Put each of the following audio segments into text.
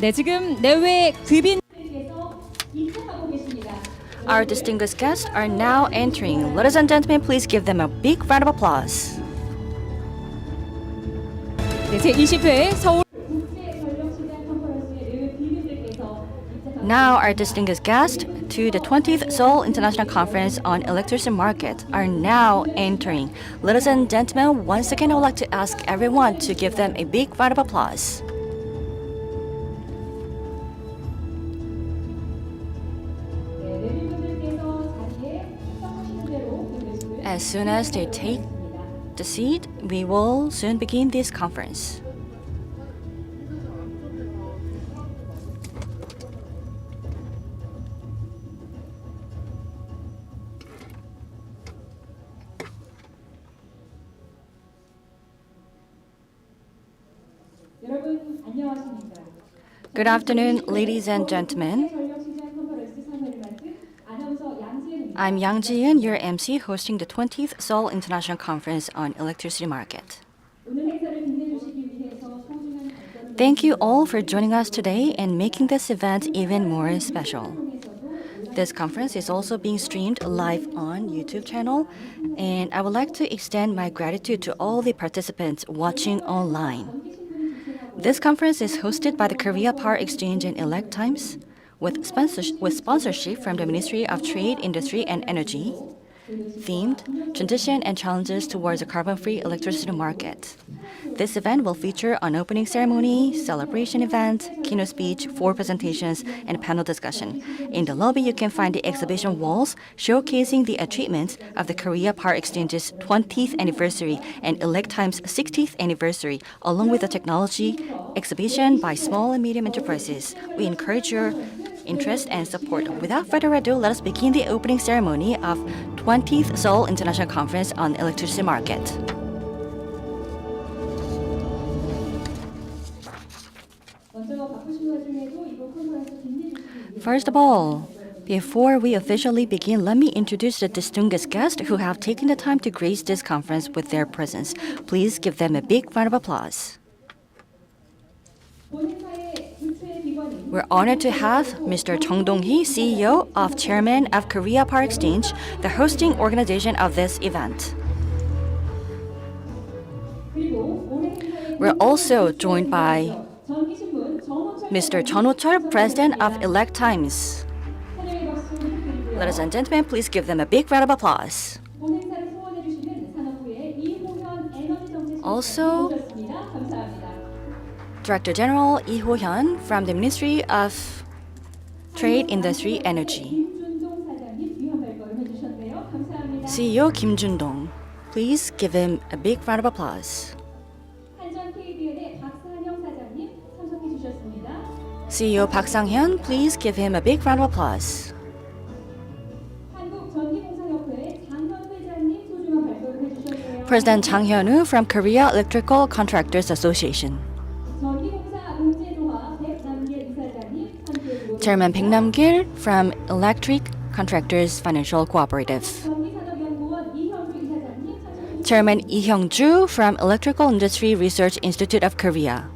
네, 지금 내외 귀빈 Our distinguished guests are now entering. Ladies and gentlemen, please give them a big round of applause. 네, 제20회 서울 Now, our distinguished guests to the 20th Seoul International Conference on Electricity Market are now entering. Ladies and gentlemen, once again, I would like to ask everyone to give them a big round of applause. As soon as they take the seat, we will soon begin this conference. Good afternoon, ladies and gentlemen. I'm Yang Ji-eun, your MC, hosting the 20th Seoul International Conference on Electricity Market. Thank you all for joining us today and making this event even more special. This conference is also being streamed live on YouTube channel, and I would like to extend my gratitude to all the participants watching online. This conference is hosted by the Korea Power Exchange and Elect Times, with sponsorship from the Ministry of Trade, Industry, and Energy, themed Transition and Challenges Towards a Carbon-Free Electricity Market. This event will feature an opening ceremony, celebration event, keynote speech, 4 presentations, and panel discussion. In the lobby, you can find the exhibition walls showcasing the achievements of the Korea Power Exchange's 20th anniversary and Elect Times' 60th anniversary, along with a technology exhibition by small and medium enterprises. We encourage your interest and support. Without further ado, let us begin the opening ceremony of 20th Seoul International Conference on Electricity Market. First of all, before we officially begin, let me introduce the distinguished guests who have taken the time to grace this conference with their presence. Please give them a big round of applause. We're honored to have Mr. Chung Dong-hee, CEO of Chairman of Korea Power Exchange, the hosting organization of this event. We're also joined by Mr. Chun Ho-chul, President of Elect Times. Ladies and gentlemen, please give them a big round of applause. Also, Director General Lee Ho-hyun from the Ministry of Trade, Industry, Energy. CEO Kim Jun-dong, please give him a big round of applause. CEO Park Sang-hyun, please give him a big round of applause. President Chang Hyun-woo from Korea Electrical Contractors Association. Chairman Baek Nam-gil from Electric Contractors Financial Cooperative. Chairman Lee Hyung-ju from Electrical Industry Research Institute of Korea.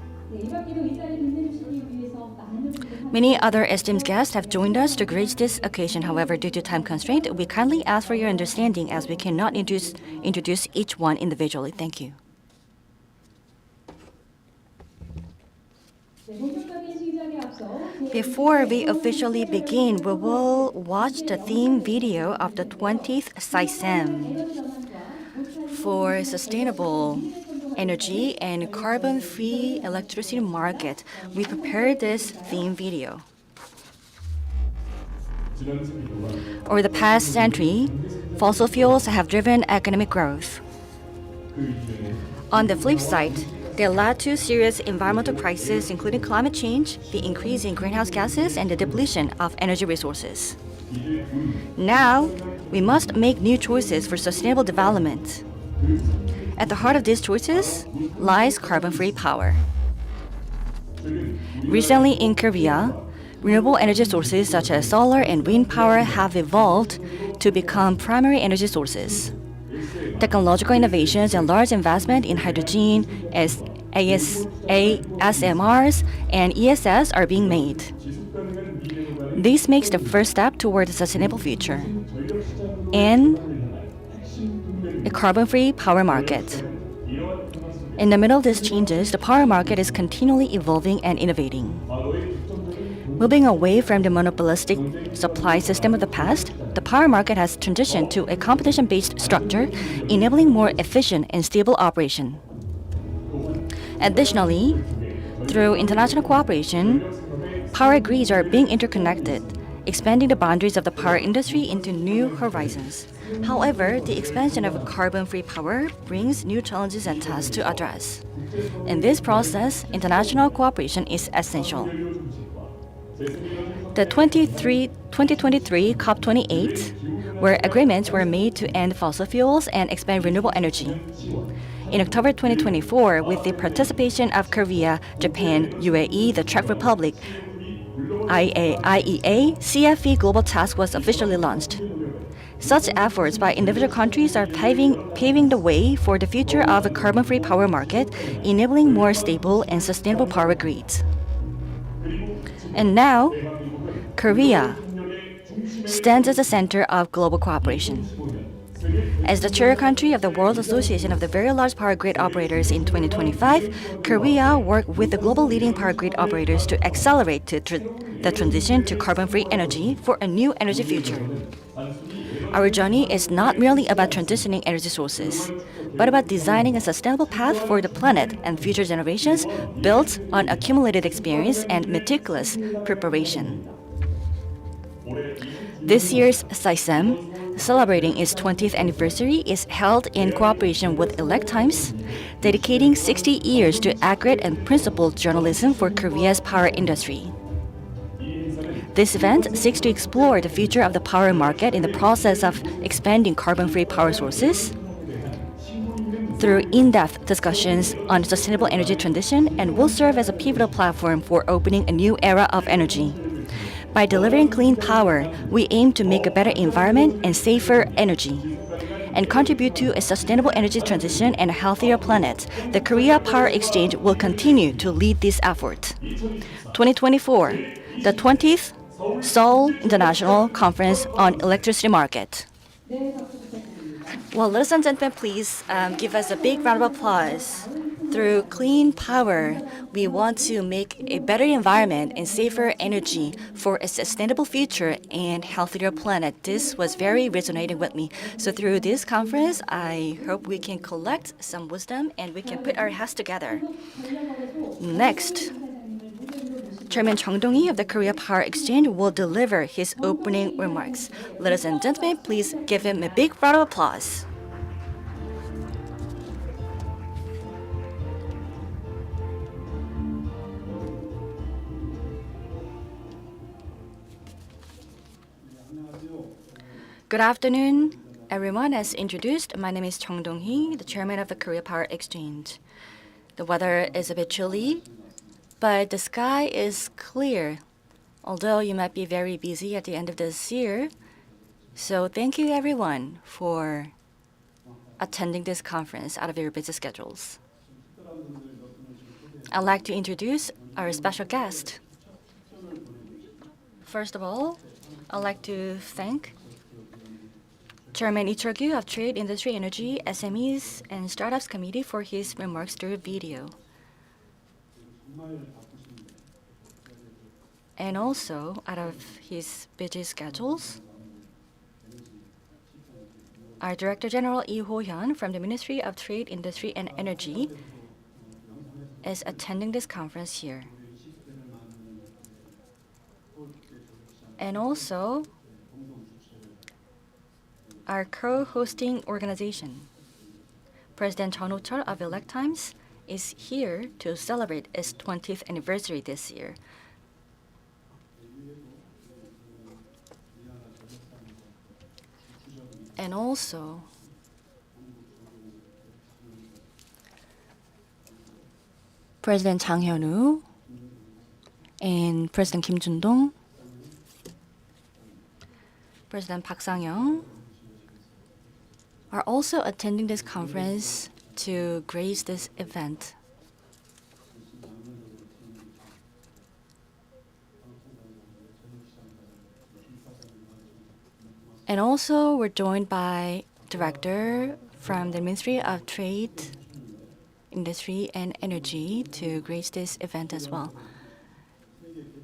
Many other esteemed guests have joined us to grace this occasion. However, due to time constraint, we kindly ask for your understanding as we cannot introduce each one individually. Thank you. Before we officially begin, we will watch the theme video of the 20th SICEM for sustainable energy and carbon-free electricity market. We prepared this theme video. Over the past century, fossil fuels have driven economic growth. On the flip side, they led to serious environmental crises, including climate change, the increase in greenhouse gases, and the depletion of energy resources. Now, we must make new choices for sustainable development. At the heart of these choices lies carbon-free power. Recently in Korea, renewable energy sources such as solar and wind power have evolved to become primary energy sources. Technological innovations and large investment in hydrogen ASMRs, and ESS are being made. This makes the first step toward a sustainable future and a carbon-free power market. In the middle of these changes, the power market is continually evolving and innovating. Moving away from the monopolistic supply system of the past, the power market has transitioned to a competition-based structure, enabling more efficient and stable operation. Additionally, through international cooperation, power grids are being interconnected, expanding the boundaries of the power industry into new horizons. However, the expansion of carbon-free power brings new challenges and tasks to address. In this process, international cooperation is essential. The 2023 COP28, where agreements were made to end fossil fuels and expand renewable energy. In October 2024, with the participation of Korea, Japan, UAE, the Czech Republic, IEA, CFE Global Task was officially launched. Such efforts by individual countries are paving the way for the future of a carbon-free power market, enabling more stable and sustainable power grids. And now, Korea stands at the center of global cooperation. As the chair country of the World Association of the Very Large Power Grid Operators in 2025, Korea worked with the global leading power grid operators to accelerate the transition to carbon-free energy for a new energy future. Our journey is not merely about transitioning energy sources, but about designing a sustainable path for the planet and future generations built on accumulated experience and meticulous preparation. This year's SICEM, celebrating its 20th anniversary, is held in cooperation with Elect Times, dedicating 60 years to accurate and principled journalism for Korea's power industry. This event seeks to explore the future of the power market in the process of expanding carbon-free power sources through in-depth discussions on sustainable energy transition and will serve as a pivotal platform for opening a new era of energy. By delivering clean power, we aim to make a better environment and safer energy and contribute to a sustainable energy transition and a healthier planet. The Korea Power Exchange will continue to lead this effort. 2024, the 20th Seoul International Conference on Electricity Market. Well, ladies and gentlemen, please give us a big round of applause. Through clean power, we want to make a better environment and safer energy for a sustainable future and healthier planet. This was very resonating with me. So through this conference, I hope we can collect some wisdom and we can put our heads together. Next, Chairman Chung Dong-hee of the Korea Power Exchange will deliver his opening remarks. Ladies and gentlemen, please give him a big round of applause. Good afternoon, everyone. As introduced, my name is Chung Dong-hee, the chairman of the Korea Power Exchange. The weather is a bit chilly, but the sky is clear, although you might be very busy at the end of this year. So thank you, everyone, for attending this conference out of your busy schedules. I'd like to introduce our special guest. First of all, I'd like to thank Chairman Lee Chul-gyu of Trade, Industry, Energy, SMEs, and Startups Committee for his remarks through video. And also, out of his busy schedules, our Director General Lee Ho-hyun from the Ministry of Trade, Industry, and Energy is attending this conference here. And also, our co-hosting organization, President Chun Ho-chul of Elect Times, is here to celebrate its 20th anniversary this year. And also, President Chang Hyun-woo and President Kim Jun-dong, President Park Sang-young are also attending this conference to grace this event. And also, we're joined by Director from the Ministry of Trade, Industry, and Energy to grace this event as well.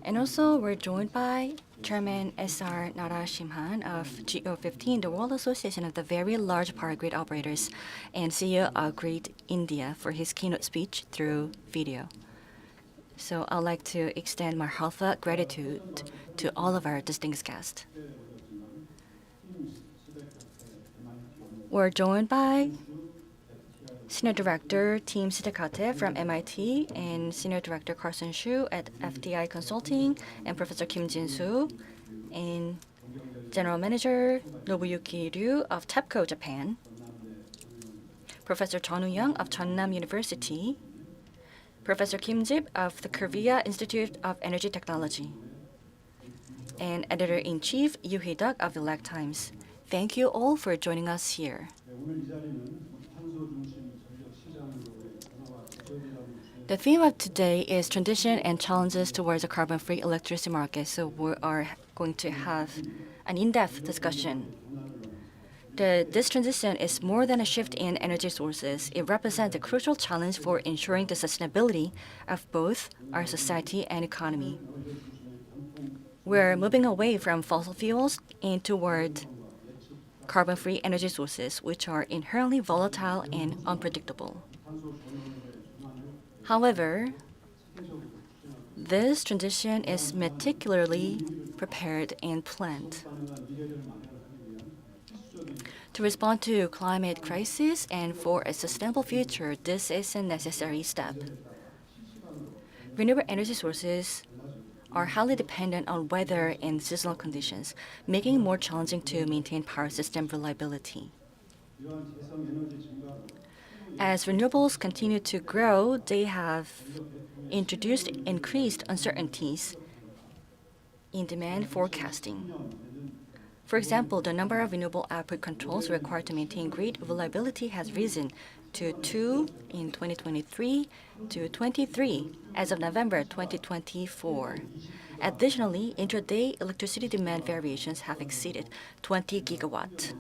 And also, we're joined by Chairman S.R. Narasimhan of GO15, the World Association of the Very Large Power Grid Operators, and CEO of Grid India for his keynote speech through video. So I'd like to extend my heartfelt gratitude to all of our distinguished guests. We're joined by Senior Director Team Sitakate from MIT and Senior Director Carson Shu at FDI Consulting and Professor Kim Jin-soo and General Manager Nobuyuki Ryu of TEPCO Japan, Professor Chun Woo-young of Jeonnam University, Professor Kim Jip of the Korea Institute of Energy Technology, and Editor-in-Chief Yoo Hee-duk of the Leg Times. Thank you all for joining us here. The theme of today is transition and challenges towards a carbon-free electricity market, so we are going to have an in-depth discussion. This transition is more than a shift in energy sources. It represents a crucial challenge for ensuring the sustainability of both our society and economy. We're moving away from fossil fuels and toward carbon-free energy sources, which are inherently volatile and unpredictable. However, this transition is meticulously prepared and planned. To respond to climate crisis and for a sustainable future, this is a necessary step. Renewable energy sources are highly dependent on weather and seasonal conditions, making it more challenging to maintain power system reliability. As renewables continue to grow, they have introduced increased uncertainties in demand forecasting. For example, the number of renewable output controls required to maintain grid reliability has risen to 2 in 2023 to 23 as of November 2024. Additionally, intraday electricity demand variations have exceeded 20 gigawatt.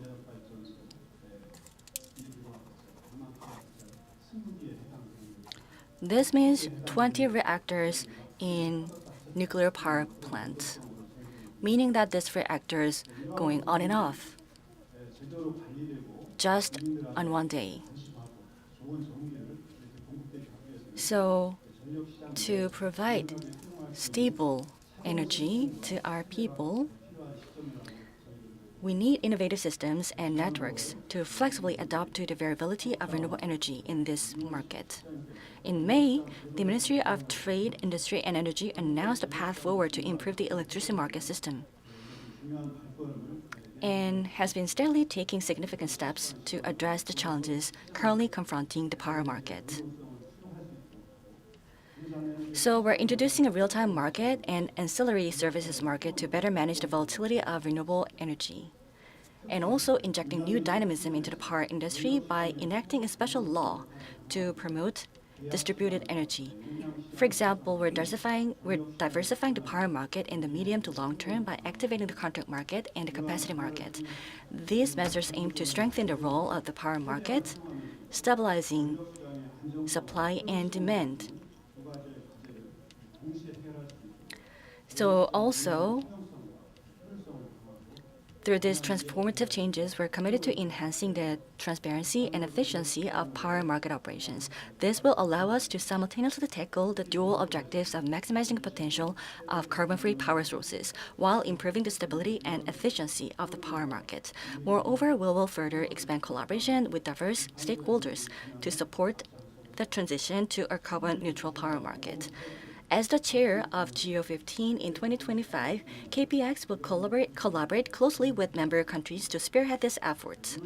This means 20 reactors in nuclear power plants, meaning that these reactors going on and off just on one day. So, to provide stable energy to our people, we need innovative systems and networks to flexibly adapt to the variability of renewable energy in this market. In May, the Ministry of Trade, Industry, and Energy announced a path forward to improve the electricity market system and has been steadily taking significant steps to address the challenges currently confronting the power market. So we're introducing a real-time market and ancillary services market to better manage the volatility of renewable energy, and also injecting new dynamism into the power industry by enacting a special law to promote distributed energy. For example, we're diversifying the power market in the medium to long term by activating the contract market and the capacity market. These measures aim to strengthen the role of the power market, stabilizing supply and demand. So also, through these transformative changes, we're committed to enhancing the transparency and efficiency of power market operations. This will allow us to simultaneously tackle the dual objectives of maximizing the potential of carbon-free power sources while improving the stability and efficiency of the power market. Moreover, we will further expand collaboration with diverse stakeholders to support the transition to a carbon-neutral power market. As the chair of GO15 in 2025, KPX will collaborate closely with member countries to spearhead this effort.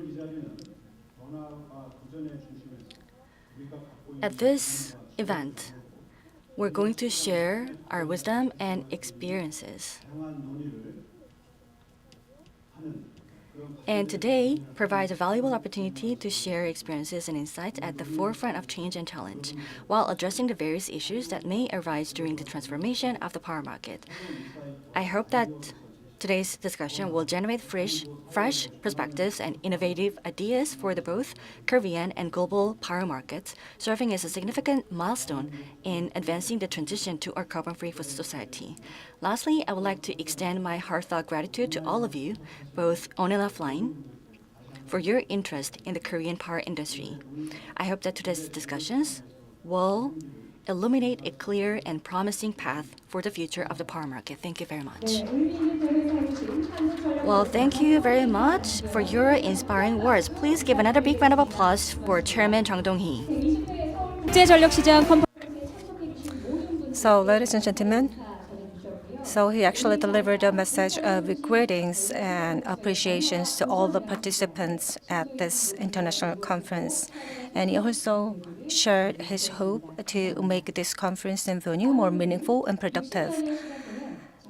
At this event, we're going to share our wisdom and experiences. And today provides a valuable opportunity to share experiences and insights at the forefront of change and challenge, while addressing the various issues that may arise during the transformation of the power market. I hope that Today's discussion will generate fresh perspectives and innovative ideas for the both Korean and global power markets, serving as a significant milestone in advancing the transition to our carbon-free society. Lastly, I would like to extend my heartfelt gratitude to all of you, both on and offline, for your interest in the Korean power industry. I hope that today's discussions will illuminate a clear and promising path for the future of the power market. Thank you very much. Well, thank you very much for your inspiring words. Please give another big round of applause for Chairman Jang Dong-hee. 국제전력시장 컨퍼런스 So, ladies and gentlemen, so he actually delivered a message of greetings and appreciations to all the participants at this international conference. And he also shared his hope to make this conference and venue more meaningful and productive.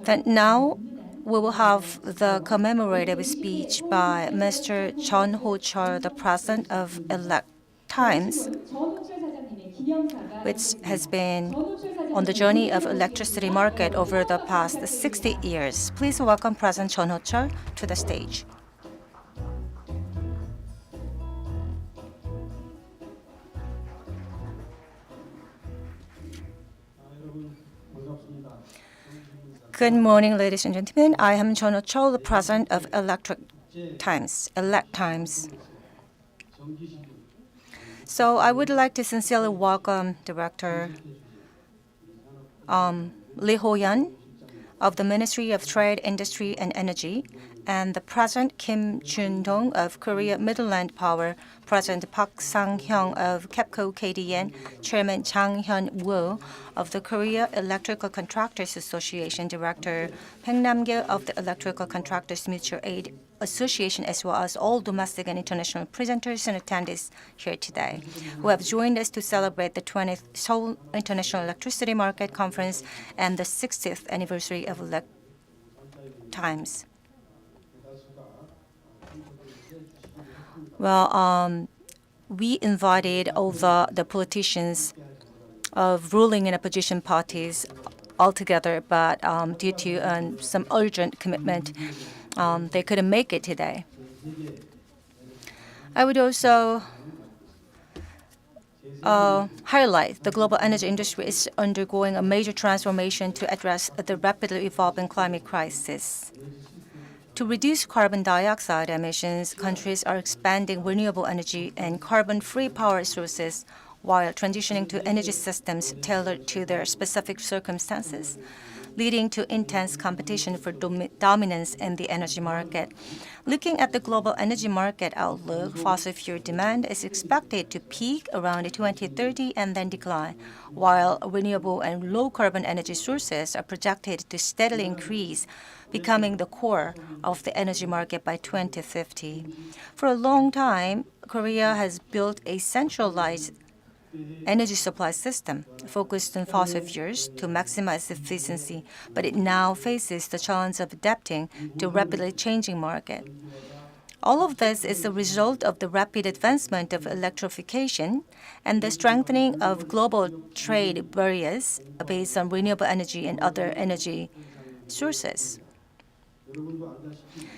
Then now we will have the commemorative speech by Mr. Chun Ho-chul, the president of Elect Times, which has been on the journey of electricity market over the past 60 years. Please welcome President Chun Ho-chul to the stage. Good morning, ladies and gentlemen. I am Chun Ho-chul, the president of Elect Times. So I would like to sincerely welcome Director Lee Ho-yeon of the Ministry of Trade, Industry and Energy, and the President Kim Jun-dong of Korea Midland Power, President Park Sang-hyung of KEPCO KDN, Chairman Chang Hyun-woo of the Korea Electrical Contractors Association, Director Peng Nam-gil of the Electrical Contractors Mutual Aid Association, as well as all domestic and international presenters and attendees here today, who have joined us to celebrate the 20th Seoul International Electricity Market Conference and the 60th anniversary of Elect Times. Well, we invited all the politicians of ruling and opposition parties all together, but due to some urgent commitment, they couldn't make it today. I would also highlight the global energy industry is undergoing a major transformation to address the rapidly evolving climate crisis. To reduce carbon dioxide emissions, countries are expanding renewable energy and carbon-free power sources while transitioning to energy systems tailored to their specific circumstances, leading to intense competition for dominance in the energy market. Looking at the global energy market outlook, fossil fuel demand is expected to peak around 2030 and then decline, while renewable and low-carbon energy sources are projected to steadily increase, becoming the core of the energy market by 2050. For a long time, Korea has built a centralized energy supply system focused on fossil fuels to maximize efficiency, but it now faces the challenge of adapting to a rapidly changing market. All of this is a result of the rapid advancement of electrification and the strengthening of global trade barriers based on renewable energy and other energy sources.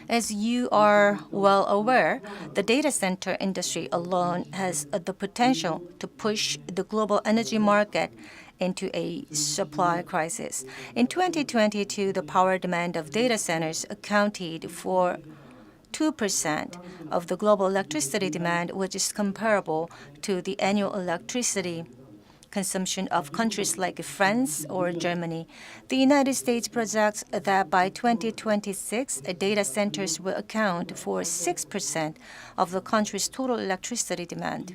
As you are well aware, the data center industry alone has the potential to push the global energy market into a supply crisis. In 2022, the power demand of data centers accounted for 2% of the global electricity demand, which is comparable to the annual electricity consumption of countries like France or Germany. The United States projects that by 2026, data centers will account for 6% of the country's total electricity demand.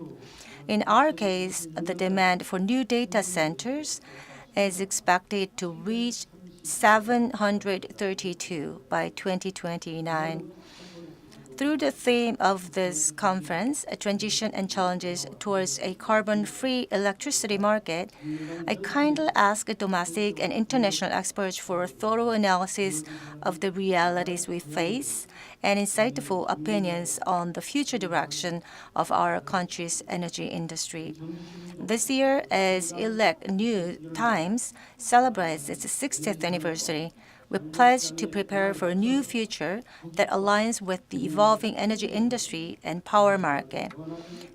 In our case, the demand for new data centers is expected to reach 732 by 2029. Through the theme of this conference, a transition and challenges towards a carbon-free electricity market, I kindly ask domestic and international experts for a thorough analysis of the realities we face and insightful opinions on the future direction of our country's energy industry. This year, as Elect New Times celebrates its 60th anniversary, We pledge to prepare for a new future that aligns with the evolving energy industry and power market,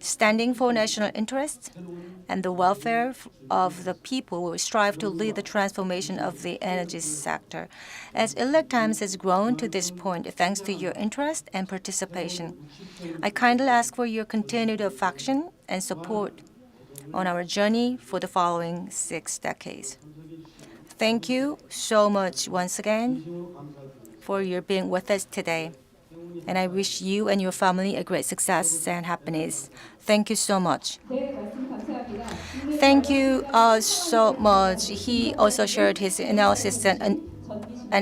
standing for national interests and the welfare of the people. We will strive to lead the transformation of the energy sector. As Elect Times has grown to this point, thanks to your interest and participation, I kindly ask for your continued affection and support on our journey for the following 6 decades. Thank you so much once again for your being with us today. And I wish you and your family a great success and happiness. Thank you so much. Thank you so much. He also shared his analysis and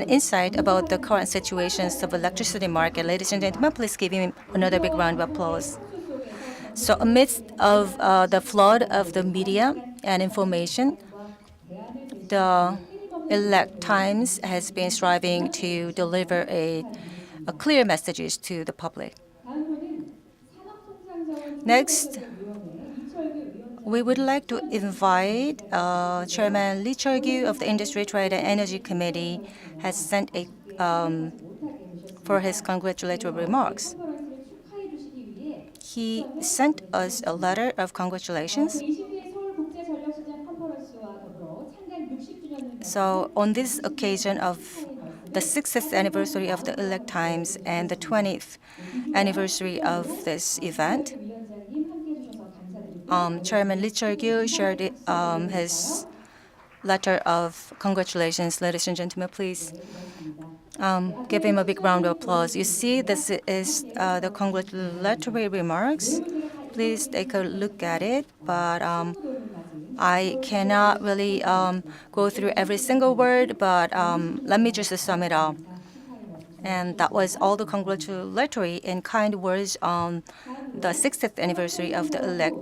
insight about the current situations of electricity market. Ladies and gentlemen, please give him another big round of applause. So amidst of the flood of the media and information, the Elect Times has been striving to deliver a clear messages to the public. Next, we would like to invite Chairman Lee Chul-gyu of the Industry, Trade and Energy Committee has sent a for his congratulatory remarks. He sent us a letter of congratulations. So on this occasion of the 60th anniversary of the Elect Times and the 20th anniversary of this event, Chairman Lee Chul-gyu shared his letter of congratulations. Ladies and gentlemen, please give him a big round of applause. You see, this is the congratulatory remarks. Please take a look at it, but I cannot really go through every single word, but let me just sum it up. And that was all the congratulatory and kind words on the 60th anniversary of the Elect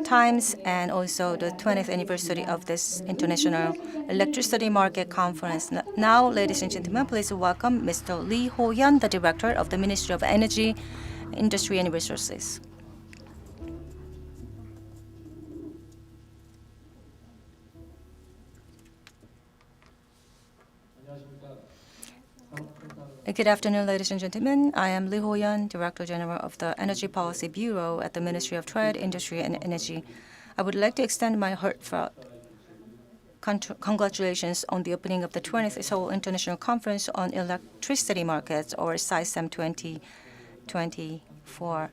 Times and also the 20th anniversary of this International Electricity Market Conference. Now, ladies and gentlemen, please welcome Mr. Lee Ho-hyun, the Director of the Ministry of Energy, Industry and Resources. Good afternoon, ladies and gentlemen. I am Lee Ho-hyun, Director General of the Energy Policy Bureau at the Ministry of Trade, Industry and Energy. I would like to extend my heartfelt congratulations on the opening of the 20th Seoul International Conference on Electricity Markets, or SICEM 2024.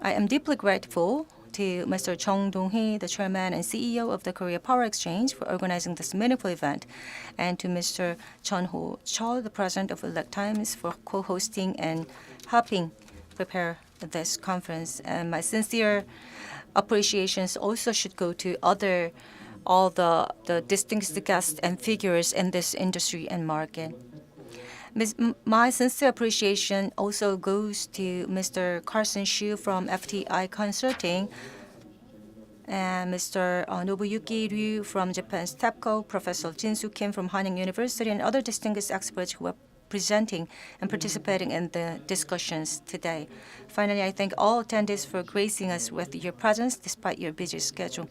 I am deeply grateful to Mr. Chung Dong-hee, the Chairman and CEO of the Korea Power Exchange, for organizing this meaningful event, and to Mr. Chun Ho-chul, the President of Elect Times, for co-hosting and helping prepare this conference. And my sincere appreciations also should go to all the distinguished guests and figures in this industry and market. My sincere appreciation also goes to Mr. Carson Shu from FTI Consulting and Mr. Nobuyuki Ryu from Japan's TEPCO, Professor Jin-soo Kim from Hanyang University, and other distinguished experts who are presenting and participating in the discussions today. Finally, I thank all attendees for gracing us with your presence despite your busy schedule.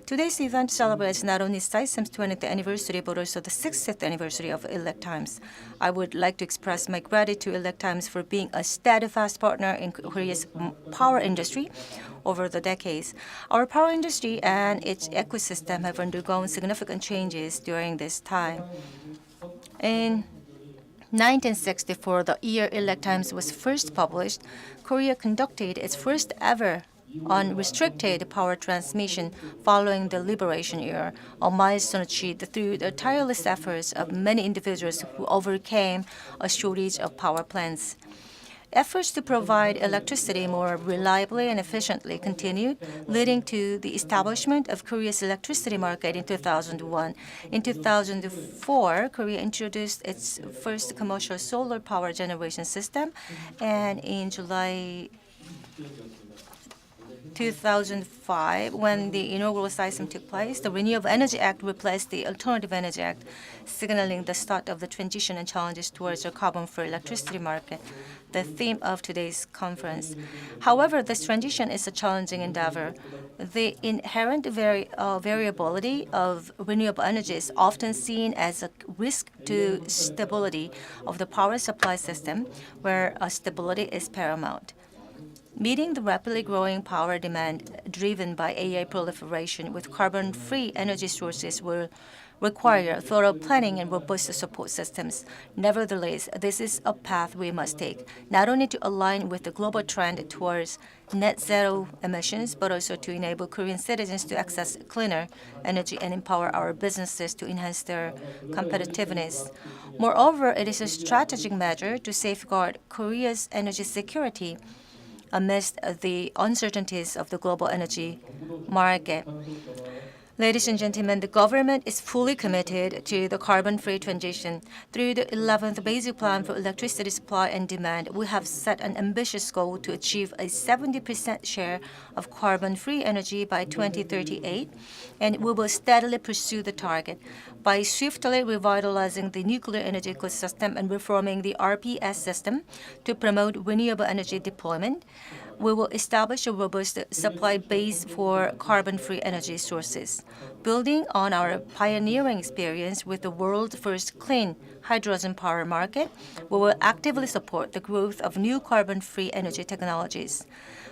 Today's event celebrates not only SICEM's 20th anniversary, but also the 60th anniversary of Elect Times. I would like to express my gratitude to Elect Times for being a steadfast partner in Korea's power industry over the decades. Our power industry and its ecosystem have undergone significant changes during this time. In 1964, the year Elect Times was first published, Korea conducted its first ever unrestricted power transmission following the liberation era, a milestone achieved through the tireless efforts of many individuals who overcame a shortage of power plants. Efforts to provide electricity more reliably and efficiently continued, leading to the establishment of Korea's electricity market in 2001. In 2004, Korea introduced its first commercial solar power generation system, and in July 2005, when the inaugural SICEM took place, the Renewable Energy Act replaced the Alternative Energy Act, signaling the start of the transition and challenges towards a carbon-free electricity market, the theme of today's conference. However, this transition is a challenging endeavor. The inherent variability of renewable energy is often seen as a risk to stability of the power supply system, where stability is paramount. Meeting the rapidly growing power demand driven by AI proliferation with carbon-free energy sources will require thorough planning and robust support systems. Nevertheless, this is a path we must take, not only to align with the global trend towards net zero emissions, but also to enable Korean citizens to access cleaner energy and empower our businesses to enhance their competitiveness. Moreover, it is a strategic measure to safeguard Korea's energy security amidst the uncertainties of the global energy market. Ladies and gentlemen, the government is fully committed to the carbon-free transition. Through the 11th Basic Plan for Electricity Supply and Demand, we have set an ambitious goal to achieve a 70% share of carbon-free energy by 2038, and we will steadily pursue the target. By swiftly revitalizing the nuclear energy ecosystem and reforming the RPS system to promote renewable energy deployment, we will establish a robust supply base for carbon-free energy sources. Building on our pioneering experience with the world's first clean hydrogen power market, we will actively support the growth of new carbon-free energy technologies.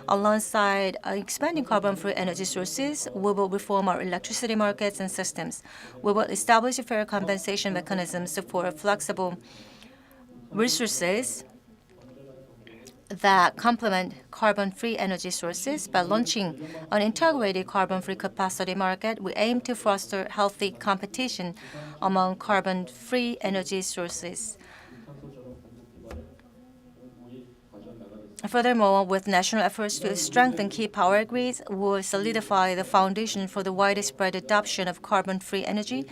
Alongside expanding carbon-free energy sources, we will reform our electricity markets and systems. We will establish fair compensation mechanisms for flexible resources that complement carbon-free energy sources. By launching an integrated carbon-free capacity market, we aim to foster healthy competition among carbon-free energy sources. Furthermore, with national efforts to strengthen key power grids, we will solidify the foundation for the widespread adoption of carbon-free energy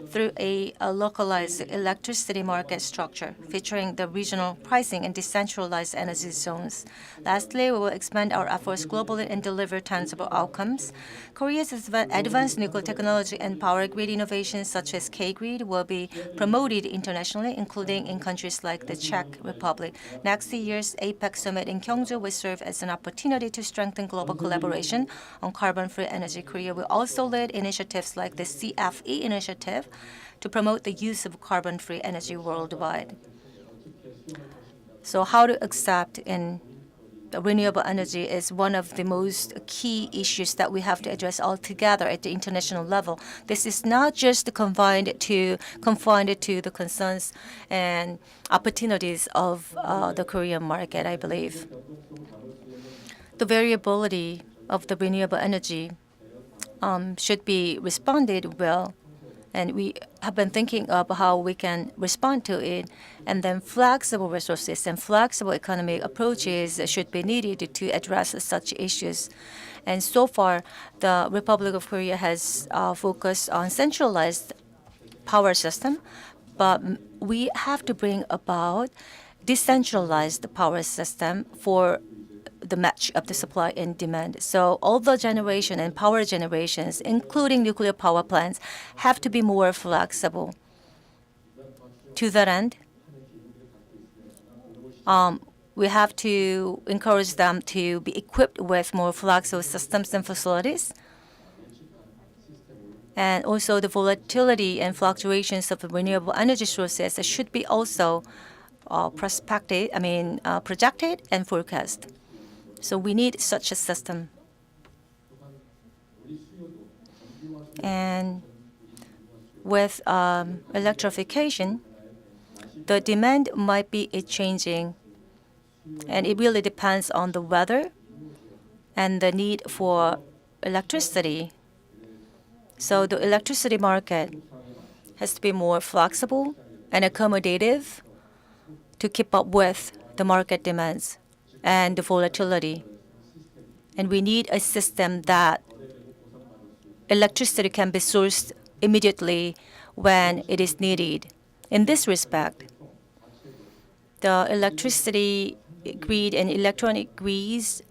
through a localized electricity market structure featuring the regional pricing and decentralized energy zones. Lastly, we will expand our efforts globally and deliver tangible outcomes. Korea's advanced nuclear technology and power grid innovations such as K-Grid will be promoted internationally, including in countries like the Czech Republic. Next year's APEC summit in Gyeongju will serve as an opportunity to strengthen global collaboration on carbon-free energy. Korea will also lead initiatives like the CFE initiative to promote the use of carbon-free energy worldwide. So how to accept in renewable energy is one of the most key issues that we have to address altogether at the international level. This is not just confined to the concerns and opportunities of the Korean market, I believe. The variability of the renewable energy should be responded well, and we have been thinking of how we can respond to it, and then flexible resources and flexible economic approaches should be needed to address such issues. And so far, the Republic of Korea has focused on centralized power system, but we have to bring about decentralized power system for the match of the supply and demand. So all the generation and power generations, including nuclear power plants, have to be more flexible. To that end, we have to encourage them to be equipped with more flexible systems and facilities. And also the volatility and fluctuations of renewable energy sources should be also projected and forecast. So we need such a system. And with electrification, the demand might be changing, and it really depends on the weather and the need for electricity. So the electricity market has to be more flexible and accommodative to keep up with the market demands and the volatility. And we need a system that electricity can be sourced immediately when it is needed. In this respect, the electricity grid and electronic grids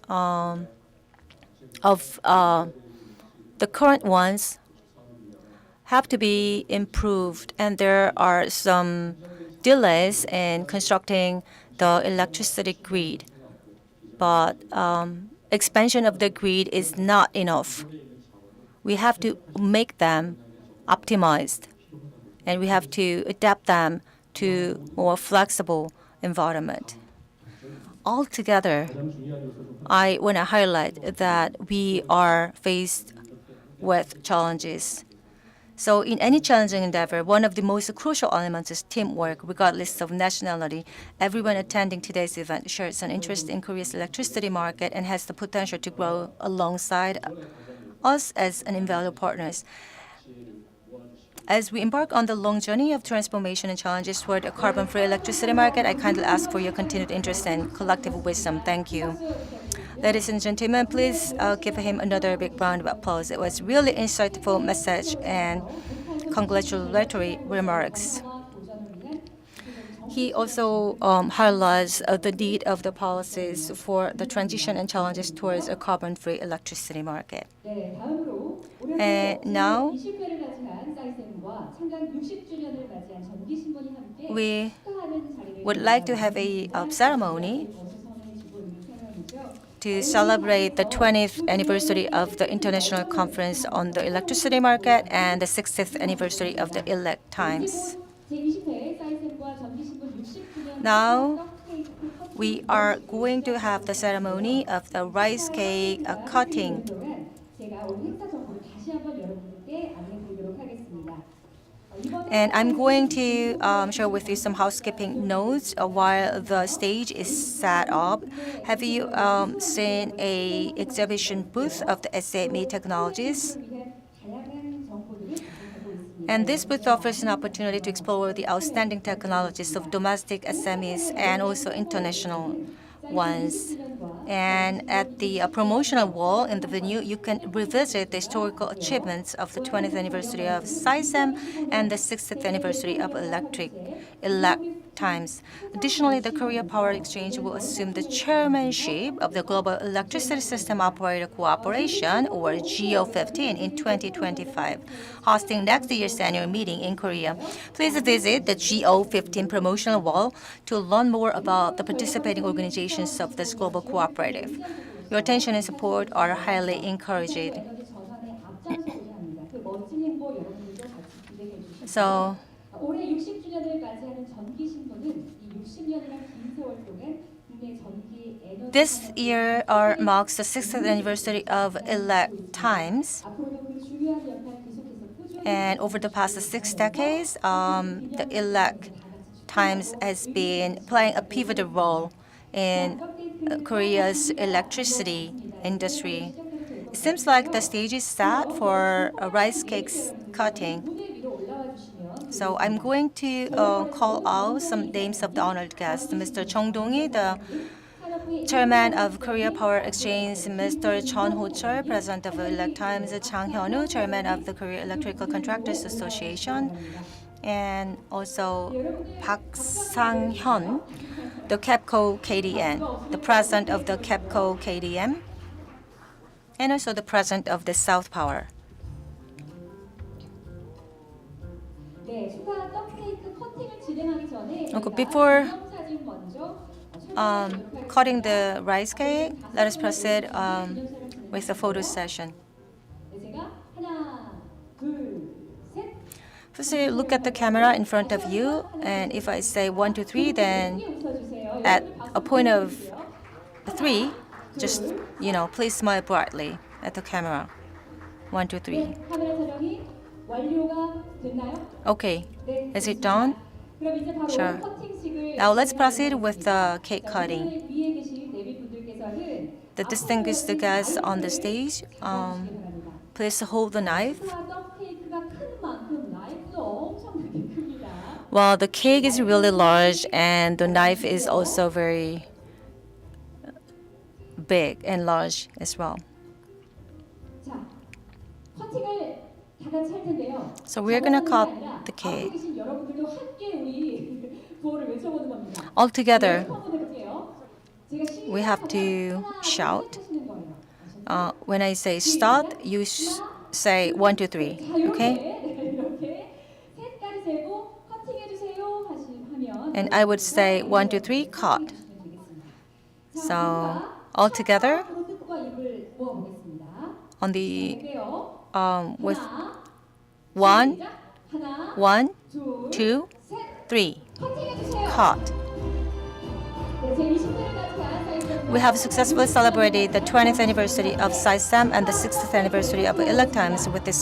of the current ones have to be improved, and there are some delays in constructing the electricity grid. But expansion of the grid is not enough. We have to make them optimized, and we have to adapt them to more flexible environment. Altogether, I want to highlight that we are faced with challenges. So in any challenging endeavor, one of the most crucial elements is teamwork, regardless of nationality. Everyone attending today's event shares an interest in Korea's electricity market and has the potential to grow alongside us as an invaluable partners. As we embark on the long journey of transformation and challenges toward a carbon-free electricity market, I kindly ask for your continued interest and collective wisdom. Thank you. Ladies and gentlemen, please give him another big round of applause. It was really insightful message and congratulatory remarks. He also highlights the need of the policies for the transition and challenges towards a carbon-free electricity market. And now we would like to have a ceremony to celebrate the 20th anniversary of the International Conference on the Electricity Market and the 60th anniversary of the Elect Times. Now, we are going to have the ceremony of the rice cake cutting. And I'm going to share with you some housekeeping notes while the stage is set up. Have you seen a exhibition booth of the SICEM technologies? And this booth offers an opportunity to explore the outstanding technologies of domestic SMEs and also international ones. And at the promotional wall in the venue, you can revisit the historical achievements of the 20th anniversary of SICEM and the 60th anniversary of Elect Times. Additionally, the Korea Power Exchange will assume the chairmanship of the Global Electricity System Operator Cooperation, or GO15, in 2025, hosting next year's annual meeting in Korea. Please visit the GO15 promotional wall to learn more about the participating organizations of this global cooperative. Your attention and support are highly encouraged. So, this year marks the 60th anniversary of Elect Times. And over the past 6 decades, the Elect Times has been playing a pivotal role in Korea's electricity industry. It seems like the stage is set for a rice cake cutting. So I'm going to call out some names of the honored guests. Mr. Chung Dong-hee, the Chairman of Korea Power Exchange, Mr. Chun Ho-chul, President of Elect Times, Chang Hyun-woo, Chairman of the Korea Electrical Contractors Association, and also Park Sang-hyun, the KEPCO KDN, the President of the KEPCO KDM, and also the President of the South Power. Okay, before cutting the rice cake, let us proceed with the photo session. First, look at the camera in front of you, and if I say 1, 2, 3, then at a point of 3, just, please smile brightly at the camera. 1, 2, 3. Okay, is it done? Sure. Now let's proceed with the cake cutting. The distinguished guests on the stage, please hold the knife. Well, the cake is really large and the knife is also very big and large as well. So we're gonna cut the cake. All together, we have to shout. when I say start, you say 1, 2, 3. Okay? 이렇게 셋까지 세고 커팅해 주세요 하면 And I would say 1, 2, 3, cut. So all together 뜻과 입을 모아 보겠습니다. on the 볼게요. with 1, 하나, 1, 둘, 2, 셋. 3, 커팅해 주세요. cut. 네, 제 20회를 맞이한 사이점 We have successfully celebrated the 20th anniversary of SICEM and the 60th anniversary of Electimes with this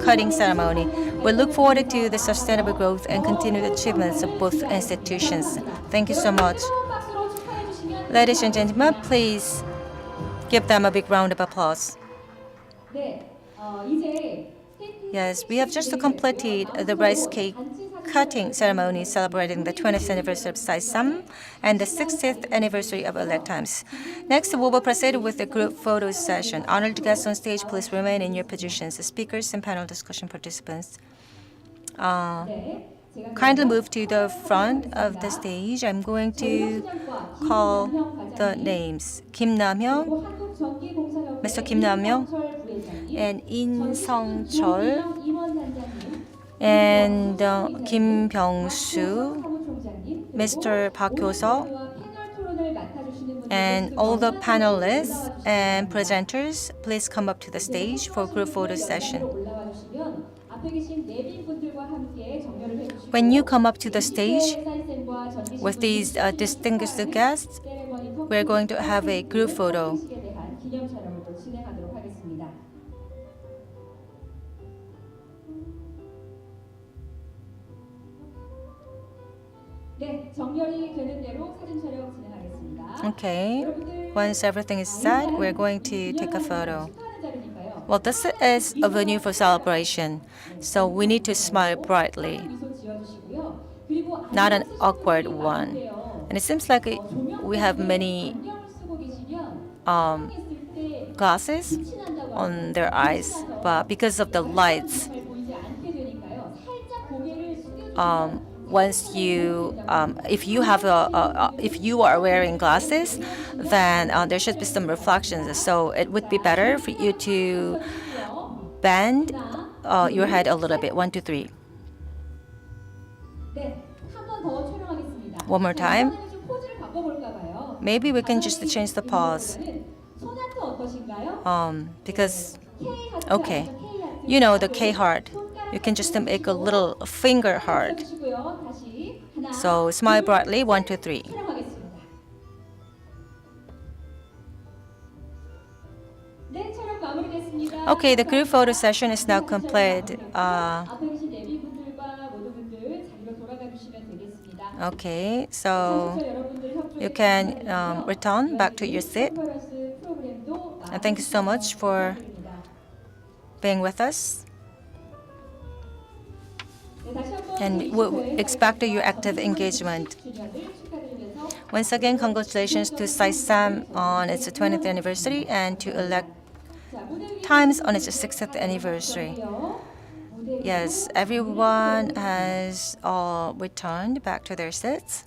cutting ceremony. We look forward to the sustainable growth and continued achievements of both institutions. Thank you so much. 박수로 축하해 주시면 Ladies and gentlemen, please give them a big round of applause. 네, 이제 Yes, we have just completed the rice cake cutting ceremony celebrating the 20th anniversary of SICEM and the 60th anniversary of Electimes. Next, we will proceed with the group photo session. Honored guests on stage, please remain in your positions. Speakers and panel discussion participants, kindly move to the front of the stage. I'm going to call the names. Kim Nam-hyung, Mr. Kim Nam-hyung, and In Sung-chol, and Kim Byung-soo, Mr. Park Hyo-seo, and all the panelists and presenters, please come up to the stage for group photo session. When you come up to the stage with these distinguished guests, we're going to have a group photo. 네, 정렬이 되는 대로 사진 촬영 진행하겠습니다. Okay, once everything is set, we're going to take a photo. 축하하는 자리니까요. Well, this is a venue for celebration, so we need to smile brightly, 미소 지어주시고요. 그리고 not an awkward one. And it seems like we have many 안경을 쓰고 계시면 했을 때 glasses 빛이 난다고 on their eyes, but because of the lights, 잘 보이지 않게 되니까요. 살짝 고개를 숙여주시면 once you if you have if you are wearing glasses, then there should be some reflections, so it would be better for you to bend your head a little bit. 1, 2, 3. 네, 한 번 더 촬영하겠습니다. One more time. 이번에는 좀 포즈를 바꿔볼까 봐요. Maybe we can just change the pose. 손하트 어떠신가요? Because K 하트 okay, 아시죠? K 하트. you know the K heart, you can just make a little finger heart. 주시고요. 다시 하나, So smile brightly. 1, 2, 3. 촬영하겠습니다. 네, 촬영 마무리됐습니다. Okay, the group photo session is now complete. 앞에 계신 내비분들과 모든 분들 자리로 돌아가 주시면 되겠습니다. Okay, so 청취자 여러분들 협조해 you can 주시면 return back to your seat. 컨퍼런스 프로그램도 And thank you so much for 마무리됩니다. being with us. 네, 다시 한번 And we expect your active engagement. 주니어들 축하드리면서 Once again, congratulations to SICEM on its 20th anniversary and to Electimes on its 60th anniversary. Yes, everyone has returned back to their seats.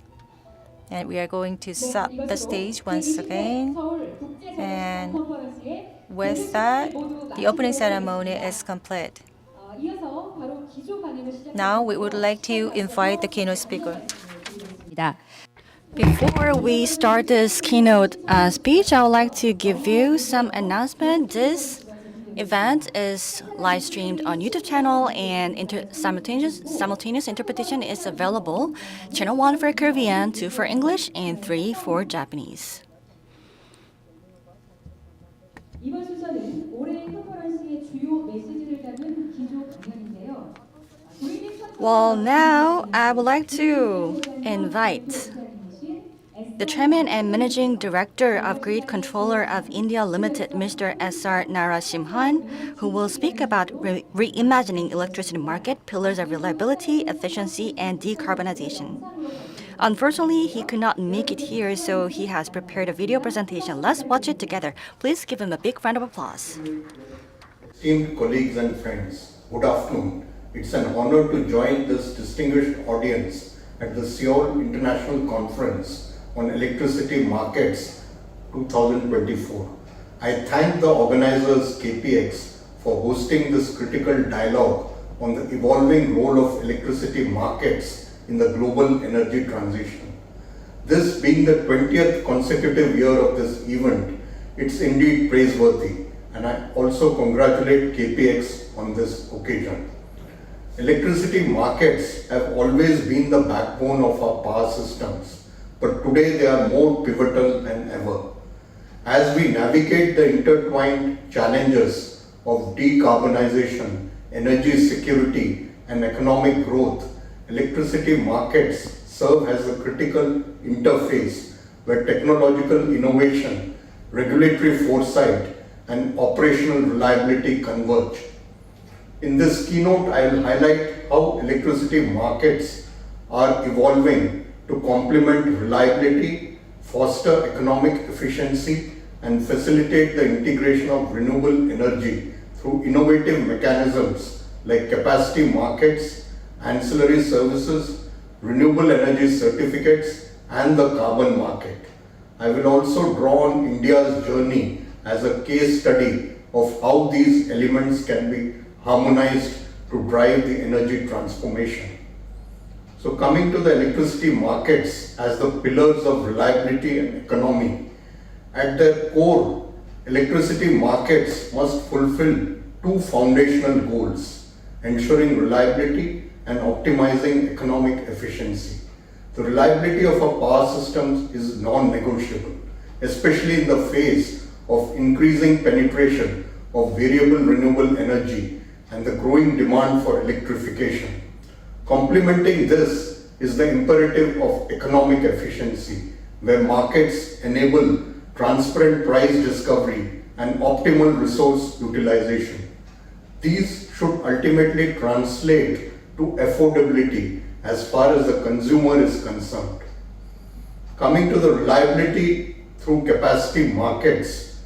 And we are going to set the stage once again. And with that, the opening ceremony is complete. 이어서 바로 기조 강연을 시작. Now we would like to invite the keynote speaker. Before we start this keynote speech, I would like to give you some announcement. This event is live streamed on YouTube channel and simultaneous interpretation is available. Channel 1 for Korean, 2 for English, and 3 for Japanese. 이번 순서는 올해 컨퍼런스의 주요 메시지를 담은 기조 강연인데요. Well, now I would like to invite the Chairman and Managing Director of Grid Controller of India Limited, Mr. S.R. Narasimhan, who will speak about reimagining electricity market, pillars of reliability, efficiency, and decarbonization. Unfortunately, he could not make it here, so he has prepared a video presentation. Let's watch it together. Please give him a big round of applause. Esteemed colleagues and friends, good afternoon. It's an honor to join this distinguished audience at the Seoul International Conference on Electricity Markets 2024. I thank the organizers KPX for hosting this critical dialogue on the evolving role of electricity markets in the global energy transition. This being the 20th consecutive year of this event, it's indeed praiseworthy, and I also congratulate KPX on this occasion. Electricity markets have always been the backbone of our power systems, but today they are more pivotal than ever. As we navigate the intertwined challenges of decarbonization, energy security, and economic growth, electricity markets serve as a critical interface where technological innovation, regulatory foresight, and operational reliability converge. In this keynote, I will highlight how electricity markets are evolving to complement reliability, foster economic efficiency, and facilitate the integration of renewable energy through innovative mechanisms like capacity markets, ancillary services, renewable energy certificates, and the carbon market. I will also draw on India's journey as a case study of how these elements can be harmonized to drive the energy transformation. So coming to the electricity markets as the pillars of reliability and economy, at their core, electricity markets must fulfill two foundational goals: ensuring reliability and optimizing economic efficiency. The reliability of our power systems is non-negotiable, especially in the face of increasing penetration of variable renewable energy and the growing demand for electrification. Complementing this is the imperative of economic efficiency, where markets enable transparent price discovery and optimal resource utilization. These should ultimately translate to affordability as far as the consumer is concerned. Coming to the reliability through capacity markets.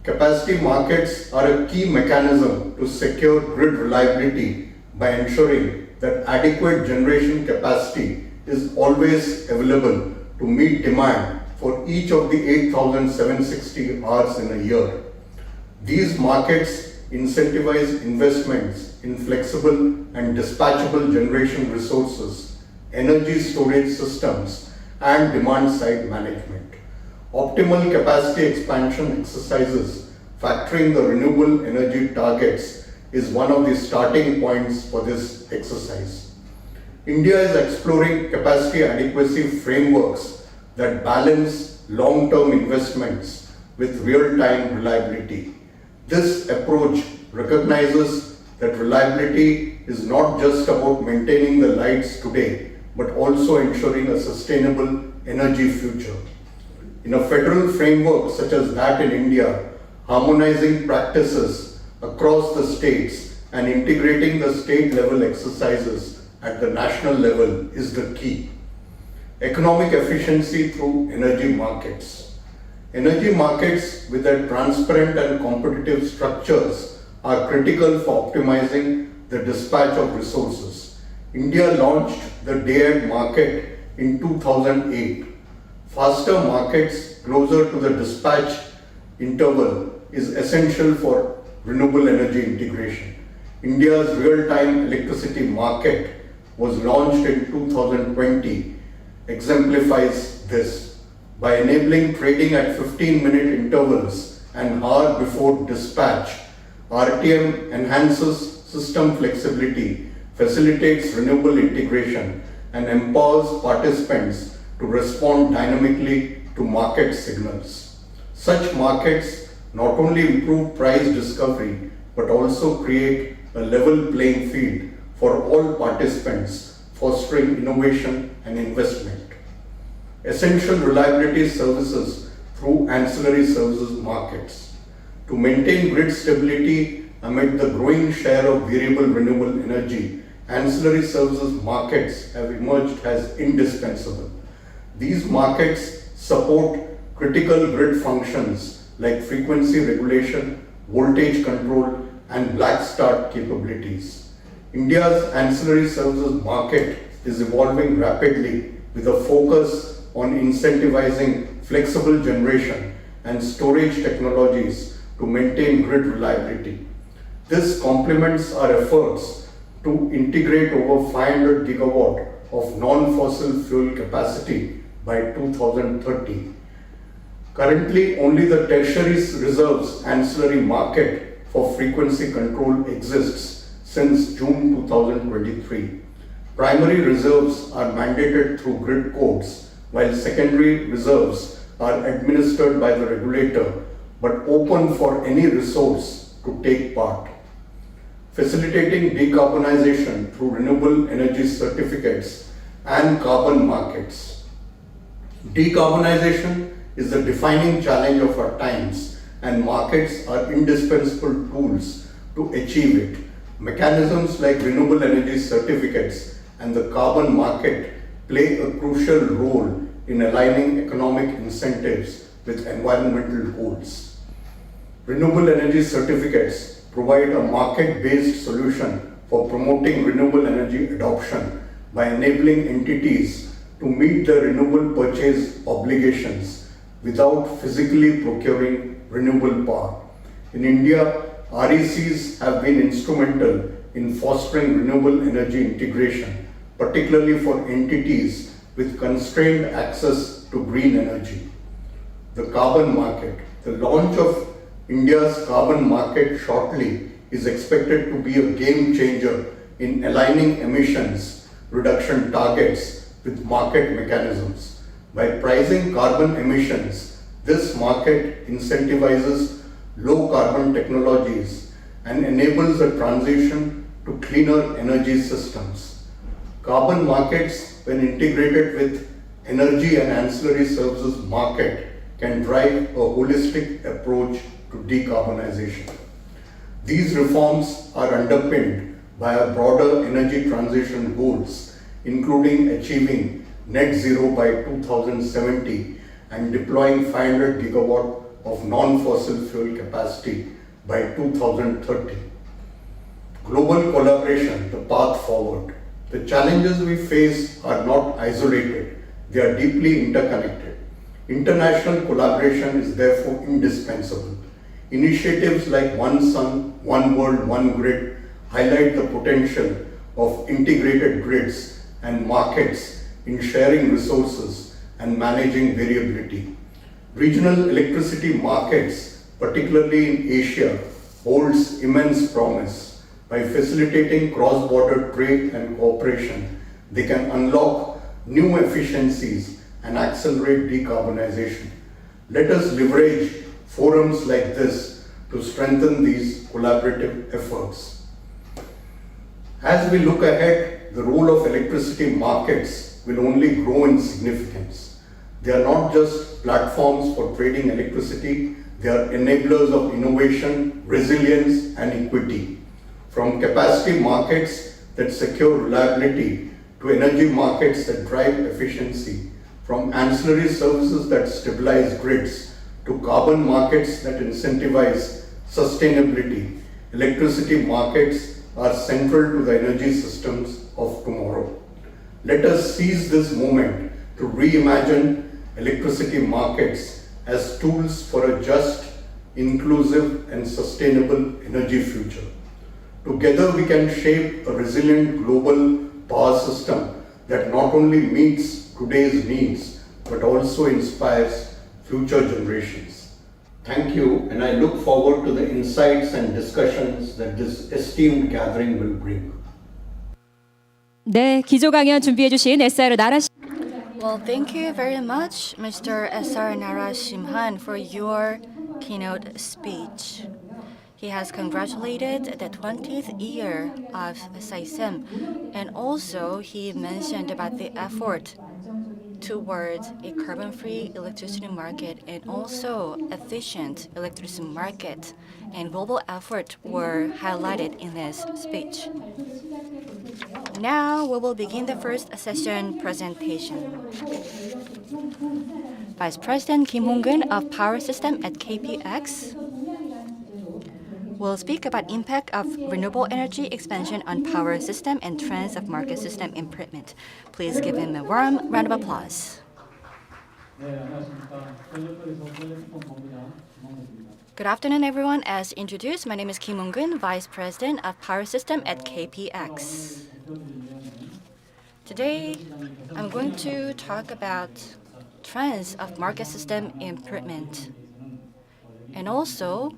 Capacity markets are a key mechanism to secure grid reliability by ensuring that adequate generation capacity is always available to meet demand for each of the 8,760 hours in a year. These markets incentivize investments in flexible and dispatchable generation resources, energy storage systems, and demand-side management. Optimal capacity expansion exercises factoring the renewable energy targets is one of the starting points for this exercise. India is exploring capacity adequacy frameworks that balance long-term investments with real-time reliability. This approach recognizes that reliability is not just about maintaining the lights today, but also ensuring a sustainable energy future. In a federal framework such as that in India, harmonizing practices across the states and integrating the state-level exercises at the national level is the key. Economic efficiency through energy markets. Energy markets with their transparent and competitive structures are critical for optimizing the dispatch of resources. India launched the day-ahead market in 2008. Faster markets closer to the dispatch interval is essential for renewable energy integration. India's real-time electricity market was launched in 2020, exemplifies this. By enabling trading at 15-minute intervals an hour before dispatch, RTM enhances system flexibility, facilitates renewable integration, and empowers participants to respond dynamically to market signals. Such markets not only improve price discovery, but also create a level playing field for all participants, fostering innovation and investment. Essential reliability services through ancillary services markets. To maintain grid stability amid the growing share of variable renewable energy, ancillary services markets have emerged as indispensable. These markets support critical grid functions like frequency regulation, voltage control, and black start capabilities. India's ancillary services market is evolving rapidly with a focus on incentivizing flexible generation and storage technologies to maintain grid reliability. This complements our efforts to integrate over 500 gigawatt of non-fossil fuel capacity by 2030. Currently, only the tertiary reserves ancillary market for frequency control exists since June 2023. Primary reserves are mandated through grid codes, while secondary reserves are administered by the regulator but open for any resource to take part. Facilitating decarbonization through renewable energy certificates and carbon markets. Decarbonization is the defining challenge of our times, and markets are indispensable tools to achieve it. Mechanisms like renewable energy certificates and the carbon market play a crucial role in aligning economic incentives with environmental goals. Renewable energy certificates provide a market-based solution for promoting renewable energy adoption by enabling entities to meet their renewable purchase obligations without physically procuring renewable power. In India, RECs have been instrumental in fostering renewable energy integration, particularly for entities with constrained access to green energy. The carbon market. The launch of India's carbon market shortly is expected to be a game changer in aligning emissions reduction targets with market mechanisms. By pricing carbon emissions, this market incentivizes low carbon technologies and enables a transition to cleaner energy systems. Carbon markets, when integrated with energy and ancillary services market, can drive a holistic approach to decarbonization. These reforms are underpinned by our broader energy transition goals, including achieving net zero by 2070 and deploying 500 gigawatt of non-fossil fuel capacity by 2030. Global collaboration, the path forward. The challenges we face are not isolated, they are deeply interconnected. International collaboration is therefore indispensable. Initiatives like One Sun, One World, One Grid highlight the potential of integrated grids and markets in sharing resources and managing variability. Regional electricity markets, particularly in Asia, holds immense promise. By facilitating cross-border trade and cooperation, they can unlock new efficiencies and accelerate decarbonization. Let us leverage forums like this to strengthen these collaborative efforts. As we look ahead, the role of electricity markets will only grow in significance. They are not just platforms for trading electricity, they are enablers of innovation, resilience, and equity. From capacity markets that secure reliability to energy markets that drive efficiency, from ancillary services that stabilize grids to carbon markets that incentivize sustainability, electricity markets are central to the energy systems of tomorrow. Let us seize this moment to reimagine electricity markets as tools for a just, inclusive, and sustainable energy future. Together we can shape a resilient global power system that not only meets today's needs but also inspires future generations. Thank you, and I look forward to the insights and discussions that this esteemed gathering will bring. 네, 기조 강연 준비해 주신 SR 나라 Well, thank you very much, Mr. SR Narasimhan, for your keynote speech. He has congratulated the 20th year of SICEM, and also he mentioned about the effort towards a carbon-free electricity market and also efficient electricity market, and global efforts were highlighted in his speech. Now we will begin the first session presentation. Vice President Kim Hong-gun of Power System at KPX will speak about impact of renewable energy expansion on power system and trends of market system improvement. Please give him a warm round of applause. Good afternoon, everyone. As introduced, my name is Kim Ung-gun, Vice President of Power System at KPX. Today, I'm going to talk about trends of market system improvement. And also,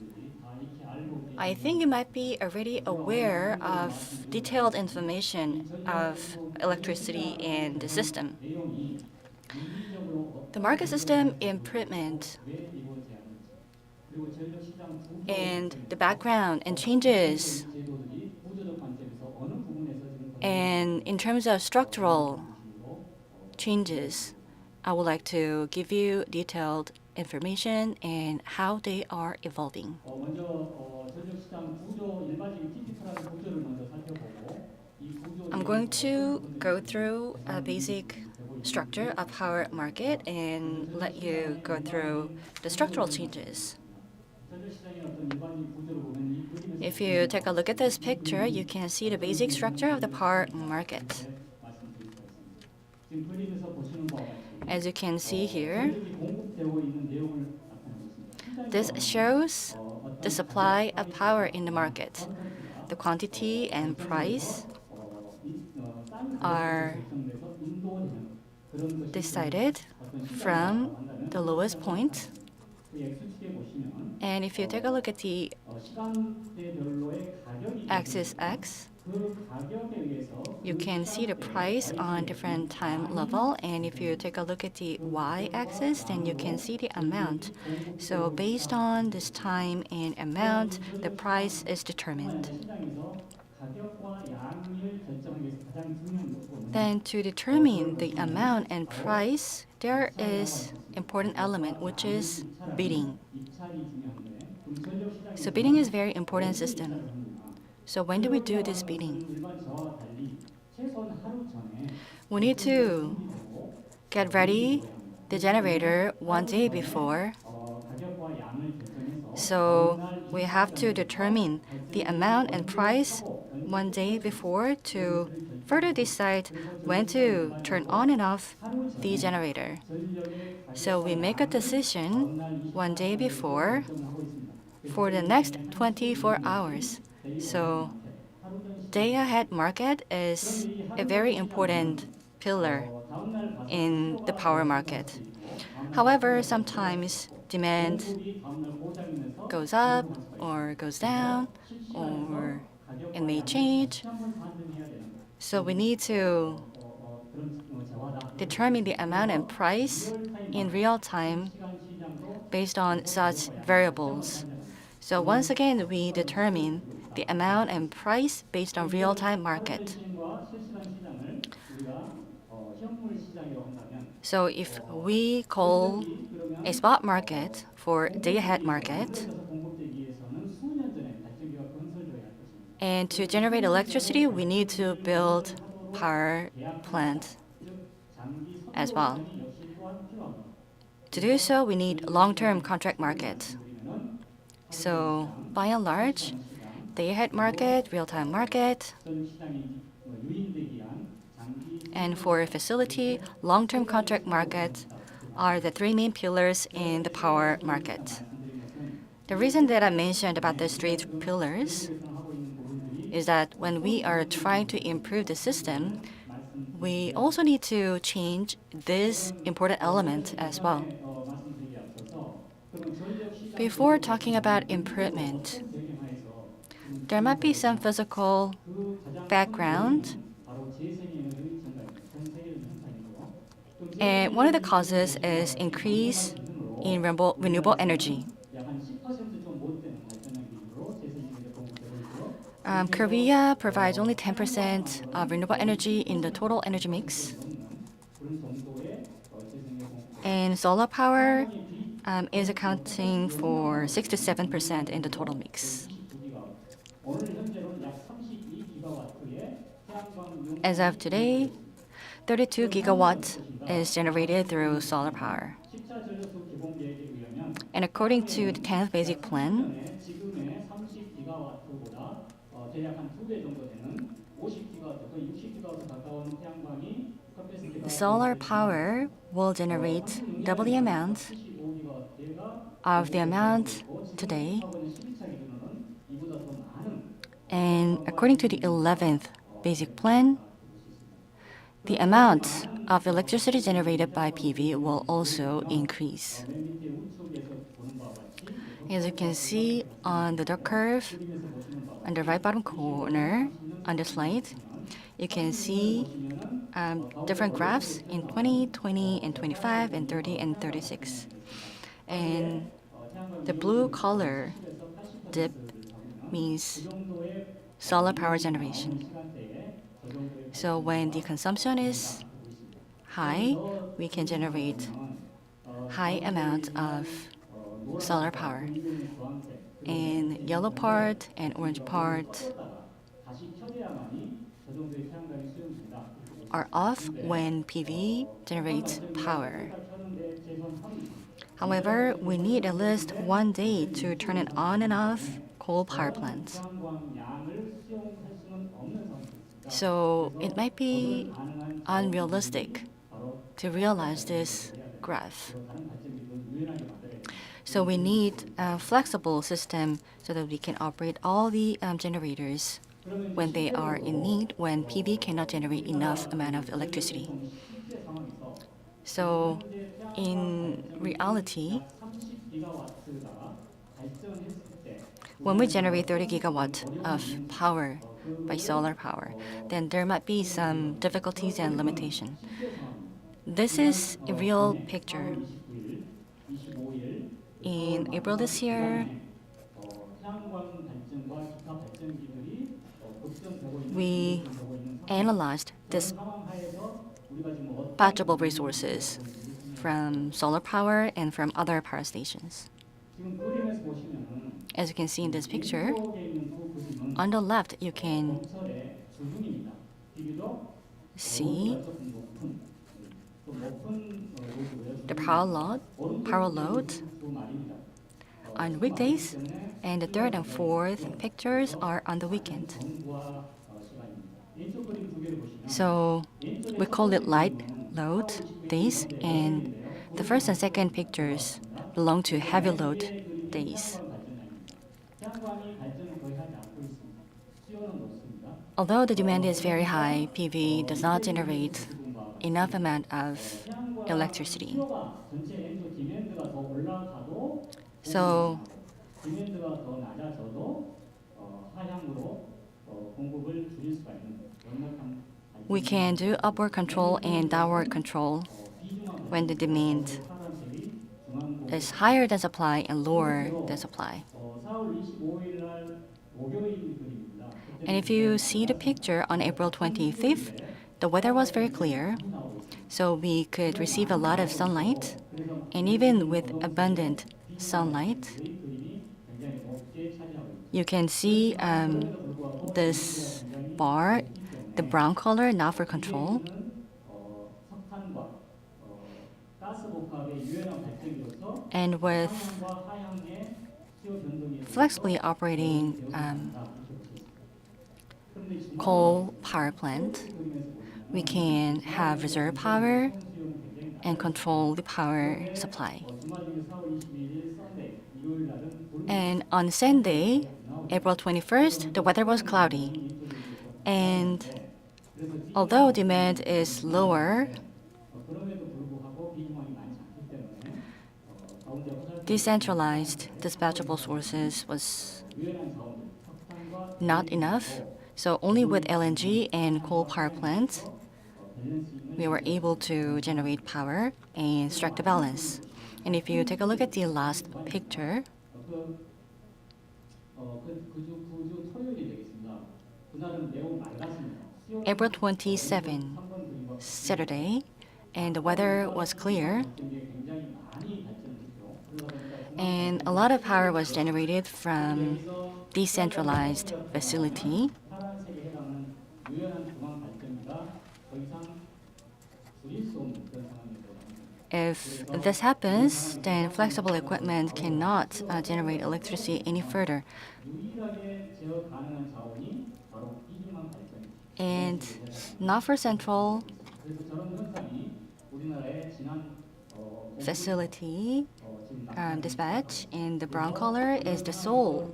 I think you might be already aware of detailed information of electricity and the system. The market system improvement and the background and changes, and in terms of structural changes, I would like to give you detailed information and how they are evolving. I'm going to go through a basic structure of power market and let you go through the structural changes. If you take a look at this picture, you can see the basic structure of the power market. As you can see here, this shows the supply of power in the market. The quantity and price are decided from the lowest point. And if you take a look at the axis X, you can see the price on different time level. And if you take a look at the y-axis, then you can see the amount. So based on this time and amount, the price is determined. Then to determine the amount and price, there is important element, which is bidding. So bidding is very important system. So when do we do this bidding? We need to get ready the generator 1 day before. So we have to determine the amount and price 1 day before to further decide when to turn on and off the generator. So we make a decision 1 day before for the next 24 hours. So day-ahead market is a very important pillar in the power market. However, sometimes demand goes up or goes down, or it may change. So we need to determine the amount and price in real time based on such variables. So once again, we determine the amount and price based on real-time market. So if we call a spot market for day-ahead market, and to generate electricity, we need to build power plant as well. To do so, we need long-term contract market. So by and large, day-ahead market, real-time market, and for a facility, long-term contract market are the three main pillars in the power market. The reason that I mentioned about these three pillars is that when we are trying to improve the system, we also need to change this important element as well. Before talking about improvement, there might be some physical background. And one of the causes is increase in renewable energy. Korea provides only 10% of renewable energy in the total energy mix. And solar power is accounting for 6 to 7% in the total mix. As of today, 32 gigawatts is generated through solar power. And according to the 10th Basic Plan, solar power will generate double the amount of the amount today. And according to the 11th basic plan, the amount of electricity generated by PV will also increase. As you can see on the dot curve on the right bottom corner on the slide, you can see different graphs in 20, 20, and 25, and 30, and 36. And the blue color dip means solar power generation. So when the consumption is high, we can generate high amount of solar power. And yellow part and orange part are off when PV generates power. However, we need at least 1 day to turn it on and off coal power plants. So it might be unrealistic to realize this graph. So we need a flexible system so that we can operate all the generators when they are in need, when PV cannot generate enough amount of electricity. So in reality, when we generate 30 gigawatt of power by solar power, then there might be some difficulties and limitation. This is a real picture. In April this year, we analyzed dispatchable resources from solar power and from other power stations. As you can see in this picture, on the left you can see the power load on weekdays, and the third and fourth pictures are on the weekend. So we call it light load days, and the first and second pictures belong to heavy load days. Although the demand is very high, PV does not generate enough amount of electricity. So we can do upward control and downward control when the demand is higher than supply and lower than supply. And if you see the picture on April 25th, the weather was very clear, so we could receive a lot of sunlight. And even with abundant sunlight, you can see this bar, the brown color, not for control. And with flexibly operating coal power plant, we can have reserve power and control the power supply. And on Sunday, April 21st, the weather was cloudy. And although demand is lower, decentralized dispatchable sources was not enough. So only with LNG and coal power plants, we were able to generate power and strike the balance. And if you take a look at the last picture, April 27, Saturday, and the weather was clear. And a lot of power was generated from decentralized facility. If this happens, then flexible equipment cannot generate electricity any further. And not for central facility dispatch, and the brown color is the Seoul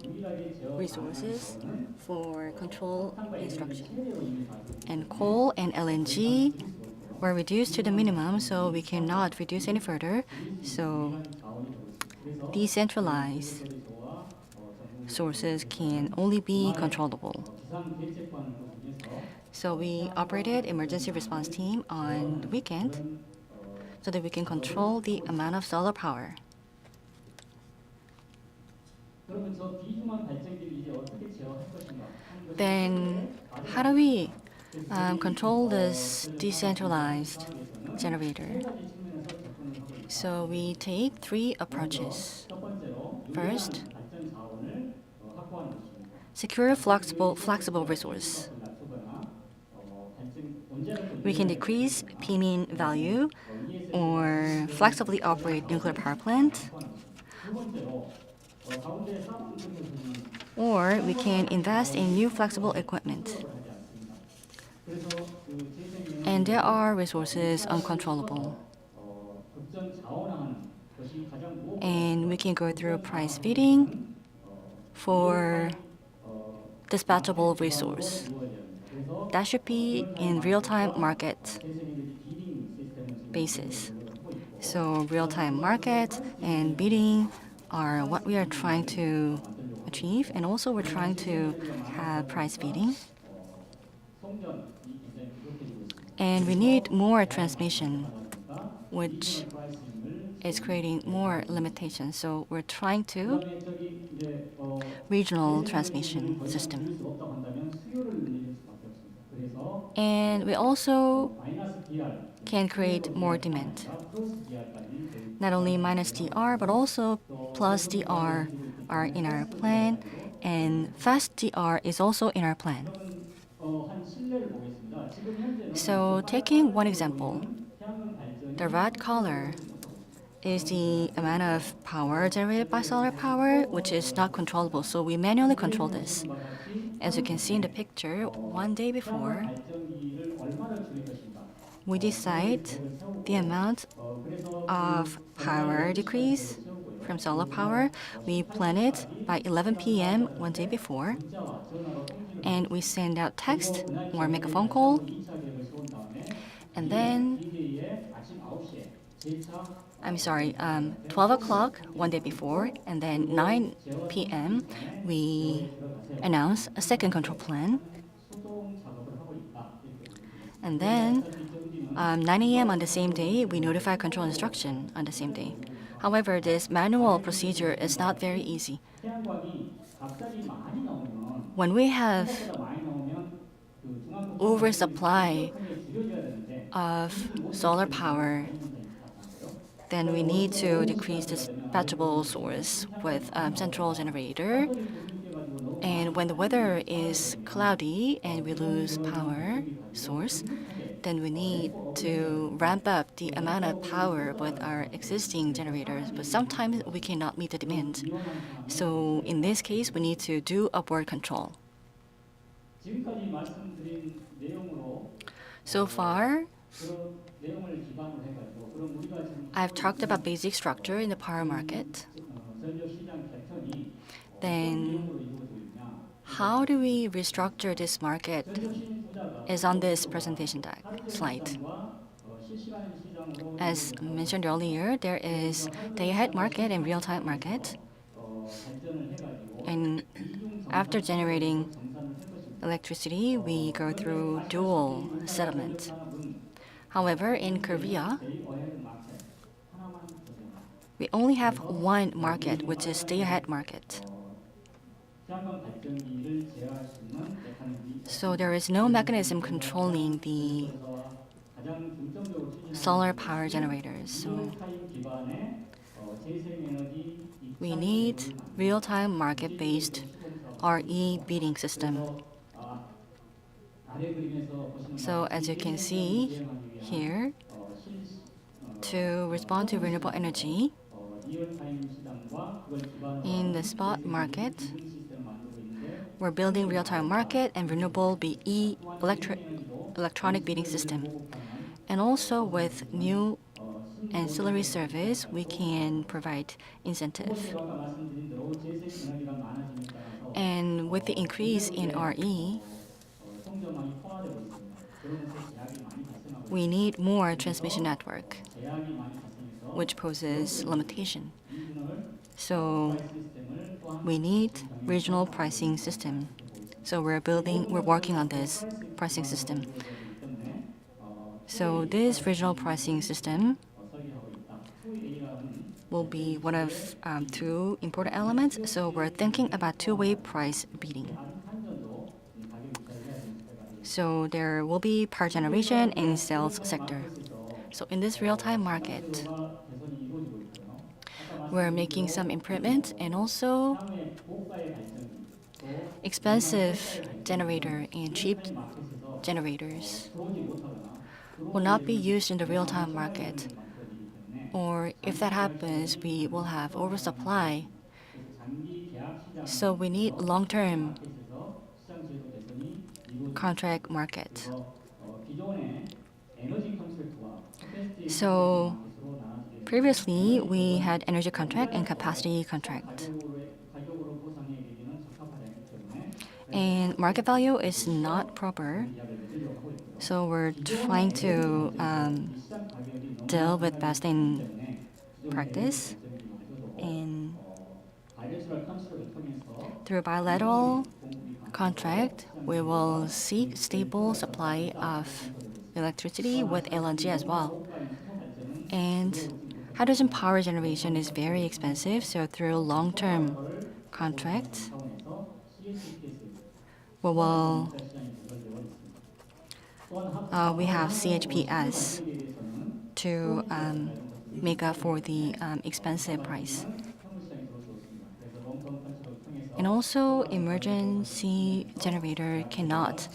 resources for control instruction. And coal and LNG were reduced to the minimum, so we cannot reduce any further. So decentralized sources can only be controllable. So we operated emergency response team on the weekend so that we can control the amount of solar power. Then how do we control this decentralized generator? So we take three approaches. First, secure flexible resource. We can decrease P-mean value or flexibly operate nuclear power plant, or we can invest in new flexible equipment. And there are resources uncontrollable. And we can go through price bidding for dispatchable resource. That should be in real-time market basis. So real-time market and bidding are what we are trying to achieve, and also we're trying to have price bidding. And we need more transmission, which is creating more limitations. So we're trying to regional transmission system. And we also can create more demand. Not only minus DR, but also plus DR are in our plan, and fast DR is also in our plan. So taking one example, the red color is the amount of power generated by solar power, which is not controllable, so we manually control this. As you can see in the picture, one day before, we decide the amount of power decrease from solar power. We plan it by 11 p.m. one day before, and we send out text or make a phone call, and then 12 o'clock one day before, and then 9 p.m. we announce a second control plan. And then 9 a.m. on the same day, we notify control instruction on the same day. However, this manual procedure is not very easy. When we have oversupply of solar power, then we need to decrease dispatchable source with central generator. And when the weather is cloudy and we lose power source, then we need to ramp up the amount of power with our existing generators. But sometimes we cannot meet the demand. So in this case, we need to do upward control. So far, I've talked about basic structure in the power market. Then how do we restructure this market is on this presentation slide. As mentioned earlier, there is day-ahead market and real-time market. And after generating electricity, we go through dual settlement. However, in Korea, we only have one market, which is day-ahead market. So there is no mechanism controlling the solar power generators. So we need real-time market-based RE bidding system. So as you can see here, to respond to renewable energy in the spot market, we're building real-time market and renewable electronic bidding system. And also with new ancillary service, we can provide incentive. And with the increase in RE, we need more transmission network, which poses limitation. So we need regional pricing system. So we're working on this pricing system. So this regional pricing system will be one of two important elements. So we're thinking about two-way price beating. So there will be power generation and sales sector. So in this real-time market, we're making some improvements, and also expensive generator and cheap generators will not be used in the real-time market. Or if that happens, we will have oversupply. So we need long-term contract market. So previously, we had energy contract and capacity contract. And market value is not proper. So we're trying to deal with best in practice. And through bilateral contract, we will seek stable supply of electricity with LNG as well. And hydrogen power generation is very expensive, so through long-term contract, we have CHPS to make up for the expensive price. And also, emergency generator cannot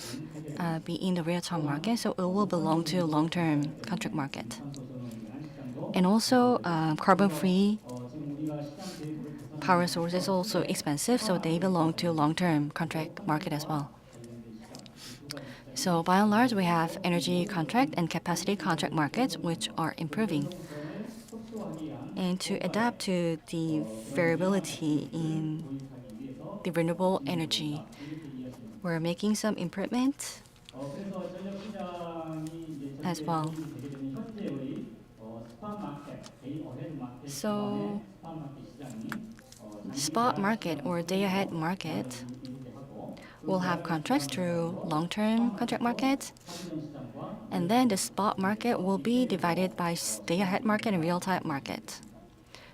be in the real-time market, so it will belong to long-term contract market. And also, carbon-free power source is also expensive, so they belong to long-term contract market as well. So by and large, we have energy contract and capacity contract markets, which are improving. And to adapt to the variability in the renewable energy, we're making some improvements as well. So spot market or day-ahead market will have contracts through long-term contract market, and then the spot market will be divided by day-ahead market and real-time market.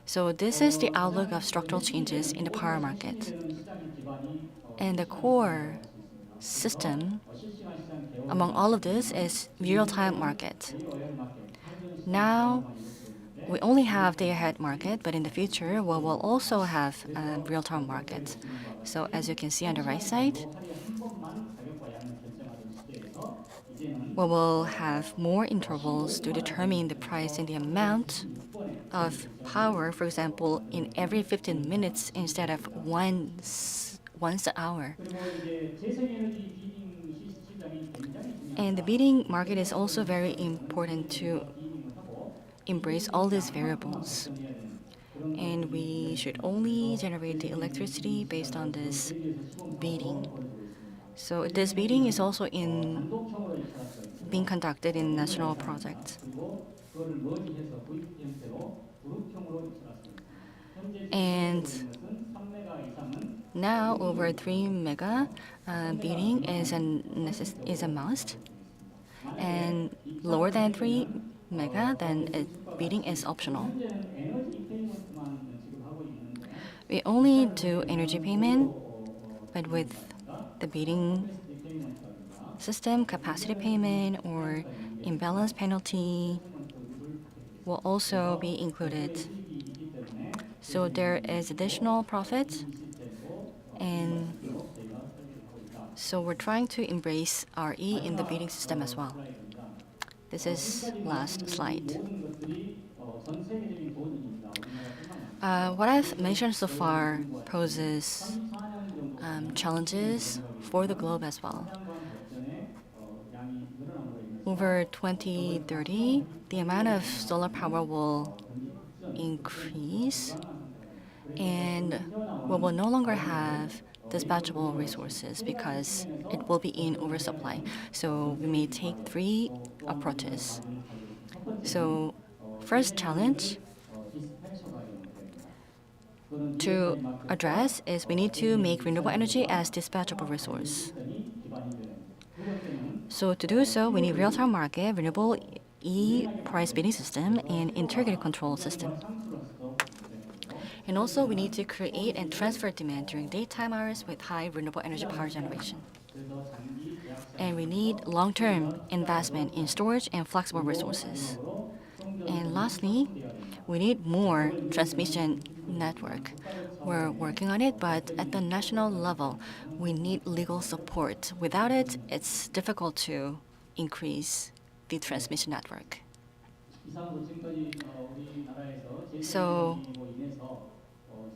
So this is the outlook of structural changes in the power market. And the core system among all of this is real-time market. Now, we only have day-ahead market, but in the future, we will also have real-time market. So as you can see on the right side, we will have more intervals to determine the price and the amount of power, for example, in every 15 minutes instead of once an hour. And the bidding market is also very important to embrace all these variables. And we should only generate the electricity based on this bidding. So this bidding is also being conducted in national projects. And now over 3 mega bidding is a must, and lower than 3 mega, then bidding is optional. We only do energy payment, but with the bidding system, capacity payment or imbalance penalty will also be included. So there is additional profit, and so we're trying to embrace RE in the bidding system as well. This is last slide. What I've mentioned so far poses challenges for the globe as well. over 2030, the amount of solar power will increase, and we will no longer have dispatchable resources because it will be in oversupply. So we may take three approaches. So first challenge to address is we need to make renewable energy as dispatchable resource. So to do so, we need real-time market, renewable price bidding system, and integrated control system. And also, we need to create and transfer demand during daytime hours with high renewable energy power generation. And we need long-term investment in storage and flexible resources. And lastly, we need more transmission network. We're working on it, but at the national level, we need legal support. Without it, it's difficult to increase the transmission network. So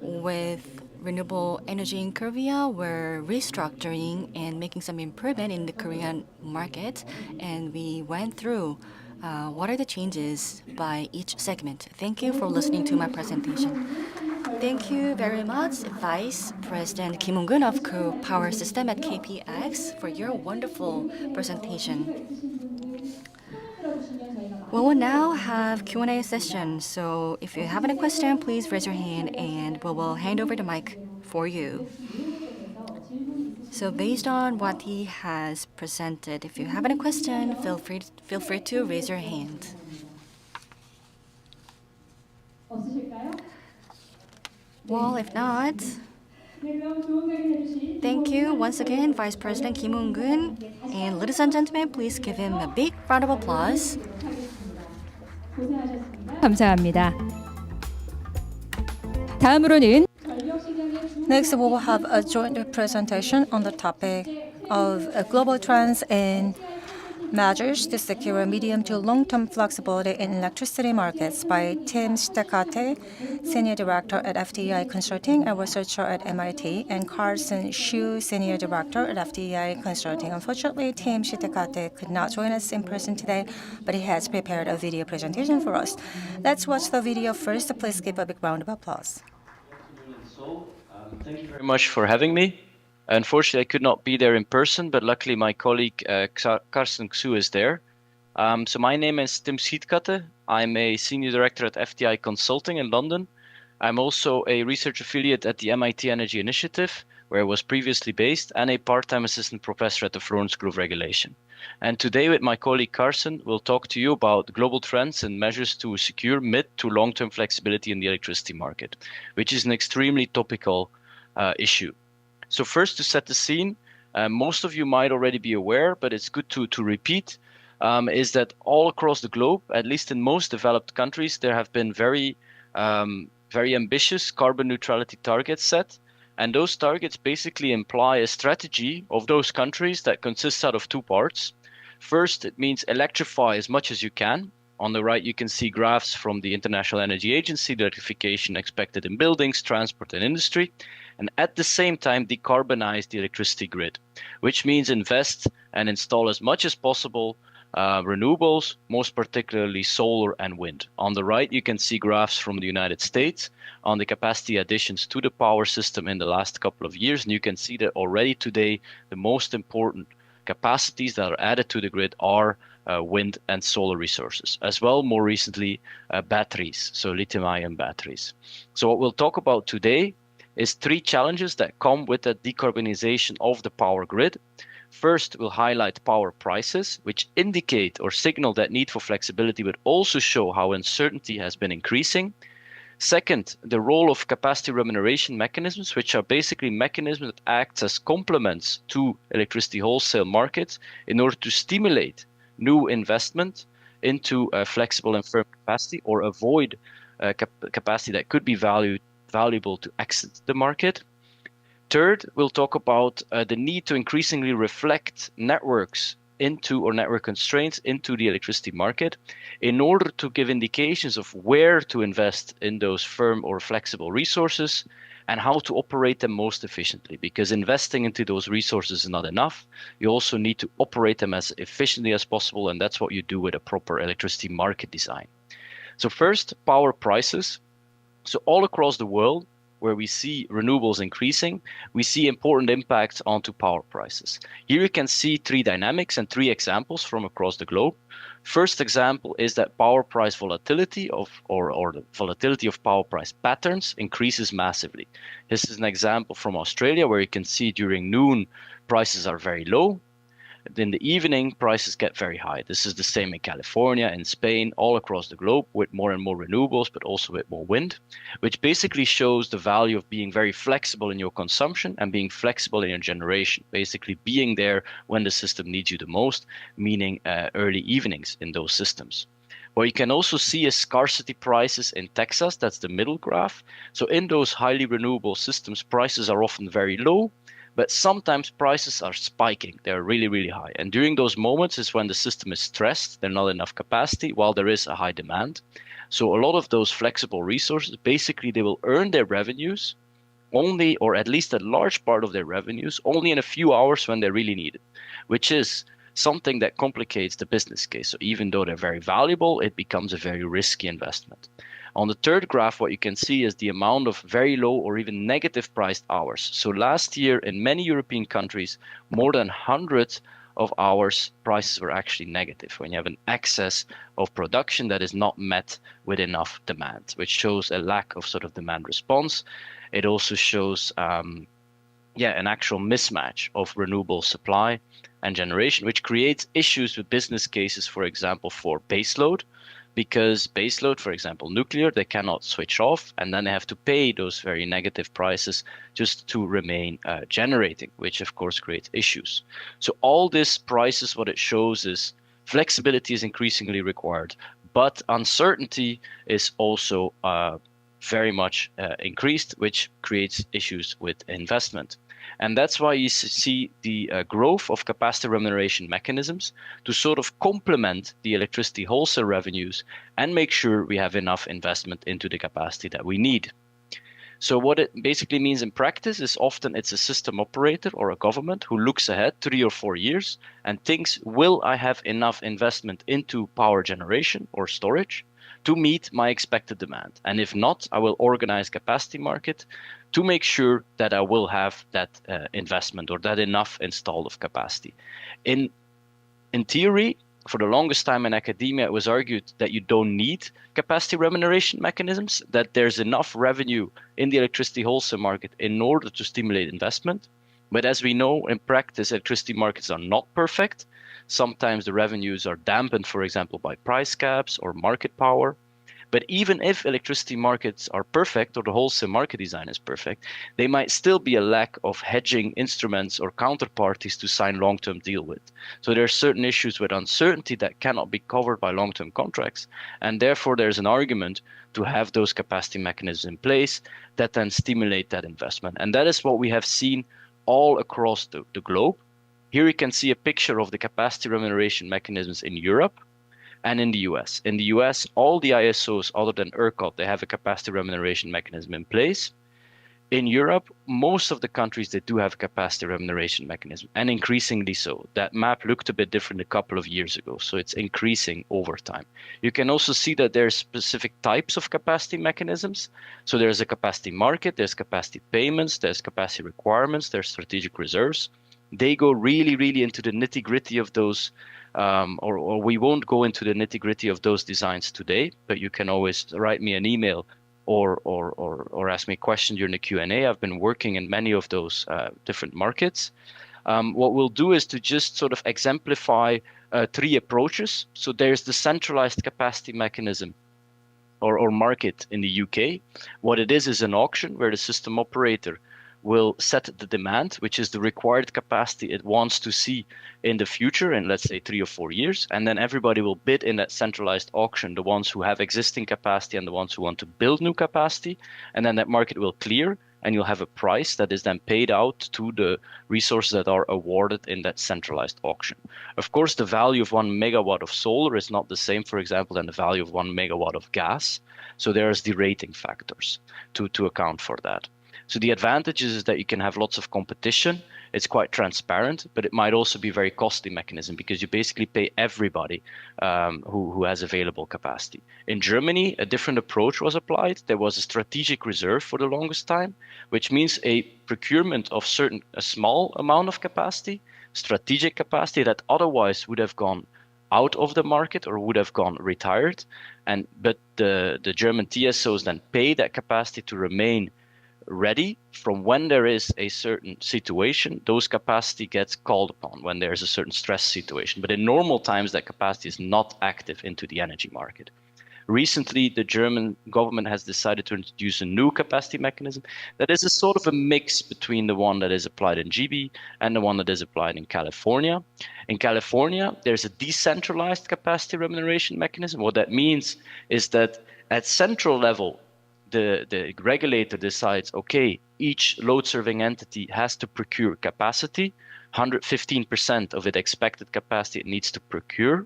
with renewable energy in Korea, we're restructuring and making some improvement in the Korean market, and we went through what are the changes by each segment. Thank you for listening to my presentation. Thank you very much, Vice President Kim Won-gun of Power System at KPX, for your wonderful presentation. We will now have Q&A session. So if you have any question, please raise your hand, and we will hand over the mic for you. So based on what he has presented, if you have any question, feel free to raise your hand. Well, if not, thank you once again, Vice President Kim Won-gun. And ladies and gentlemen, please give him a big round of applause. 감사합니다. 다음으로는 Next, we will have a joint presentation on the topic of global trends and measures to secure medium to long-term flexibility in electricity markets by Tim Stekate, Senior Director at FDI Consulting and Researcher at MIT, and Carson Xu, Senior Director at FDI Consulting. Unfortunately, Tim Stekate could not join us in person today, but he has prepared a video presentation for us. Let's watch the video first. Please give a big round of applause. Thank you very much for having me. Unfortunately, I could not be there in person, but luckily my colleague Carson Xu is there. So my name is Tim Schietkatte. I'm a Senior Director at FTI Consulting in London. I'm also a research affiliate at the MIT Energy Initiative, where I was previously based, and a part-time assistant professor at the Florence School of Regulation. And today with my colleague Carson, we'll talk to you about global trends and measures to secure mid to long-term flexibility in the electricity market, which is an extremely topical issue. So first, to set the scene, most of you might already be aware, but it's good to repeat, is that all across the globe, at least in most developed countries, there have been very ambitious carbon neutrality targets set. And those targets basically imply a strategy of those countries that consists out of two parts. First, it means electrify as much as you can. On the right, you can see graphs from the International Energy Agency, the electrification expected in buildings, transport, and industry. And at the same time, decarbonize the electricity grid, which means invest and install as much as possible renewables, most particularly solar and wind. On the right, you can see graphs from the United States on the capacity additions to the power system in the last couple of years. And you can see that already today, the most important capacities that are added to the grid are wind and solar resources, as well more recently batteries, so lithium-ion batteries. So what we'll talk about today is three challenges that come with the decarbonization of the power grid. First, we'll highlight power prices, which indicate or signal that need for flexibility, but also show how uncertainty has been increasing. Second, the role of capacity remuneration mechanisms, which are basically mechanisms that act as complements to electricity wholesale markets in order to stimulate new investment into flexible and firm capacity or avoid capacity that could be valuable to exit the market. Third, we'll talk about the need to increasingly reflect networks into or network constraints into the electricity market in order to give indications of where to invest in those firm or flexible resources. and how to operate them most efficiently, because investing into those resources is not enough. You also need to operate them as efficiently as possible, and that's what you do with a proper electricity market design. So first, power prices. So all across the world, where we see renewables increasing, we see important impacts onto power prices. Here you can see three dynamics and three examples from across the globe. First example is that power price volatility or the volatility of power price patterns increases massively. This is an example from Australia, where you can see during noon prices are very low. In the evening, prices get very high. This is the same in California, in Spain, all across the globe, with more and more renewables, but also with more wind, which basically shows the value of being very flexible in your consumption and being flexible in your generation, basically being there when the system needs you the most, meaning early evenings in those systems. What you can also see is scarcity prices in Texas. That's the middle graph. So in those highly renewable systems, prices are often very low, but sometimes prices are spiking. They're really, really high. And during those moments is when the system is stressed. There's not enough capacity while there is a high demand. So a lot of those flexible resources, basically they will earn their revenues only, or at least a large part of their revenues, only in a few hours when they really need it, which is something that complicates the business case. So even though they're very valuable, it becomes a very risky investment. On the third graph, what you can see is the amount of very low or even negative priced hours. So last year in many European countries, more than 100 of hours prices were actually negative when you have an excess of production that is not met with enough demand, which shows a lack of sort of demand response. It also shows an actual mismatch of renewable supply and generation, which creates issues with business cases, for example, for baseload. Because baseload, for example, nuclear, they cannot switch off, and then they have to pay those very negative prices just to remain generating, which of course creates issues. So all this prices, what it shows is flexibility is increasingly required, but uncertainty is also very much increased, which creates issues with investment. And that's why you see the growth of capacity remuneration mechanisms to sort of complement the electricity wholesale revenues and make sure we have enough investment into the capacity that we need. So what it basically means in practice is often it's a system operator or a government who looks ahead 3 or 4 years and thinks, will I have enough investment into power generation or storage to meet my expected demand? And if not, I will organize capacity market to make sure that I will have that investment or that enough installed of capacity. In theory, for the longest time in academia, it was argued that you don't need capacity remuneration mechanisms, that there's enough revenue in the electricity wholesale market in order to stimulate investment. But as we know, in practice, electricity markets are not perfect. Sometimes the revenues are dampened, for example, by price caps or market power. But even if electricity markets are perfect or the wholesale market design is perfect, they might still be a lack of hedging instruments or counterparties to sign long-term deal with. So there are certain issues with uncertainty that cannot be covered by long-term contracts. And therefore, there's an argument to have those capacity mechanisms in place that then stimulate that investment. And that is what we have seen all across the globe. Here you can see a picture of the capacity remuneration mechanisms in Europe and in the US. In the US, all the ISOs other than ERCOT, they have a capacity remuneration mechanism in place. In Europe, most of the countries, they do have a capacity remuneration mechanism, and increasingly so. That map looked a bit different a couple of years ago, so it's increasing over time. You can also see that there are specific types of capacity mechanisms. So there's a capacity market, there's capacity payments, there's capacity requirements, there's strategic reserves. They go really, really into the nitty-gritty of those or we won't go into the nitty-gritty of those designs today, but you can always write me an email or ask me a question during the Q&A. I've been working in many of those different markets. What we'll do is to just sort of exemplify 3 approaches. So there's the centralized capacity mechanism or market in the UK. What it is an auction where the system operator will set the demand, which is the required capacity it wants to see in the future in, let's say, 3 or 4 years. And then everybody will bid in that centralized auction, the ones who have existing capacity and the ones who want to build new capacity. And then that market will clear and you'll have a price that is then paid out to the resources that are awarded in that centralized auction. Of course, the value of 1 megawatt of solar is not the same, for example, than the value of 1 megawatt of gas. So there's the rating factors to account for that. So the advantages is that you can have lots of competition. It's quite transparent, but it might also be a very costly mechanism because you basically pay everybody who has available capacity. In Germany, a different approach was applied. There was a strategic reserve for the longest time, which means a procurement of a small amount of capacity, strategic capacity that otherwise would have gone out of the market or would have gone retired. But the German TSOs then pay that capacity to remain ready from when there is a certain situation. Those capacity gets called upon when there is a certain stress situation. But in normal times, that capacity is not active into the energy market. Recently, the German government has decided to introduce a new capacity mechanism that is a sort of a mix between the one that is applied in GB and the one that is applied in California. In California, there's a decentralized capacity remuneration mechanism. What that means is that at central level, the regulator decides, okay, each load serving entity has to procure capacity, 115% of its expected capacity it needs to procure.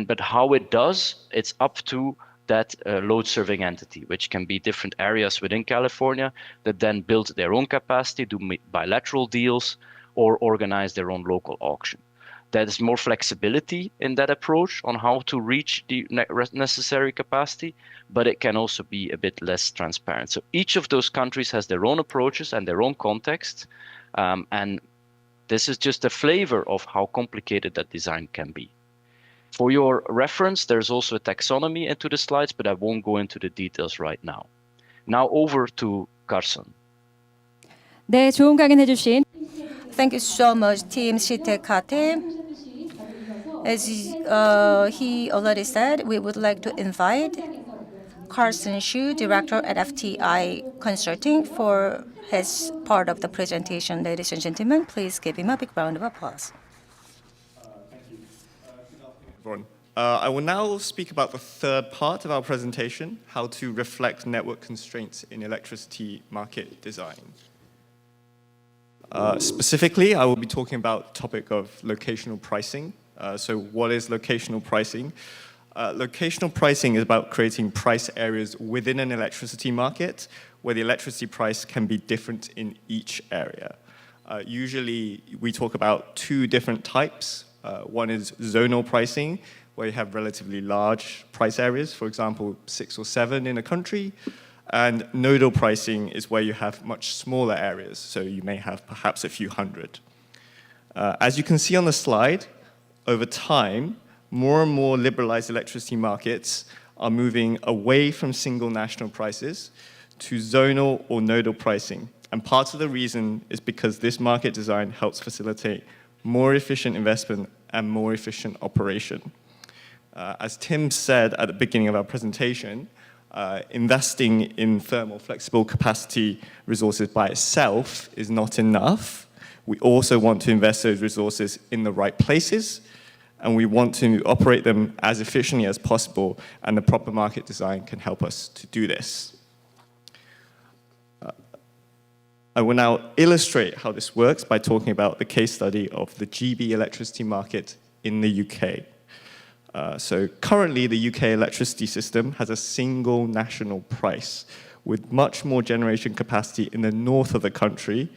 But how it does, it's up to that load serving entity, which can be different areas within California that then build their own capacity, do bilateral deals, or organize their own local auction. There's more flexibility in that approach on how to reach the necessary capacity, but it can also be a bit less transparent. So each of those countries has their own approaches and their own context. And this is just a flavor of how complicated that design can be. For your reference, there's also a taxonomy into the slides, but I won't go into the details right now. Now over to Carson. 네, 좋은 강연 해주신 Thank you so much, Team Sitekate. As he already said, we would like to invite Carson Xu, Director at FTI Consulting, for his part of the presentation. Ladies and gentlemen, please give him a big round of applause. Everyone. I will now speak about the third part of our presentation, how to reflect network constraints in electricity market design. Specifically, I will be talking about the topic of locational pricing. So what is locational pricing? Locational pricing is about creating price areas within an electricity market where the electricity price can be different in each area. Usually, we talk about two different types. One is zonal pricing, where you have relatively large price areas, for example, 6 or 7 in a country. And nodal pricing is where you have much smaller areas, so you may have perhaps a few hundred. As you can see on the slide, over time, more and more liberalized electricity markets are moving away from single national prices to zonal or nodal pricing. And part of the reason is because this market design helps facilitate more efficient investment and more efficient operation. As Tim said at the beginning of our presentation, investing in thermal flexible capacity resources by itself is not enough. We also want to invest those resources in the right places, and we want to operate them as efficiently as possible, and the proper market design can help us to do this. I will now illustrate how this works by talking about the case study of the GB electricity market in the UK. So currently, the UK electricity system has a single national price with much more generation capacity in the north of the country,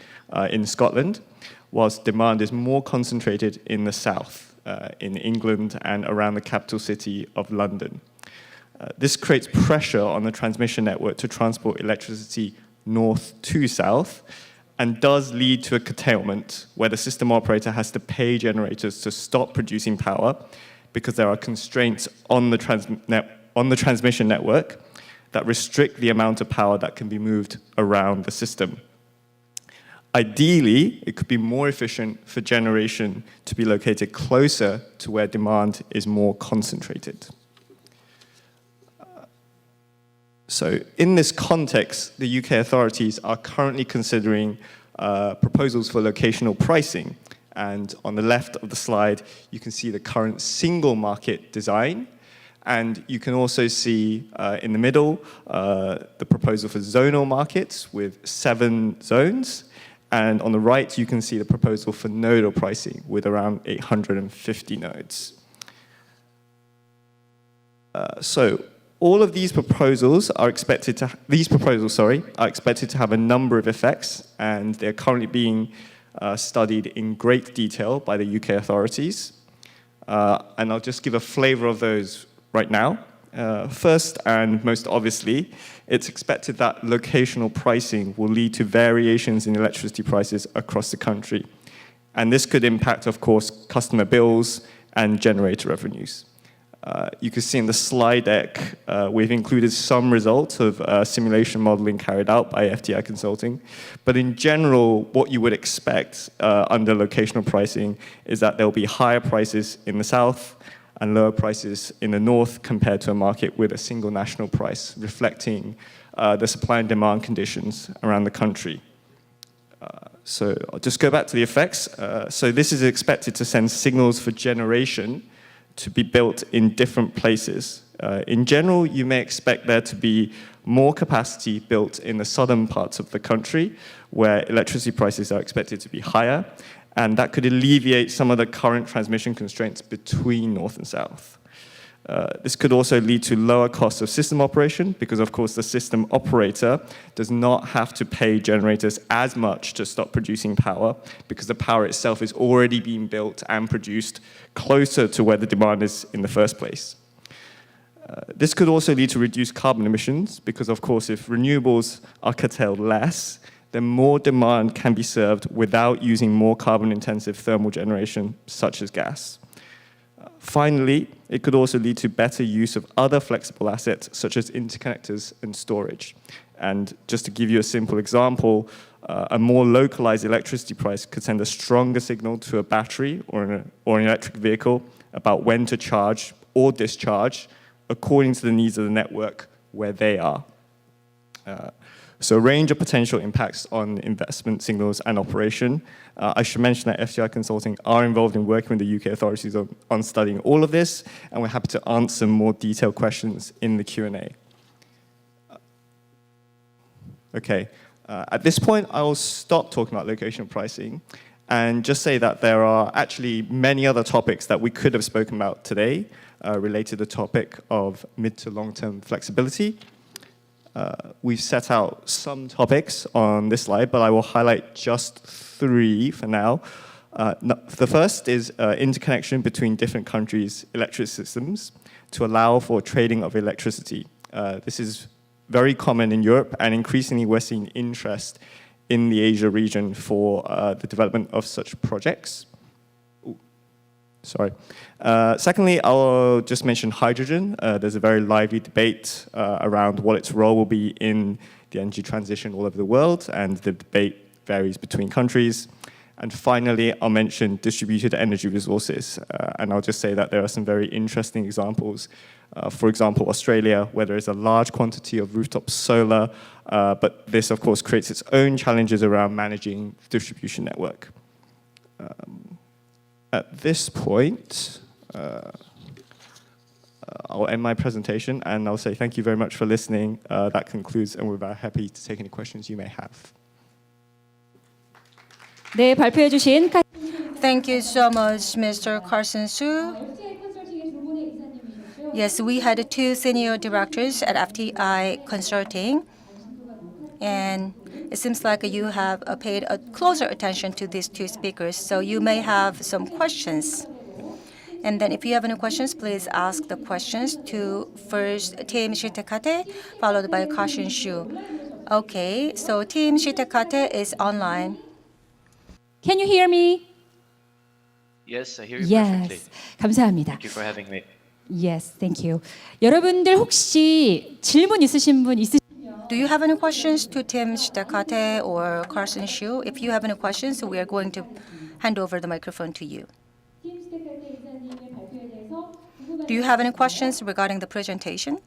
in Scotland, whilst demand is more concentrated in the south, in England and around the capital city of London. This creates pressure on the transmission network to transport electricity north to south, and does lead to a curtailment where the system operator has to pay generators to stop producing power because there are constraints on the transmission network that restrict the amount of power that can be moved around the system. Ideally, it could be more efficient for generation to be located closer to where demand is more concentrated. So in this context, the UK authorities are currently considering proposals for locational pricing. And on the left of the slide, you can see the current single market design. And you can also see in the middle the proposal for zonal markets with 7 zones. And on the right, you can see the proposal for nodal pricing with around 850 nodes. So All of these proposals are expected to have a number of effects, and they're currently being studied in great detail by the UK authorities. And I'll just give a flavor of those right now. First and most obviously, it's expected that locational pricing will lead to variations in electricity prices across the country. And this could impact, of course, customer bills and generator revenues. You can see in the slide deck, we've included some results of simulation modeling carried out by FTI Consulting. But in general, what you would expect under locational pricing is that there will be higher prices in the south and lower prices in the north compared to a market with a single national price, reflecting the supply and demand conditions around the country. So I'll just go back to the effects. So this is expected to send signals for generation to be built in different places. In general, you may expect there to be more capacity built in the southern parts of the country, where electricity prices are expected to be higher, and that could alleviate some of the current transmission constraints between north and south. This could also lead to lower costs of system operation, because of course the system operator does not have to pay generators as much to stop producing power, because the power itself is already being built and produced closer to where the demand is in the first place. This could also lead to reduced carbon emissions, because of course if renewables are curtailed less, then more demand can be served without using more carbon-intensive thermal generation, such as gas. Finally, it could also lead to better use of other flexible assets, such as interconnectors and storage. And just to give you a simple example, a more localized electricity price could send a stronger signal to a battery or an electric vehicle about when to charge or discharge according to the needs of the network where they are. So a range of potential impacts on investment signals and operation. I should mention that FTI Consulting are involved in working with the UK authorities on studying all of this, and we're happy to answer more detailed questions in the Q&A. Okay, at this point, I will stop talking about locational pricing and just say that there are actually many other topics that we could have spoken about today related to the topic of mid to long-term flexibility. We've set out some topics on this slide, but I will highlight just 3 for now. The first is interconnection between different countries' electric systems to allow for trading of electricity. This is very common in Europe, and increasingly we're seeing interest in the Asia region for the development of such projects. Secondly, I'll just mention hydrogen. There's a very lively debate around what its role will be in the energy transition all over the world, and the debate varies between countries. And finally, I'll mention distributed energy resources, and I'll just say that there are some very interesting examples. For example, Australia, where there is a large quantity of rooftop solar, but this, of course, creates its own challenges around managing the distribution network. At this point, I'll end my presentation, and I'll say thank you very much for listening. That concludes, and we're very happy to take any questions you may have. 네, 발표해 주신 Thank you so much, Mr. Carson Su. FTI 컨설팅의 두 분의 이사님이셨죠? Yes, we had 2 senior directors at FTI Consulting, and it seems like you have paid a closer attention to these 2 speakers, so you may have some questions. And then if you have any questions, please ask the questions to first Team Shitakate, followed by Carson Shu. Okay, so Team Shitakate is online. Can you hear me? Yes, I hear you perfectly. Yes. 감사합니다. Thank you for having me. Yes, thank you. 여러분들 혹시 질문 있으신 분 있으시면 Do you have any questions to Tim Shitakate or Carson Shu? If you have any questions, we are going to hand over the microphone to you. 팀 스테카테 이사님의 발표에 대해서 궁금한 Do you have any questions regarding the presentation?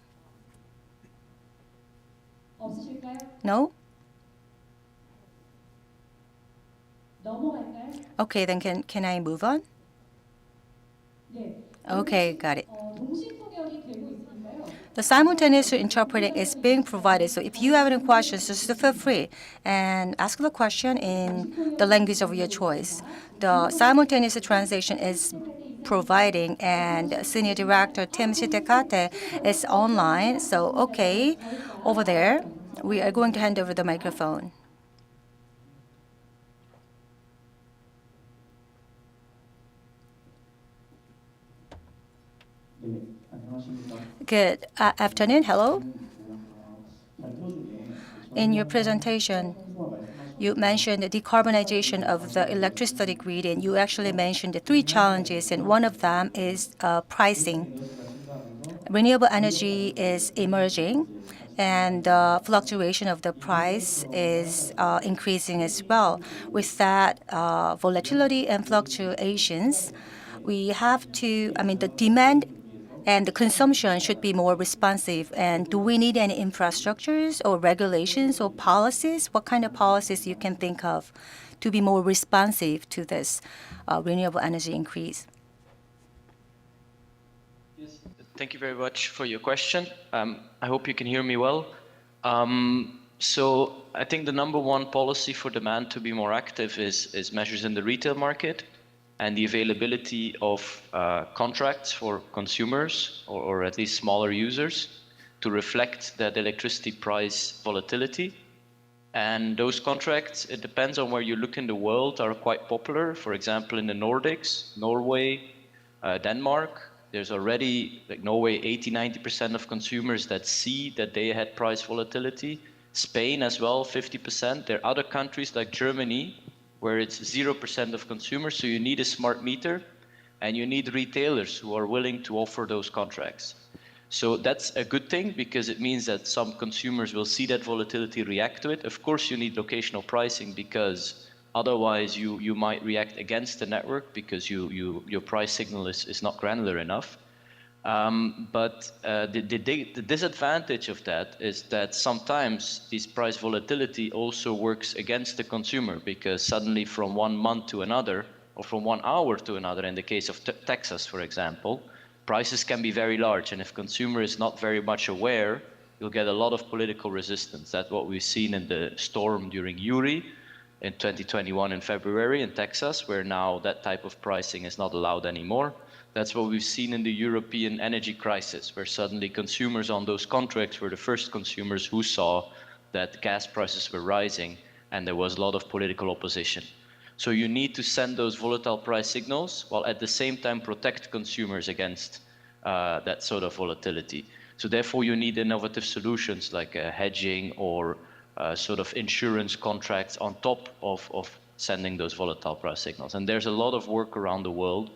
없으실까요? No? 넘어갈까요? Okay, then can I move on? 네. Okay, got it. 동시 통역이 되고 있으니까요. The simultaneous interpreting is being provided, so if you have any questions, just feel free and ask the question in the language of your choice. The simultaneous translation is providing. And Senior Director Tim Shitekate is online. So, okay, over there, we are going to hand over the microphone. Good afternoon. Hello. In your presentation, you mentioned the decarbonization of the electricity grid, and you actually mentioned the three challenges, and one of them is pricing. Renewable energy is emerging, and the fluctuation of the price is increasing as well. With that volatility and fluctuations, we have to, the demand and the consumption should be more responsive. And do we need any infrastructures or regulations or policies? What kind of policies you can think of to be more responsive to this renewable energy increase? Yes, thank you very much for your question. I hope you can hear me well. So I think the number one policy for demand to be more active is measures in the retail market and the availability of contracts for consumers or at least smaller users to reflect that electricity price volatility. And those contracts, it depends on where you look in the world, are quite popular. For example, in the Nordics, Norway, Denmark, there's already, like Norway, 80-90% of consumers that see that they had price volatility. Spain as well, 50%. There are other countries like Germany, where it's 0% of consumers, so you need a smart meter, and you need retailers who are willing to offer those contracts. So that's a good thing, because it means that some consumers will see that volatility, react to it. Of course, you need locational pricing, because otherwise you might react against the network, because your price signal is not granular enough. But the disadvantage of that is that sometimes this price volatility also works against the consumer, because suddenly from 1 month to another, or from 1 hour to another, in the case of Texas, for example, prices can be very large. And if consumer is not very much aware, you'll get a lot of political resistance. That's what we've seen in the storm during Uri in 2021 in February in Texas, where now that type of pricing is not allowed anymore. That's what we've seen in the European energy crisis, where suddenly consumers on those contracts were the first consumers who saw that gas prices were rising, and there was a lot of political opposition. So you need to send those volatile price signals while at the same time protect consumers against that sort of volatility. So therefore you need innovative solutions like hedging or sort of insurance contracts on top of sending those volatile price signals. And there's a lot of work around the world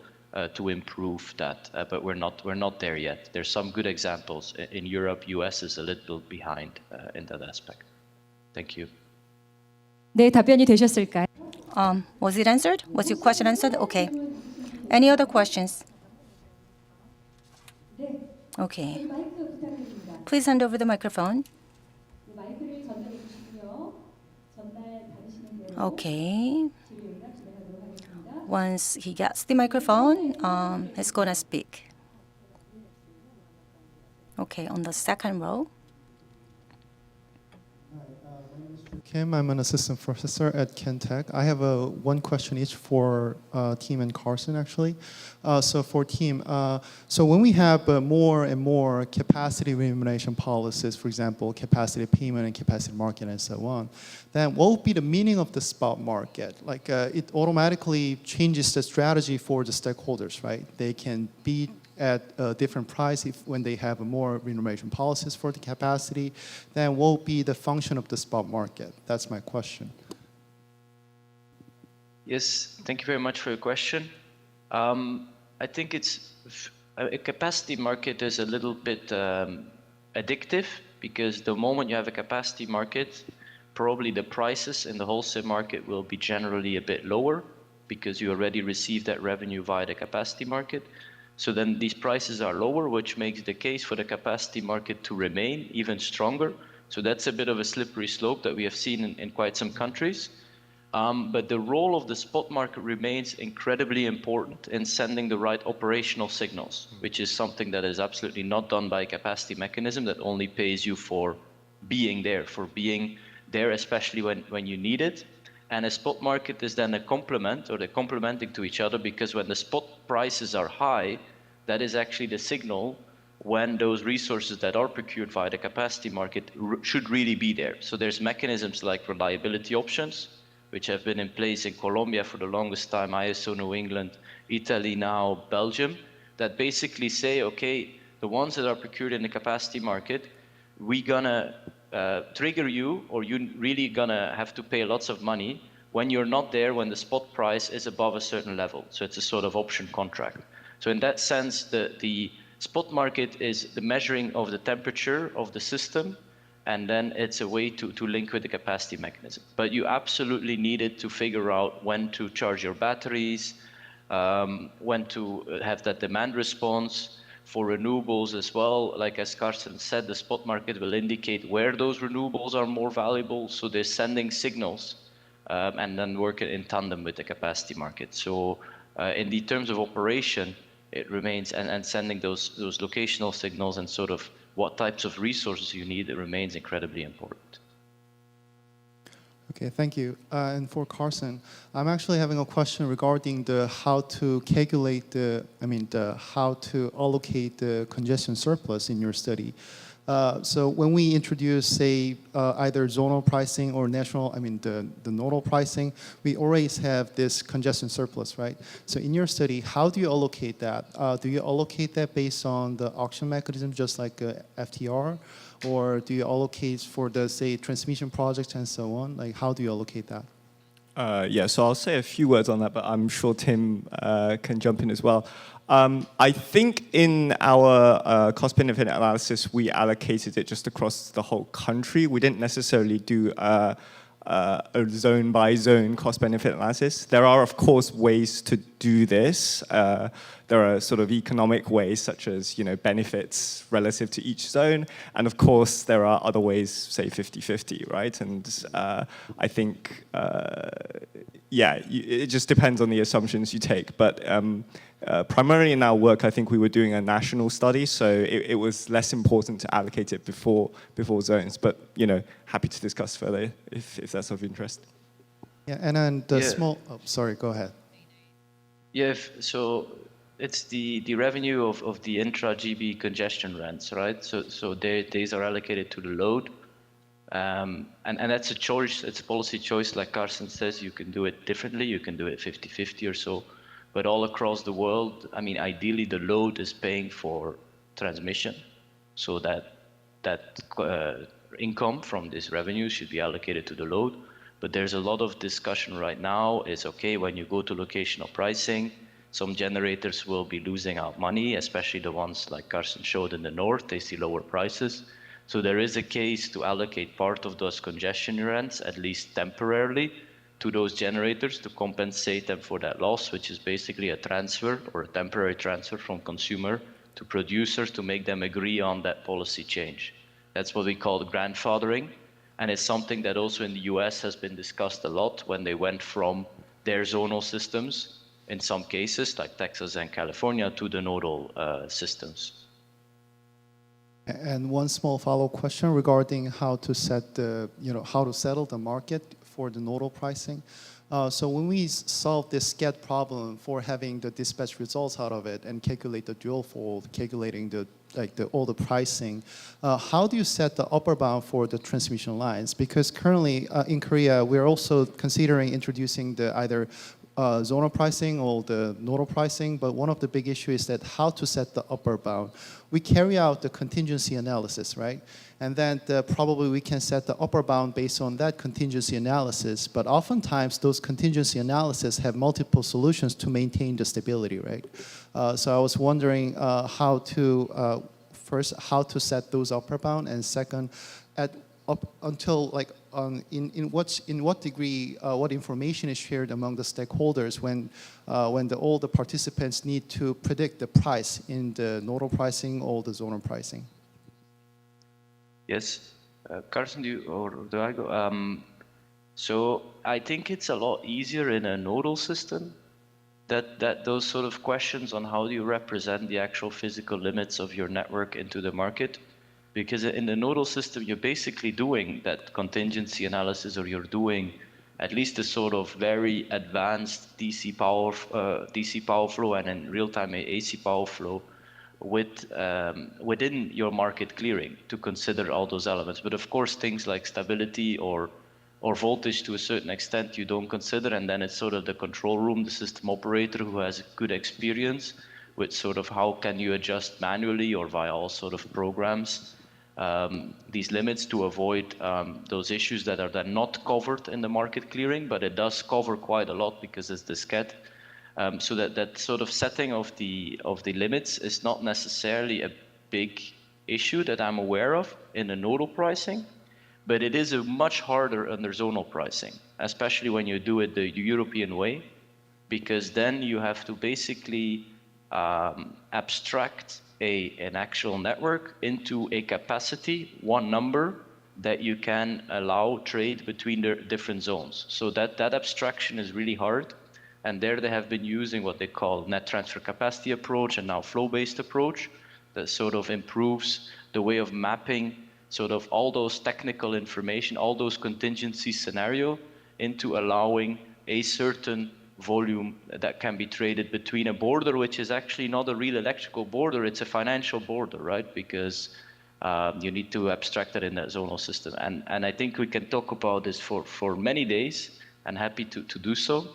to improve that, but we're not there yet. There's some good examples in Europe. US is a little behind in that aspect. Thank you. 네, 답변이 되셨을까요? Was it answered? Was your question answered? Okay. Any other questions? Okay. 마이크 부탁드립니다. Please hand over the microphone. 마이크를 전달해 주시고요. 전달 받으시는 대로 Okay. 진행하도록 하겠습니다. Once he gets the microphone, he's gonna speak. Okay, on the second row. Kim, I'm an assistant professor at Kentech. I have one question each for Team and Carson, actually. So for Team, so when we have more and more capacity remuneration policies, for example, capacity payment and capacity market and so on, then what would be the meaning of the spot market? Like it automatically changes the strategy for the stakeholders, right? They can be at a different price when they have more remuneration policies for the capacity, then what will be the function of the spot market? That's my question. Yes, thank you very much for your question. I think a capacity market is a little bit addictive, because the moment you have a capacity market, probably the prices in the wholesale market will be generally a bit lower, because you already received that revenue via the capacity market. So then these prices are lower, which makes the case for the capacity market to remain even stronger. So that's a bit of a slippery slope that we have seen in quite some countries. But the role of the spot market remains incredibly important in sending the right operational signals, which is something that is absolutely not done by a capacity mechanism that only pays you for being there, especially when you need it. And a spot market is then a complement, or they're complementing to each other, because when the spot prices are high, that is actually the signal when those resources that are procured via the capacity market should really be there. So there's mechanisms like reliability options, which have been in place in Colombia for the longest time, ISO New England, Italy now, Belgium, that basically say, okay, the ones that are procured in the capacity market, we gonna trigger you, or you really gonna have to pay lots of money when you're not there, when the spot price is above a certain level. So it's a sort of option contract. So in that sense, the spot market is the measuring of the temperature of the system, and then it's a way to link with the capacity mechanism. But you absolutely needed to figure out when to charge your batteries, when to have that demand response. For renewables as well, like as Carsten said, the spot market will indicate where those renewables are more valuable, so they're sending signals and then working in tandem with the capacity market. So in the terms of operation, it remains, and sending those locational signals and sort of what types of resources you need, it remains incredibly important. Okay, thank you. And for Carsten, I'm actually having a question regarding the how to calculate how to allocate the congestion surplus in your study. So when we introduce, say, either zonal pricing or the nodal pricing, we always have this congestion surplus, right? So in your study, how do you allocate that? Do you allocate that based on the auction mechanism, just like FTR? Or do you allocate for the, say, transmission projects and so on? Like, how do you allocate that? Yeah, so I'll say a few words on that, but I'm sure Tim can jump in as well. I think in our cost-benefit analysis, we allocated it just across the whole country. We didn't necessarily do a zone-by-zone cost-benefit analysis. There are, of course, ways to do this. There are sort of economic ways, such as benefits relative to each zone, and of course there are other ways, say 50-50, right? And I think, it just depends on the assumptions you take. But primarily in our work, I think we were doing a national study, so it was less important to allocate it before zones. But happy to discuss further if that's of interest. Yeah, and then the small. Oh, sorry, go ahead. Yeah, so it's the revenue of the intra-GB congestion rents, right? So these are allocated to the load. And that's a choice, it's a policy choice, like Carsten says. You can do it differently, you can do it 50-50 or so. But all across the world, I mean, ideally the load is paying for transmission, so that income from this revenue should be allocated to the load. But there's a lot of discussion right now, is okay, when you go to locational pricing, some generators will be losing out money, especially the ones like Carsten showed in the north, they see lower prices. So there is a case to allocate part of those congestion rents, at least temporarily, to those generators to compensate them for that loss, which is basically a transfer or a temporary transfer from consumer to producers to make them agree on that policy change. That's what we call grandfathering. And it's something that also in the US has been discussed a lot when they went from their zonal systems, in some cases, like Texas and California, to the nodal systems. And one small follow-up question regarding how to set the, how to settle the market for the nodal pricing. So when we solve this SCAD problem for having the dispatch results out of it and calculate the dual fold, calculating all the pricing, how do you set the upper bound for the transmission lines? Because currently in Korea, we're also considering introducing the either zonal pricing or the nodal pricing, but one of the big issues is that how to set the upper bound. We carry out the contingency analysis, right? And then probably we can set the upper bound based on that contingency analysis, but oftentimes those contingency analysis have multiple solutions to maintain the stability, right? So I was wondering first, how to set those upper bound, and second, in what degree what information is shared among the stakeholders when all the participants need to predict the price in the nodal pricing or the zonal pricing? Yes, Carsten, do I go? So I think it's a lot easier in a nodal system that those sort of questions on how do you represent the actual physical limits of your network into the market. Because in the nodal system, you're basically doing that contingency analysis, or you're doing at least a sort of very advanced DC power flow and in real-time AC power flow within your market clearing to consider all those elements. But of course, things like stability or voltage to a certain extent you don't consider, and then it's sort of the control room, the system operator who has good experience with sort of how can you adjust manually or via all sort of programs these limits to avoid those issues that are then not covered in the market clearing, but it does cover quite a lot because it's diskette. So that sort of setting of the limits is not necessarily a big issue that I'm aware of in the nodal pricing, but it is a much harder under zonal pricing, especially when you do it the European way, because then you have to basically abstract an actual network into a capacity, one number that you can allow trade between the different zones. So that abstraction is really hard. And there they have been using what they call net transfer capacity approach and now flow-based approach that sort of improves the way of mapping sort of all those technical information, all those contingency scenario into allowing a certain volume that can be traded between a border, which is actually not a real electrical border, it's a financial border, right? Because you need to abstract that in that zonal system. And I think we can talk about this for many days, and happy to do so,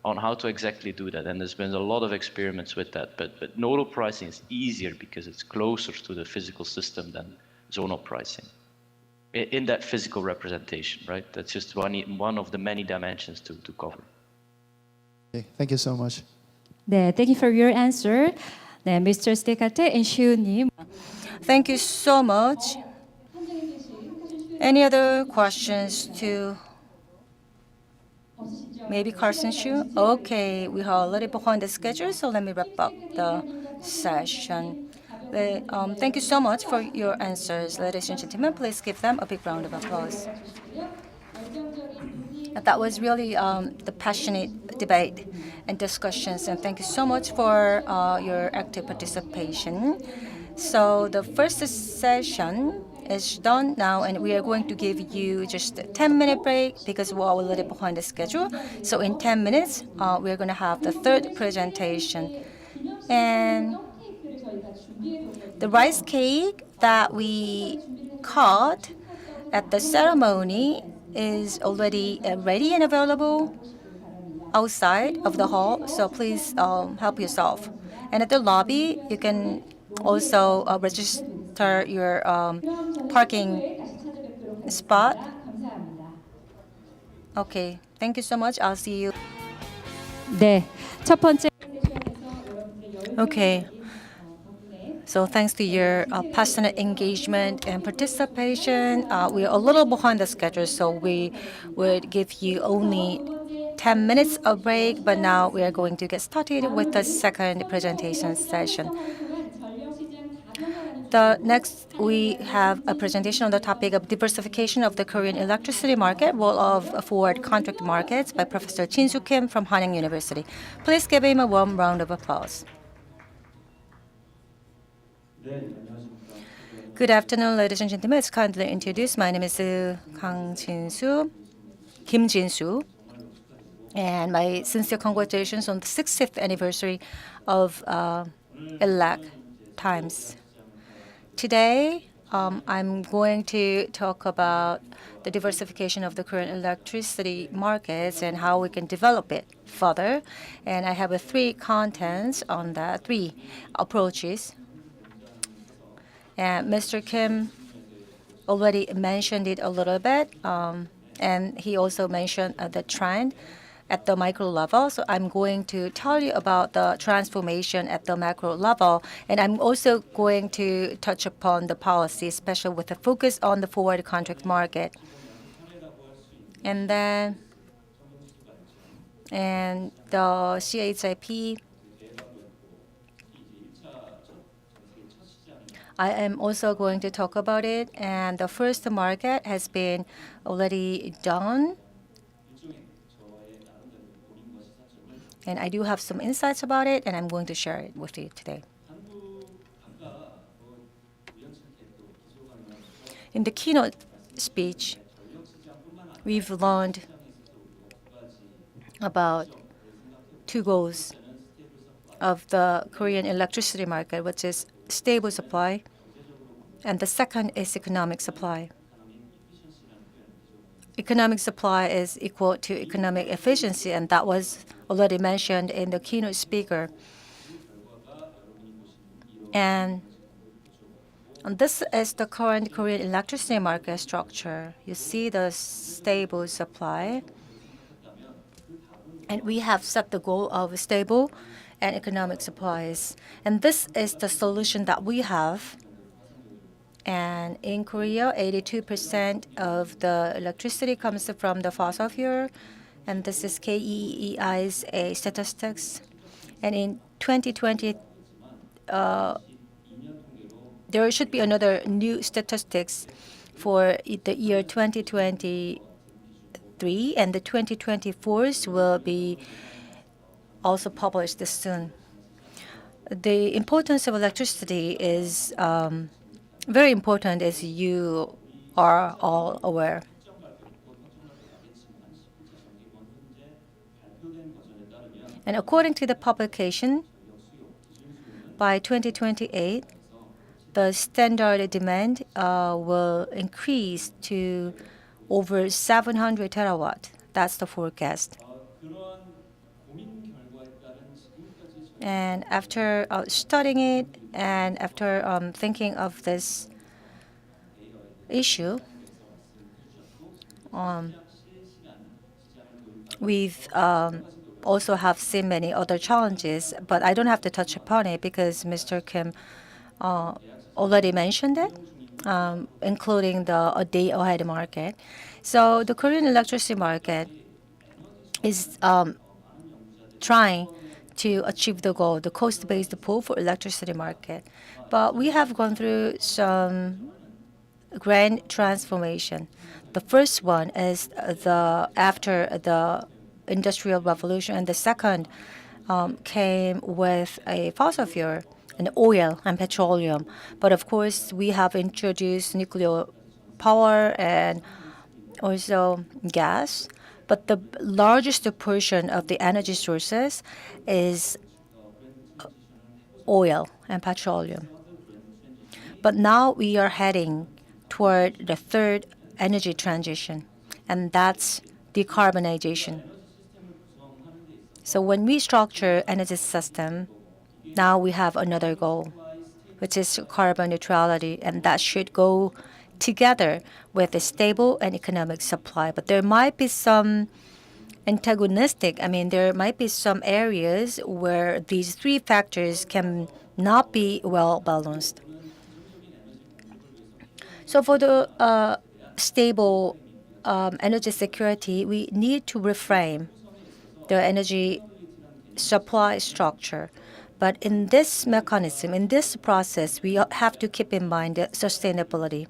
on how to exactly do that. And there's been a lot of experiments with that, but nodal pricing is easier because it's closer to the physical system than zonal pricing. In that physical representation, right? That's just one of the many dimensions to cover. Okay, thank you so much. 네, thank you for your answer. 네, Mr. Stekate and Shu님. Thank you so much. Any other questions to maybe Carson Shu? Okay, we are a little behind the schedule, so let me wrap up the session. Thank you so much for your answers, ladies and gentlemen. Please give them a big round of applause. That was really the passionate debate and discussions, and thank you so much for your active participation. So the first session is done now, and we are going to give you just a 10-minute break because we're a little behind the schedule. So in 10 minutes, we're going to have the third presentation. And the rice cake that we cut at the ceremony is already ready and available outside of the hall, so please help yourself. And at the lobby, you can also register your parking spot. Okay, thank you so much. I'll see you. 네, 첫 번째 Okay. So thanks to your passionate engagement and participation, we are a little behind the schedule, so we would give you only 10 minutes of break, but now we are going to get started with the second presentation session. Next, we have a presentation on the topic of diversification of the Korean electricity market, role of forward contract markets by Professor Jin-soo Kim from Hanyang University. Please give him a warm round of applause. Good afternoon, ladies and gentlemen. Let's kindly introduce. My name is Kim Jin-soo, and my sincere congratulations on the 60th anniversary of ELAC Times. Today, I'm going to talk about the diversification of the current electricity markets and how we can develop it further. And I have three contents on that, three approaches. And Mr. Kim already mentioned it a little bit, and he also mentioned the trend at the micro level. So I'm going to tell you about the transformation at the macro level, and I'm also going to touch upon the policy, especially with a focus on the forward contract market. And then, and the CHIP, I am also going to talk about it, and the first market has been already done. And I do have some insights about it, and I'm going to share it with you today. In the keynote speech, we've learned about two goals of the Korean electricity market, which is stable supply, and the second is economic supply. Economic supply is equal to economic efficiency, and that was already mentioned in the keynote speaker. And this is the current Korean electricity market structure. You see the stable supply. And we have set the goal of stable and economic supplies. And this is the solution that we have. And in Korea, 82% of the electricity comes from the fossil fuel. And this is KEEI's statistics. And in 2020, there should be another new statistics for the year 2023, and the 2024s will be also published this soon. The importance of electricity is very important, as you are all aware. And according to the publication, by 2028, the standard demand will increase to over 700 terawatt. That's the forecast. And after studying it and after thinking of this issue, we've also have seen many other challenges, but I don't have to touch upon it because Mr. Kim already mentioned it, including the day-ahead market. So the Korean electricity market is trying to achieve the goal, the cost-based pool for electricity market. But we have gone through some grand transformation. The first one is after the Industrial Revolution, and the second came with a fossil fuel, and oil and petroleum. But of course, we have introduced nuclear power and also gas. But the largest portion of the energy sources is oil and petroleum. But now we are heading toward the third energy transition, and that's decarbonization. So when we structure energy system, now we have another goal, which is carbon neutrality, and that should go together with a stable and economic supply. But there might be some there might be some areas where these three factors can not be well balanced. So for the stable energy security, we need to reframe the energy supply structure. But in this mechanism, in this process, we have to keep in mind the sustainability.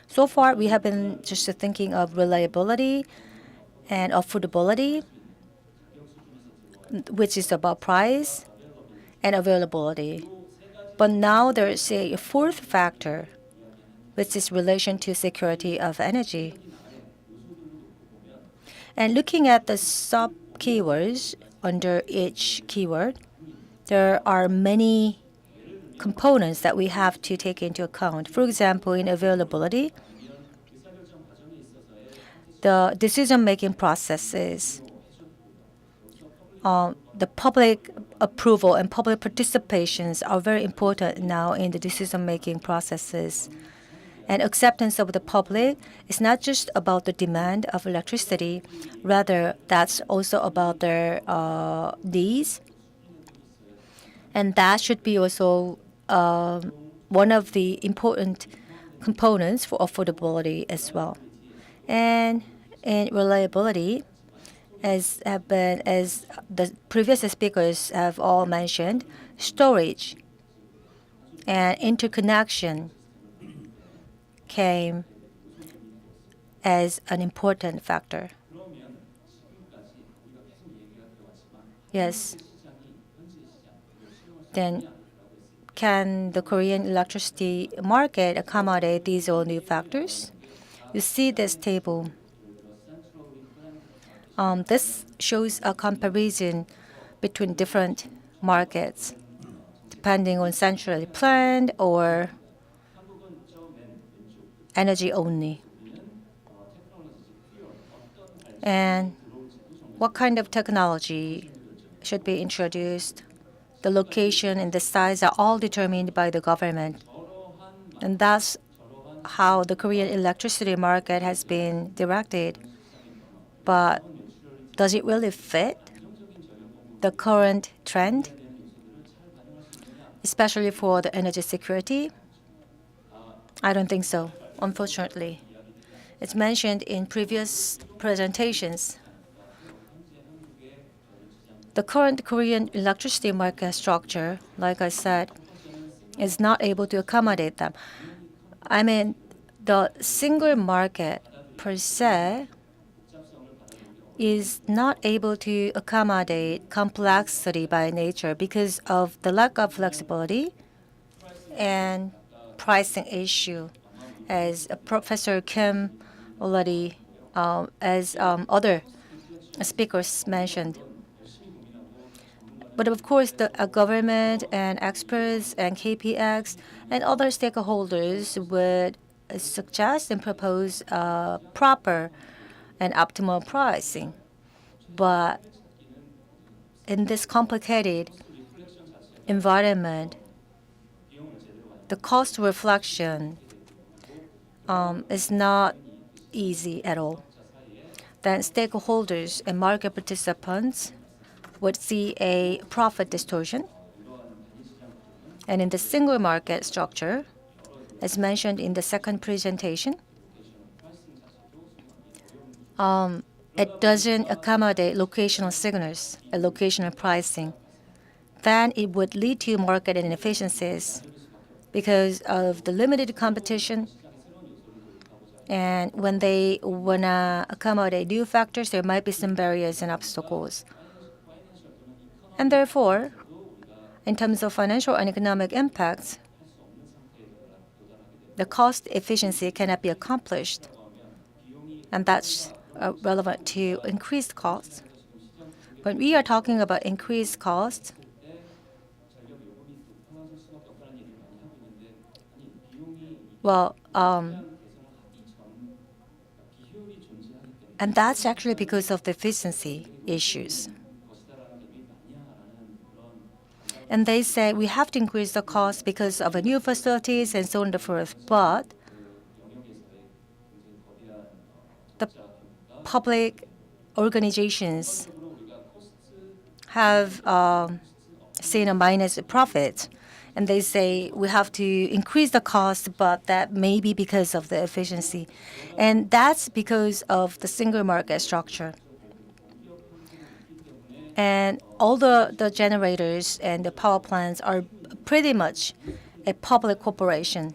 So far, we have been just thinking of reliability and affordability, which is about price and availability. But now there is a fourth factor, which is relation to security of energy. And looking at the sub-keywords under each keyword, there are many components that we have to take into account. For example, in availability, the decision-making processes, the public approval and public participations are very important now in the decision-making processes. And acceptance of the public is not just about the demand of electricity, rather that's also about their needs. And that should be also one of the important components for affordability as well. And in reliability, as the previous speakers have all mentioned, storage and interconnection came as an important factor. Yes. Then can the Korean electricity market accommodate these all new factors? You see this table. This shows a comparison between different markets, depending on centrally planned or energy only. And what kind of technology should be introduced, the location and the size are all determined by the government. And that's how the Korean electricity market has been directed. But does it really fit the current trend, especially for the energy security? I don't think so, unfortunately. It's mentioned in previous presentations. The current Korean electricity market structure, like I said, is not able to accommodate them. I mean, the single market per se is not able to accommodate complexity by nature because of the lack of flexibility and pricing issue, as Professor Kim already, as other speakers mentioned. But of course, the government and experts and KPX and other stakeholders would suggest and propose proper and optimal pricing. But in this complicated environment, the cost reflection is not easy at all. Then stakeholders and market participants would see a profit distortion. And in the single market structure, as mentioned in the second presentation, it doesn't accommodate locational signals and locational pricing. Then it would lead to market inefficiencies because of the limited competition. And when they want to accommodate new factors, there might be some barriers and obstacles. And therefore, in terms of financial and economic impacts, the cost efficiency cannot be accomplished. And that's relevant to increased costs. When we are talking about increased costs, well, and that's actually because of the efficiency issues. And they say we have to increase the cost because of new facilities and so on and so forth. But the public organizations have seen a minus profit. And they say we have to increase the cost, but that may be because of the efficiency. And that's because of the single market structure. And all the generators and the power plants are pretty much a public corporation.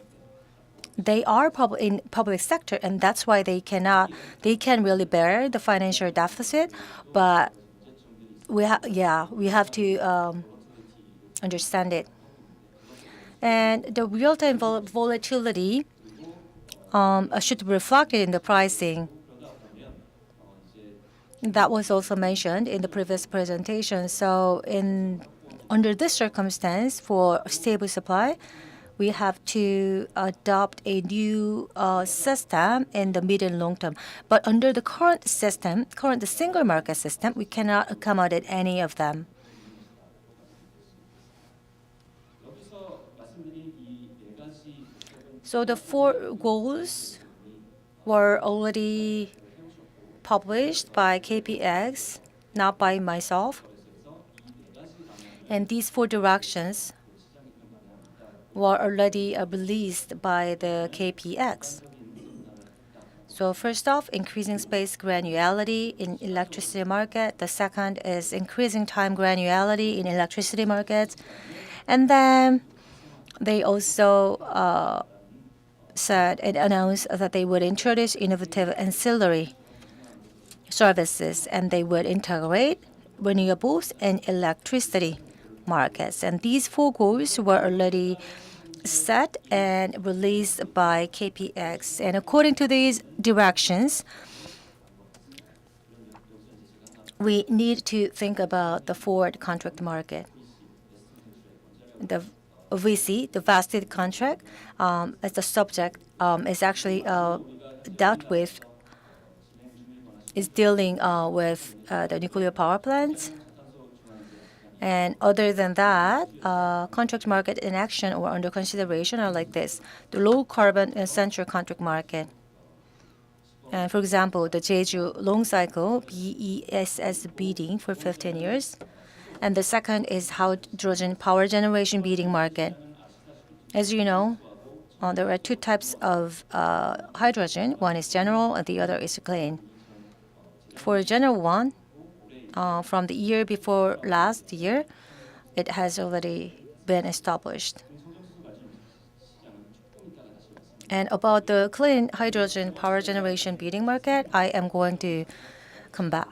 They are in public sector, and that's why they can really bear the financial deficit. But we have to understand it. And the real-time volatility should be reflected in the pricing. That was also mentioned in the previous presentation. So under this circumstance, for stable supply, we have to adopt a new system in the mid and long term. But under the current the single market system, we cannot accommodate any of them. So the 4 goals were already published by KPX, not by myself. And these 4 directions were already released by the KPX. So first off, increasing space granularity in electricity market. The second is increasing time granularity in electricity markets. And then they also said and announced that they would introduce innovative ancillary services, and they would integrate renewables and electricity markets. And these 4 goals were already set and released by KPX. And according to these directions, we need to think about the forward contract market. The VC, the vested contract, as the subject is actually dealt with, is dealing with the nuclear power plants. And other than that, contract market in action or under consideration are like this. The low carbon essential contract market. And for example, the Jeju long cycle BESS bidding for 15 years. And the second is hydrogen power generation bidding market. As you know, there are two types of hydrogen. One is general and the other is clean. For general one, from the year before last year, it has already been established. And about the clean hydrogen power generation bidding market, I am going to come back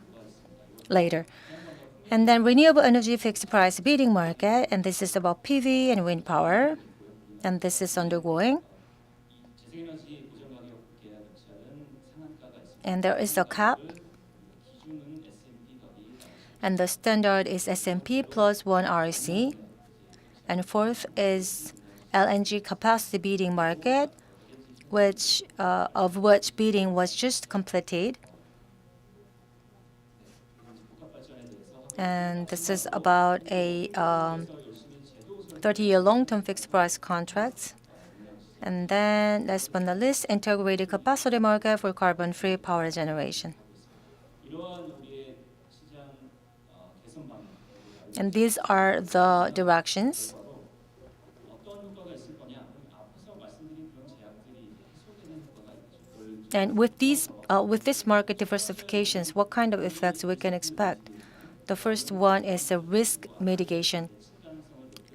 later. And then renewable energy fixed price bidding market, and this is about PV and wind power, and this is undergoing. And there is a cap. And the standard is S&P plus 1 RC. And fourth is LNG capacity bidding market, of which bidding was just completed. And this is about a 30-year long-term fixed price contracts. And then, last but not least, integrated capacity market for carbon-free power generation. And these are the directions. And with this market diversifications, what kind of effects we can expect? The first one is the risk mitigation.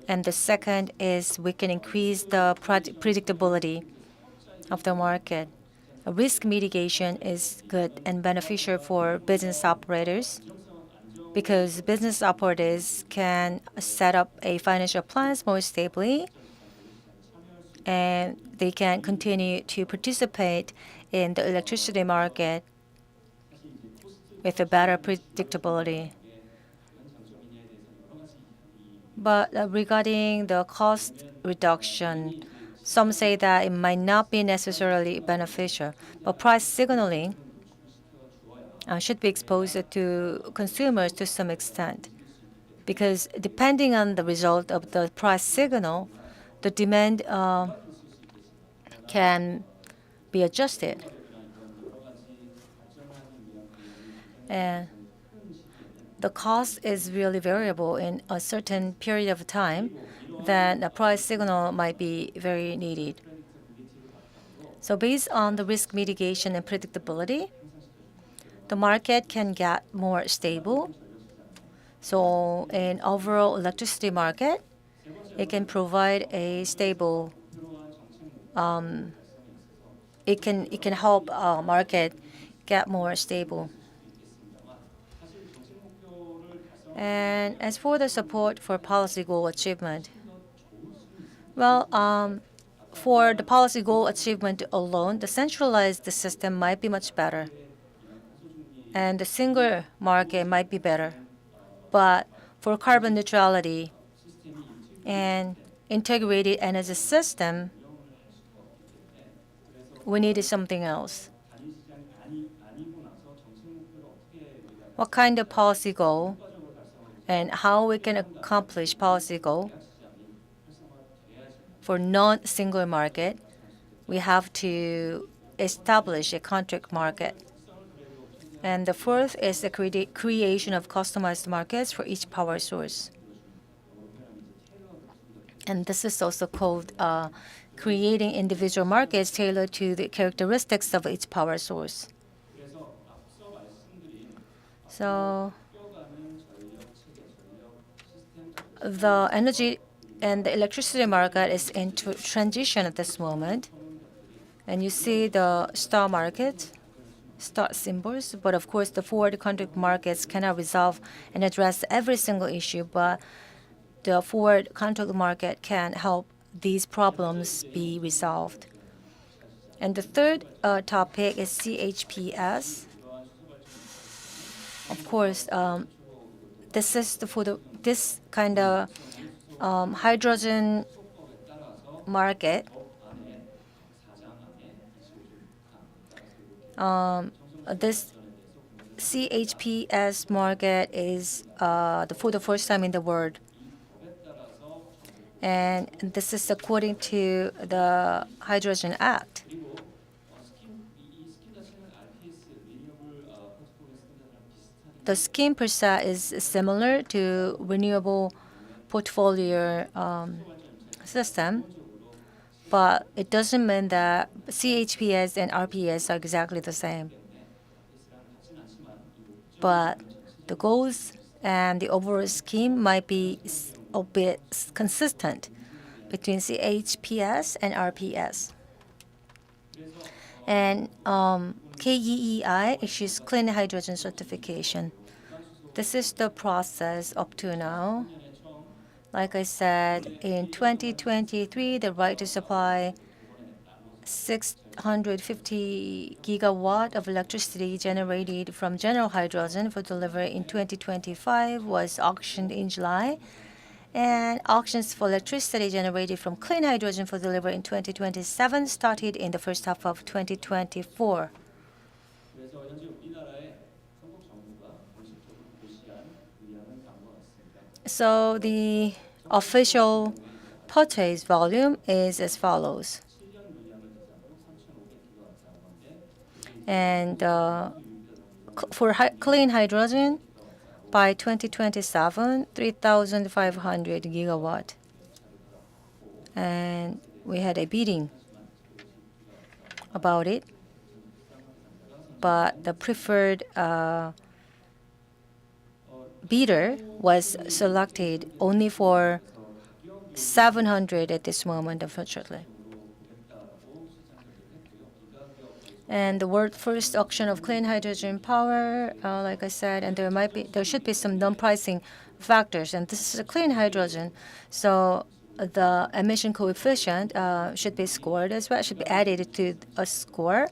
And the second is we can increase the predictability of the market. Risk mitigation is good and beneficial for business operators because business operators can set up a financial plans more stably and they can continue to participate in the electricity market with a better predictability. But regarding the cost reduction, some say that it might not be necessarily beneficial, but price signaling should be exposed to consumers to some extent, because depending on the result of the price signal, the demand can be adjusted. And the cost is really variable in a certain period of time, then a price signal might be very needed. So based on the risk mitigation and predictability, the market can get more stable. So in overall electricity market, it can provide a stable, it can help market get more stable. And as for the support for policy goal achievement, well, for the policy goal achievement alone, the centralized system might be much better. And the single market might be better. But for carbon neutrality and integrated energy system, we needed something else. What kind of policy goal and how we can accomplish policy goal for non-single market, we have to establish a contract market. And the fourth is the creation of customized markets for each power source. And this is also called creating individual markets tailored to the characteristics of each power source. So the energy and the electricity market is in transition at this moment. And you see the star market, star symbols. But of course, the forward contract markets cannot resolve and address every single issue. But the forward contract market can help these problems be resolved. And the third topic is CHPS. Of course, this is this kind of hydrogen market. This CHPS market is for the first time in the world. And this is according to the Hydrogen Act. The scheme per se is similar to renewable portfolio system, but it doesn't mean that CHPS and RPS are exactly the same. But the goals and the overall scheme might be a bit consistent between CHPS and RPS. And KEEI issues clean hydrogen certification. This is the process up to now. Like I said, in 2023, the right to supply 650 gigawatt of electricity generated from general hydrogen for delivery in 2025 was auctioned in July. And auctions for electricity generated from clean hydrogen for delivery in 2027 started in the first half of 2024. So the official purchase volume is as follows. And for clean hydrogen, by 2027, 3,500 gigawatt. And we had a bidding about it. But the preferred bidder was selected only for 700 at this moment, unfortunately. And the world first auction of clean hydrogen power, like I said, and there should be some non-pricing factors. And this is a clean hydrogen, so the emission coefficient should be scored as well. Should be added to a score.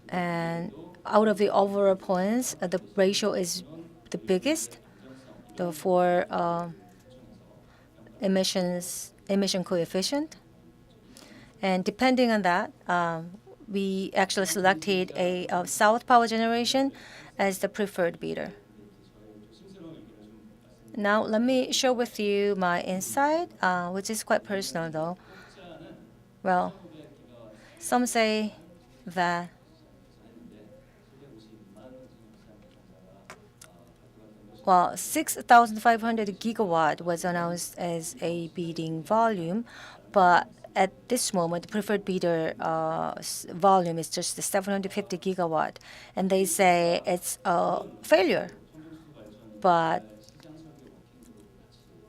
And out of the overall points, the ratio is the biggest. For emission coefficient. And depending on that, we actually selected a South Power Generation as the preferred bidder. Now, let me share with you my insight, which is quite personal, though. Well, some say that well, 6,500 gigawatt was announced as a bidding volume, but at this moment, the preferred bidder volume is just the 750 gigawatt, and they say it's a failure. But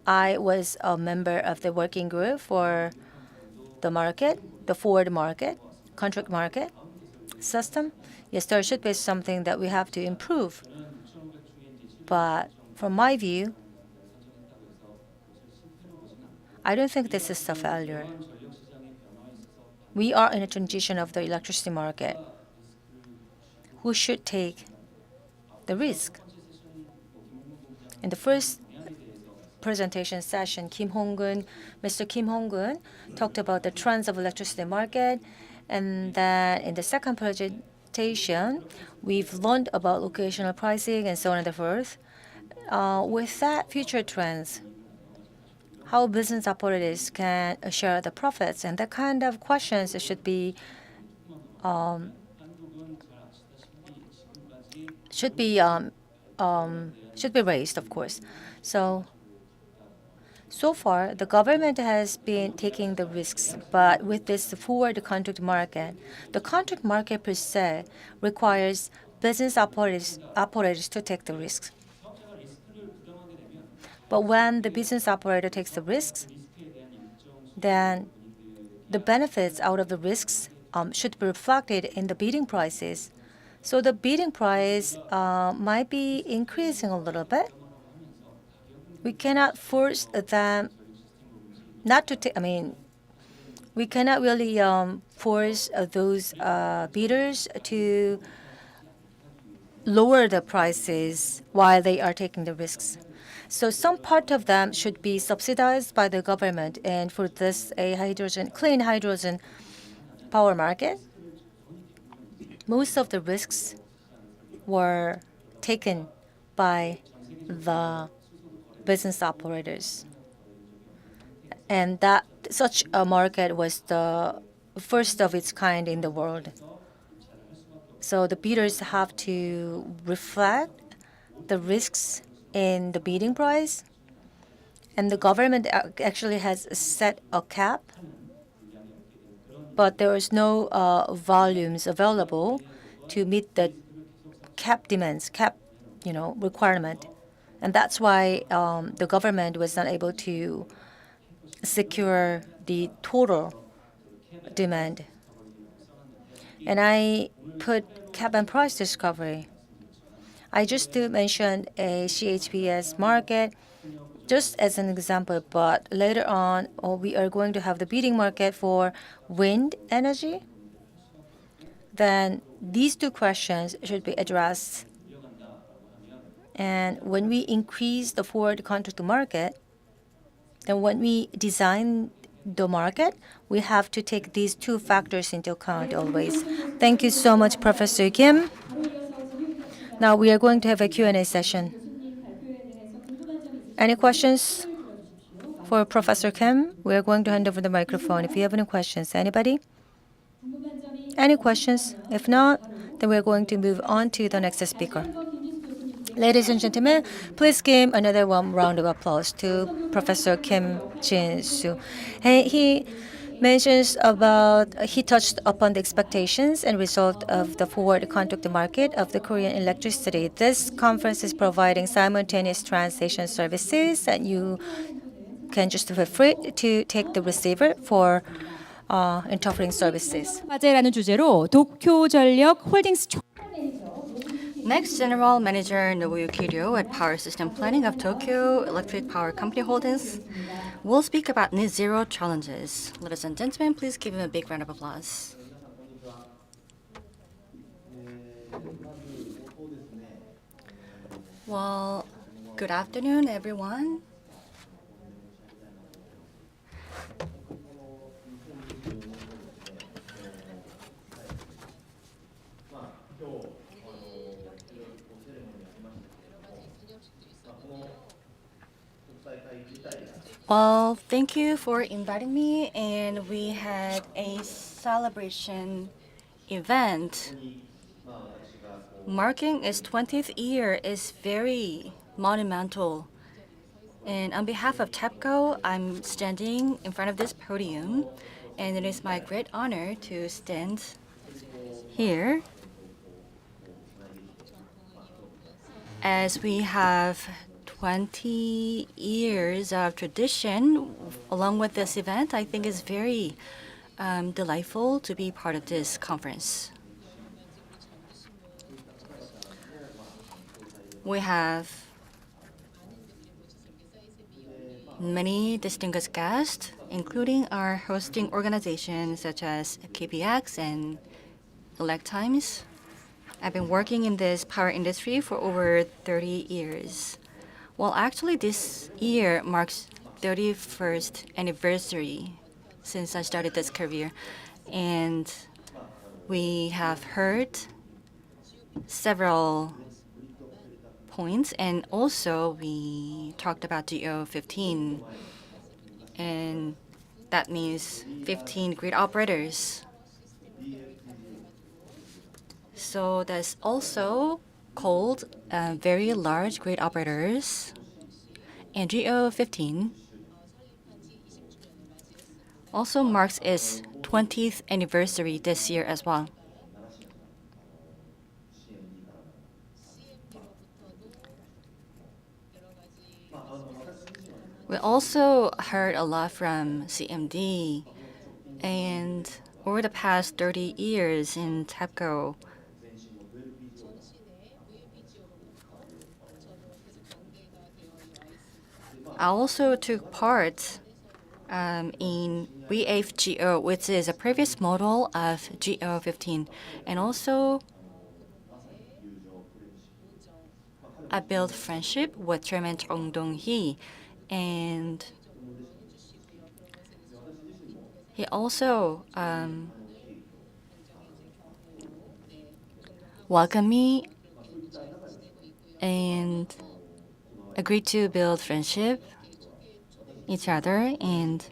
I was a member of the working group for the market, the forward market, contract market system. Yes, there should be something that we have to improve. But from my view, I don't think this is a failure. We are in a transition of the electricity market. Who should take the risk? In the first presentation session, Mr. Kim Hong-gun talked about the trends of electricity market, and then in the second presentation, we've learned about locational pricing and so on and so forth. With that, future trends, how business operators can share the profits, and that kind of questions should be raised, of course. So far, the government has been taking the risks, but with this forward contract market, the contract market per se requires business operators to take the risks. But when the business operator takes the risks, then the benefits out of the risks should be reflected in the bidding prices. So the bidding price might be increasing a little bit. We cannot force them not to take. We cannot really force those bidders to lower the prices while they are taking the risks. So some part of them should be subsidized by the government. And for this, clean hydrogen power market, most of the risks were taken by the business operators. And that such a market was the first of its kind in the world. So the bidders have to reflect the risks in the bidding price. And the government actually has set a cap, but there is no volumes available to meet the cap demands, requirement. And that's why the government was not able to secure the total demand. And I put cap and price discovery. I just mentioned a CHPS market just as an example, but later on we are going to have the bidding market for wind energy. Then these two questions should be addressed. And when we increase the forward contract market, then when we design the market, we have to take these two factors into account always. Thank you so much, Professor Kim. Now we are going to have a Q&A session. Any questions for Professor Kim? We are going to hand over the microphone. If you have any questions, anybody? Any questions? If not, then we are going to move on to the next speaker. Ladies and gentlemen, please give another warm round of applause to Professor Kim Jin-soo. He touched upon the expectations and result of the forward contract market of the Korean electricity. This conference is providing simultaneous translation services, and you can just feel free to take the receiver for interpreting services. 화제라는 주제로 도쿄전력 홀딩스 Next, General Manager Nobuyuki Ryo at Power System Planning of Tokyo Electric Power Company Holdings will speak about net zero challenges. Ladies and gentlemen, please give him a big round of applause. Well, good afternoon, everyone. Well, thank you for inviting me, and we had a celebration event. Marking its 20th year is very monumental. And on behalf of TEPCO, I'm standing in front of this podium, and it is my great honor to stand here as we have 20 years of tradition along with this event. I think it's very delightful to be part of this conference. We have many distinguished guests, including our hosting organizations such as KPX and Elect Times. I've been working in this power industry for over 30 years. Well, actually, this year marks 31st anniversary since I started this career. And we have heard several points, and also we talked about GO15, and that means 15 grid operators. So that's also called very large grid operators, and GO15 also marks its 20th anniversary this year as well. We also heard a lot from CMD, and over the past 30 years in TEPCO, I also took part in VFGO, which is a previous model of GO15, and also I built friendship with Chairman Chung Dong-hee, and he also welcomed me and agreed to build friendship each other, and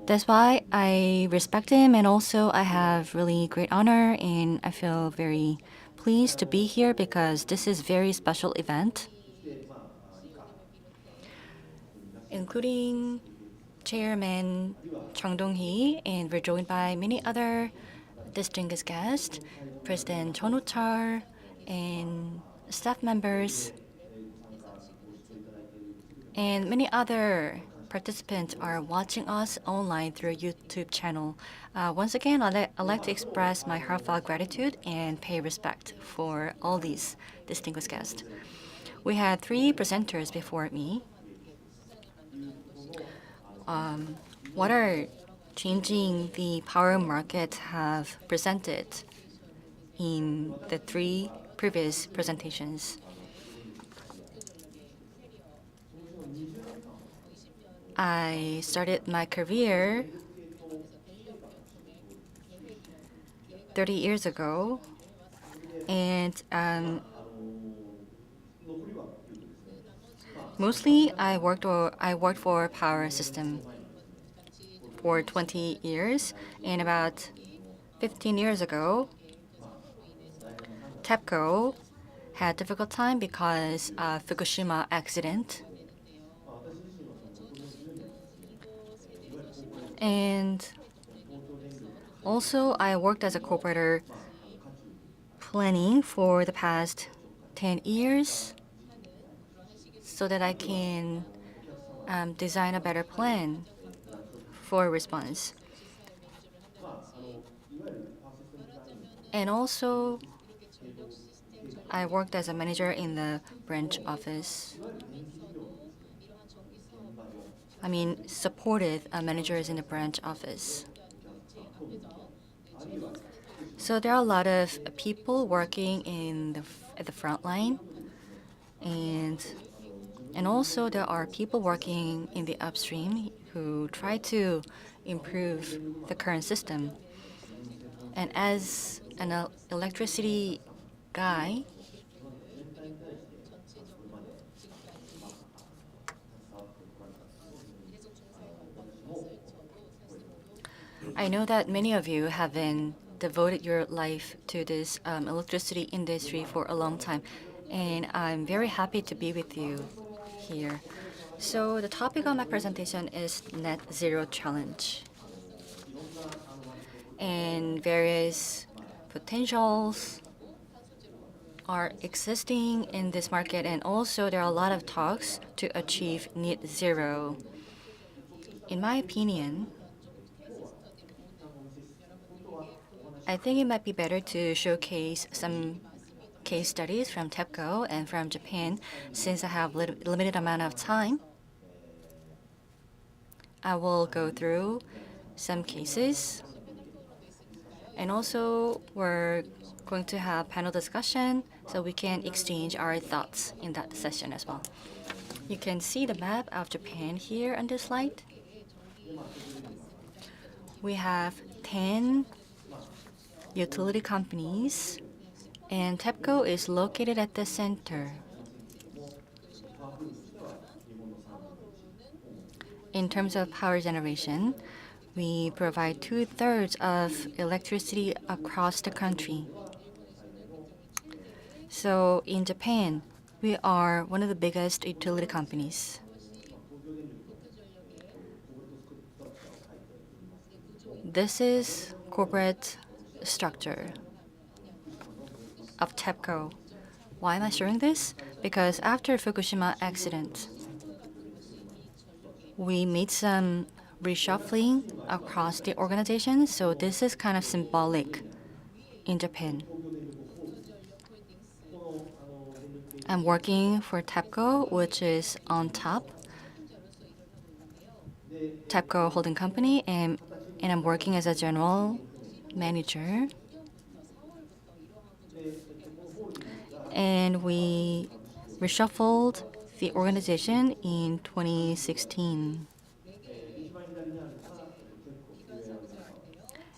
that's why I respect him, and also I have really great honor, and I feel very pleased to be here because this is very special event, including Chairman Chung Dong-hee, and we're joined by many other distinguished guests, President Chon Ho-chul, and staff members, and many other participants are watching us online through YouTube channel. Once again, I'd like to express my heartfelt gratitude and pay respect for all these distinguished guests. We had 3 presenters before me. What are changing the power market have presented in the 3 previous presentations. I started my career 30 years ago, and mostly I worked for power system for 20 years, and about 15 years ago, TEPCO had a difficult time because of Fukushima accident. And also, I worked as a co-operator planning for the past 10 years so that I can design a better plan for response. And also, I worked as a manager in the branch office. I mean, supported managers in the branch office. So there are a lot of people working at the front line, and also there are people working in the upstream who try to improve the current system. And as an electricity guy, I know that many of you have been devoted your life to this electricity industry for a long time, and I'm very happy to be with you here. So the topic of my presentation is Net Zero Challenge, and various potentials are existing in this market, and also there are a lot of talks to achieve net zero. In my opinion, I think it might be better to showcase some case studies from TEPCO and from Japan. Since I have limited amount of time, I will go through some cases, and also we're going to have panel discussion so we can exchange our thoughts in that session as well. You can see the map of Japan here on this slide. We have 10 utility companies, and TEPCO is located at the center. In terms of power generation, we provide 2/3 of electricity across the country. So in Japan, we are one of the biggest utility companies. This is corporate structure of TEPCO. Why am I showing this? Because after Fukushima accident, we made some reshuffling across the organization, so this is kind of symbolic in Japan. I'm working for TEPCO, which is on top, TEPCO Holding Company, and I'm working as a general manager. and we reshuffled the organization in 2016.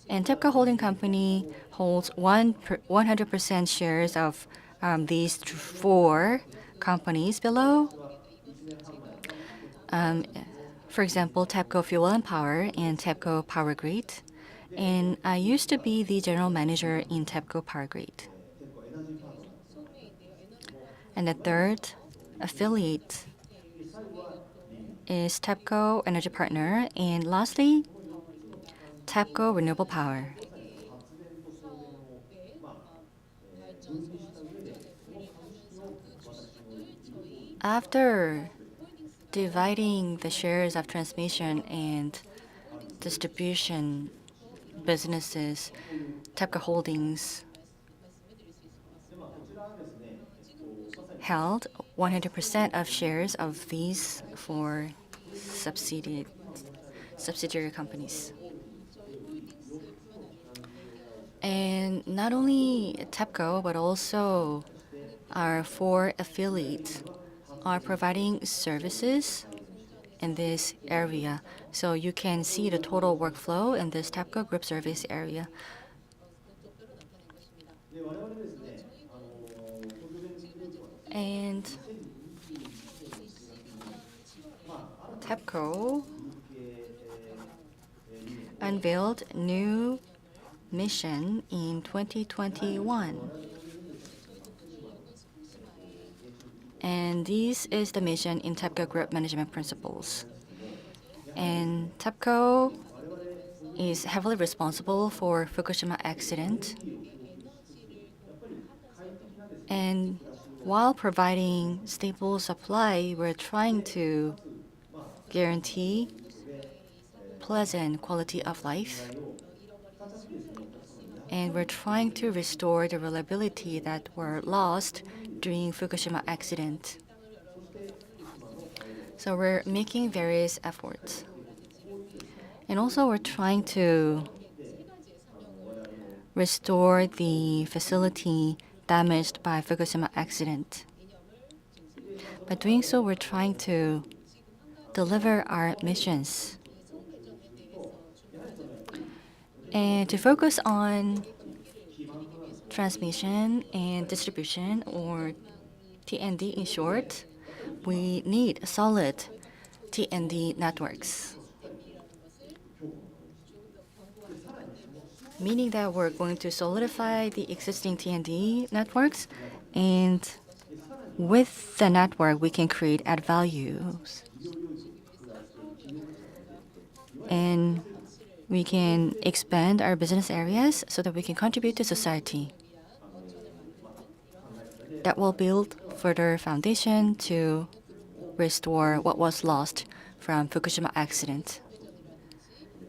And TEPCO Holding Company holds 100% shares of these four companies below. For example, TEPCO Fuel and Power and TEPCO Power Grid. And I used to be the general manager in TEPCO Power Grid. And the third affiliate is TEPCO Energy Partner. And lastly, TEPCO Renewable Power. After dividing the shares of transmission and distribution businesses, TEPCO Holdings held 100% of shares of these four subsidiary companies. And not only TEPCO, but also our four affiliates are providing services in this area. So you can see the total workflow in this TEPCO group service area. And TEPCO unveiled new mission in 2021. And this is the mission in TEPCO Group Management Principles. And TEPCO is heavily responsible for Fukushima accident. And while providing stable supply, we're trying to guarantee pleasant quality of life. And we're trying to restore the reliability that were lost during Fukushima accident. So we're making various efforts. And also we're trying to restore the facility damaged by Fukushima accident. By doing so, we're trying to deliver our missions. And to focus on transmission and distribution, or T&D in short, we need solid T&D networks. Meaning that we're going to solidify the existing T&D networks, and with the network we can create add values. And we can expand our business areas so that we can contribute to society. That will build further foundation to restore what was lost from Fukushima accident.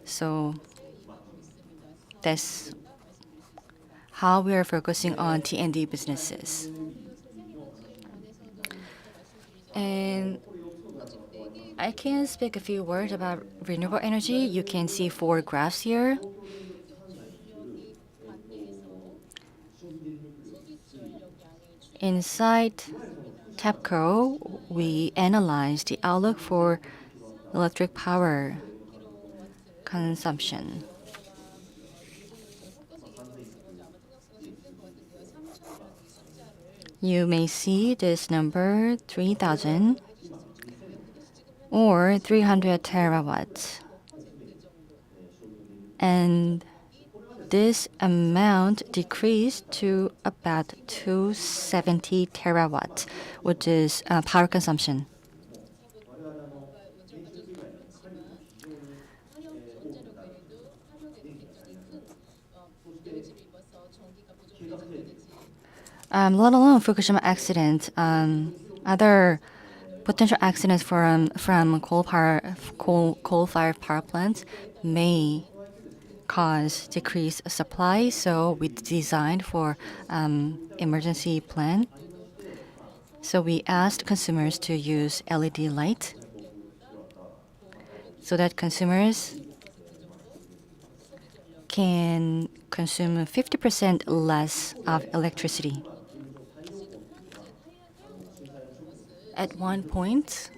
So that's how we are focusing on T&D businesses. And I can speak a few words about renewable energy. You can see 4 graphs here. Inside TEPCO, we analyzed the outlook for electric power consumption. You may see this number 3,000 or 300 terawatts. And this amount decreased to about 270 terawatts, which is power consumption. Let alone Fukushima accident, other potential accidents from coal-fired power plants may cause decreased supply. So we designed for emergency plan. So we asked consumers to use LED light so that consumers can consume 50% less of electricity. At one point,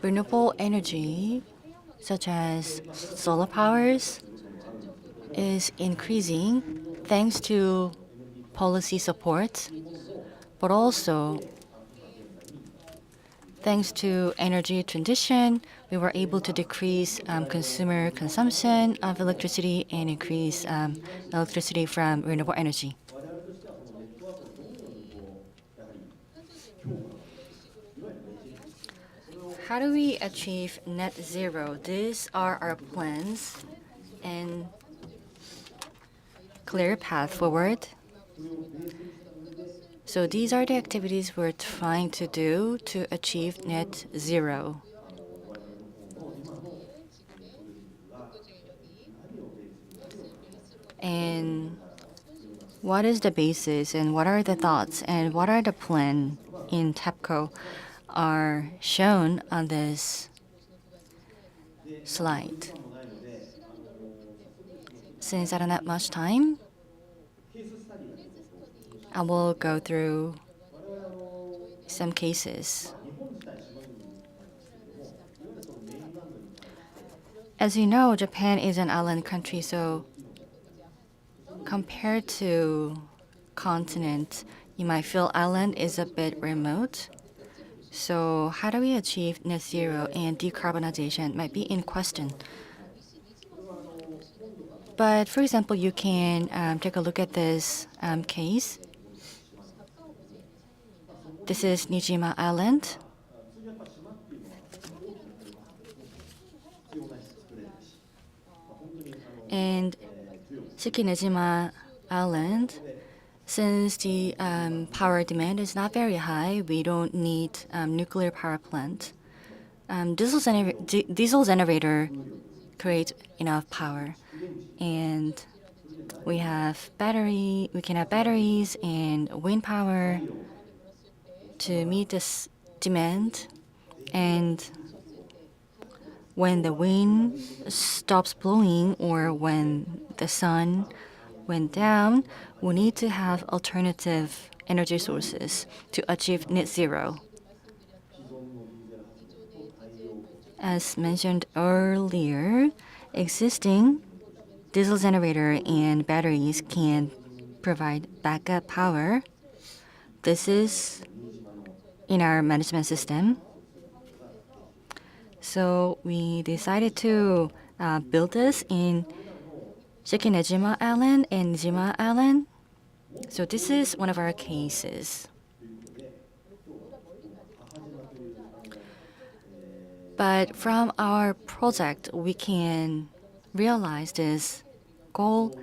renewable energy, such as solar powers, is increasing thanks to policy support, but also thanks to energy transition, we were able to decrease consumer consumption of electricity and increase electricity from renewable energy. How do we achieve net zero? These are our plans and clear path forward. So these are the activities we're trying to do to achieve net zero. And what is the basis and what are the thoughts and what are the plan in TEPCO are shown on this slide. Since I don't have much time, I will go through some cases. As you know, Japan is an island country, so compared to continent, you might feel island is a bit remote. So how do we achieve net zero and decarbonization might be in question. But for example, you can take a look at this case. This is Nijima Island. And Shikinejima Island, since the power demand is not very high, we don't need nuclear power plant. Diesel generator creates enough power, and we can have batteries and wind power to meet this demand. And when the wind stops blowing or when the sun went down, we need to have alternative energy sources to achieve net zero. As mentioned earlier, existing diesel generator and batteries can provide backup power. This is in our management system. So we decided to build this in Shikinejima Island and Nijima Island. So this is one of our cases. But from our project, we can realize this goal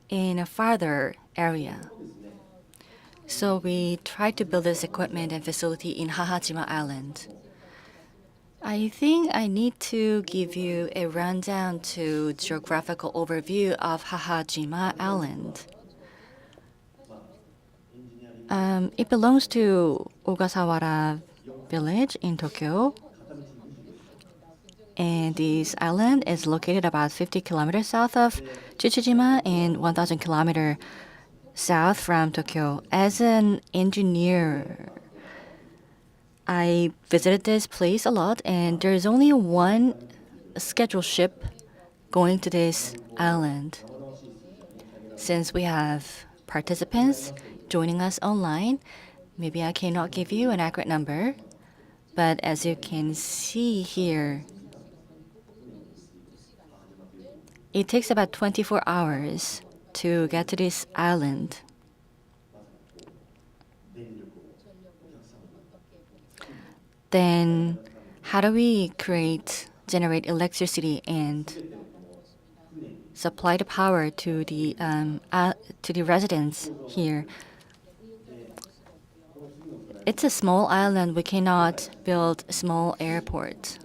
in a farther area. So we tried to build this equipment and facility in Hahajima Island. I think I need to give you a rundown to geographical overview of Hahajima Island. It belongs to Ogasawara village in Tokyo. And this island is located about 50 kilometers south of Chichijima and 1,000 kilometers south from Tokyo. As an engineer, I visited this place a lot, and there is only one scheduled ship going to this island. Since we have participants joining us online, maybe I cannot give you an accurate number, but as you can see here, it takes about 24 hours to get to this island. Then how do we generate electricity and supply the power to the residents here? It's a small island. We cannot build a small airport.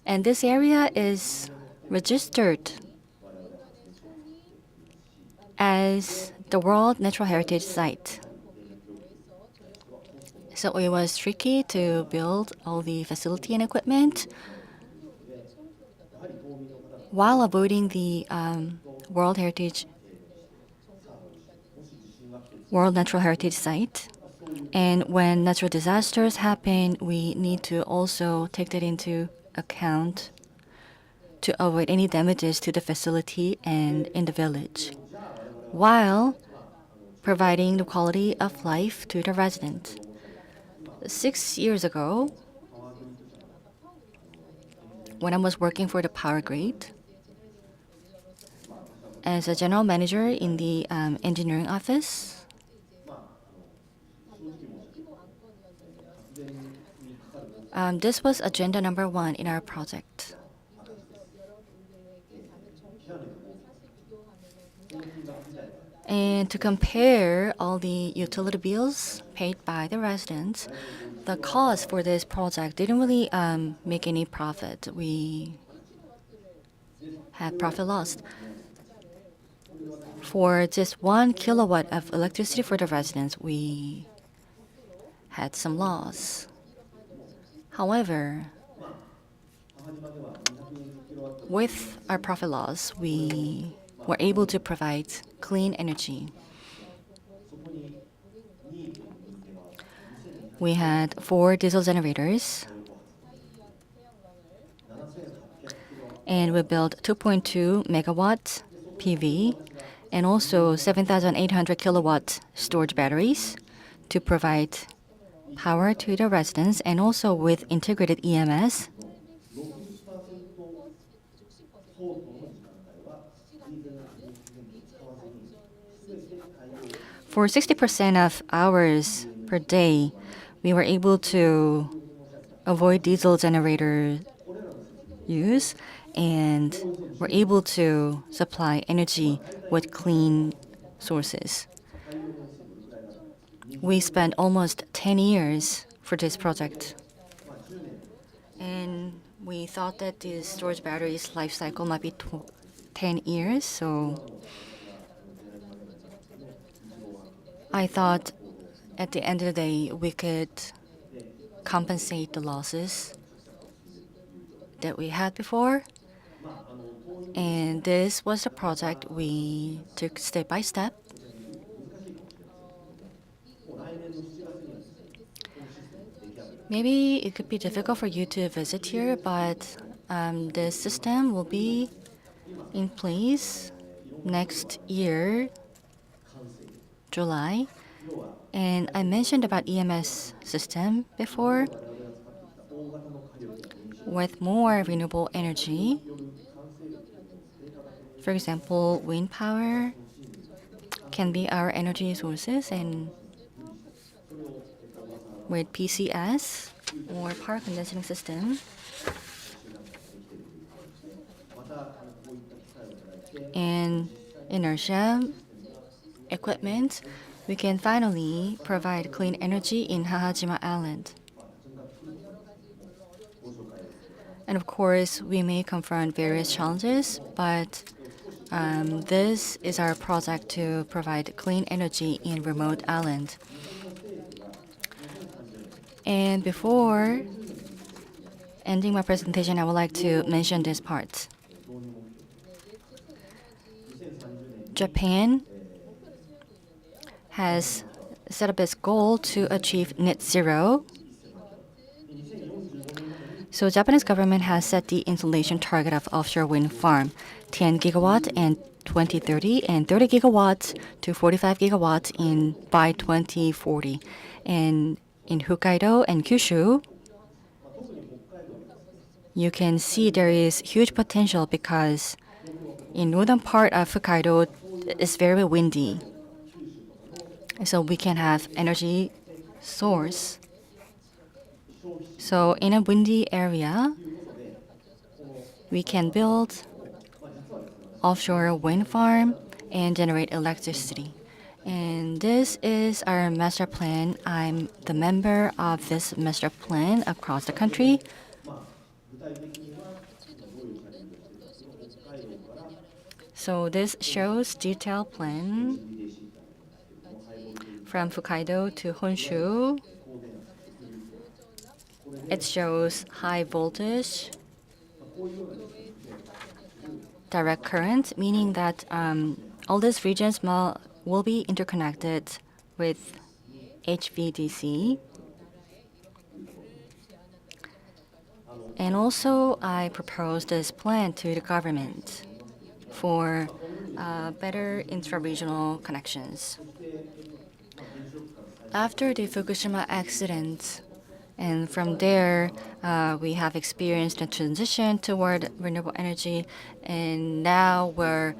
And this area is registered as the World Natural Heritage Site. So it was tricky to build all the facility and equipment while avoiding the World Natural Heritage Site. And when natural disasters happen, we need to also take that into account to avoid any damages to the facility and in the village, while providing the quality of life to the resident. 6 years ago, when I was working for the power grid, as a general manager in the engineering office, this was agenda number 1 in our project. And to compare all the utility bills paid by the residents, the cost for this project didn't really make any profit. We had profit loss. For just 1 kilowatt of electricity for the residents, we had some loss. However, with our profit loss, we were able to provide clean energy. We had 4 diesel generators, and we built 2.2 megawatt PV and also 7,800 kilowatt storage batteries to provide power to the residents, and also with integrated EMS. For 60% of hours per day, we were able to avoid diesel generator use, and were able to supply energy with clean sources. We spent almost 10 years for this project. And we thought that the storage battery's life cycle might be 10 years, so I thought at the end of the day we could compensate the losses that we had before. And this was the project we took step by step. Maybe it could be difficult for you to visit here, but the system will be in place next year, July. And I mentioned about EMS system before. With more renewable energy, for example, wind power can be our energy sources, and with PCS or power conditioning system and inertia equipment, we can finally provide clean energy in Hahajima Island. And of course, we may confront various challenges, but this is our project to provide clean energy in remote island. And before ending my presentation, I would like to mention this part. Japan has set up its goal to achieve net zero. So Japanese government has set the installation target of offshore wind farm, 10 gigawatt in 2030 and 30 gigawatts to 45 gigawatts by 2040. And in Hokkaido and Kyushu, you can see there is huge potential because in northern part of Hokkaido, it's very windy. So we can have energy source. So in a windy area, we can build offshore wind farm and generate electricity. And this is our master plan. I'm the member of this master plan across the country. So this shows detailed plan from Hokkaido to Honshu. It shows high voltage direct current, meaning that all these regions will be interconnected with HVDC. And also, I proposed this plan to the government for better intra-regional connections. After the Fukushima accident, and from there, we have experienced a transition toward renewable energy, and now we're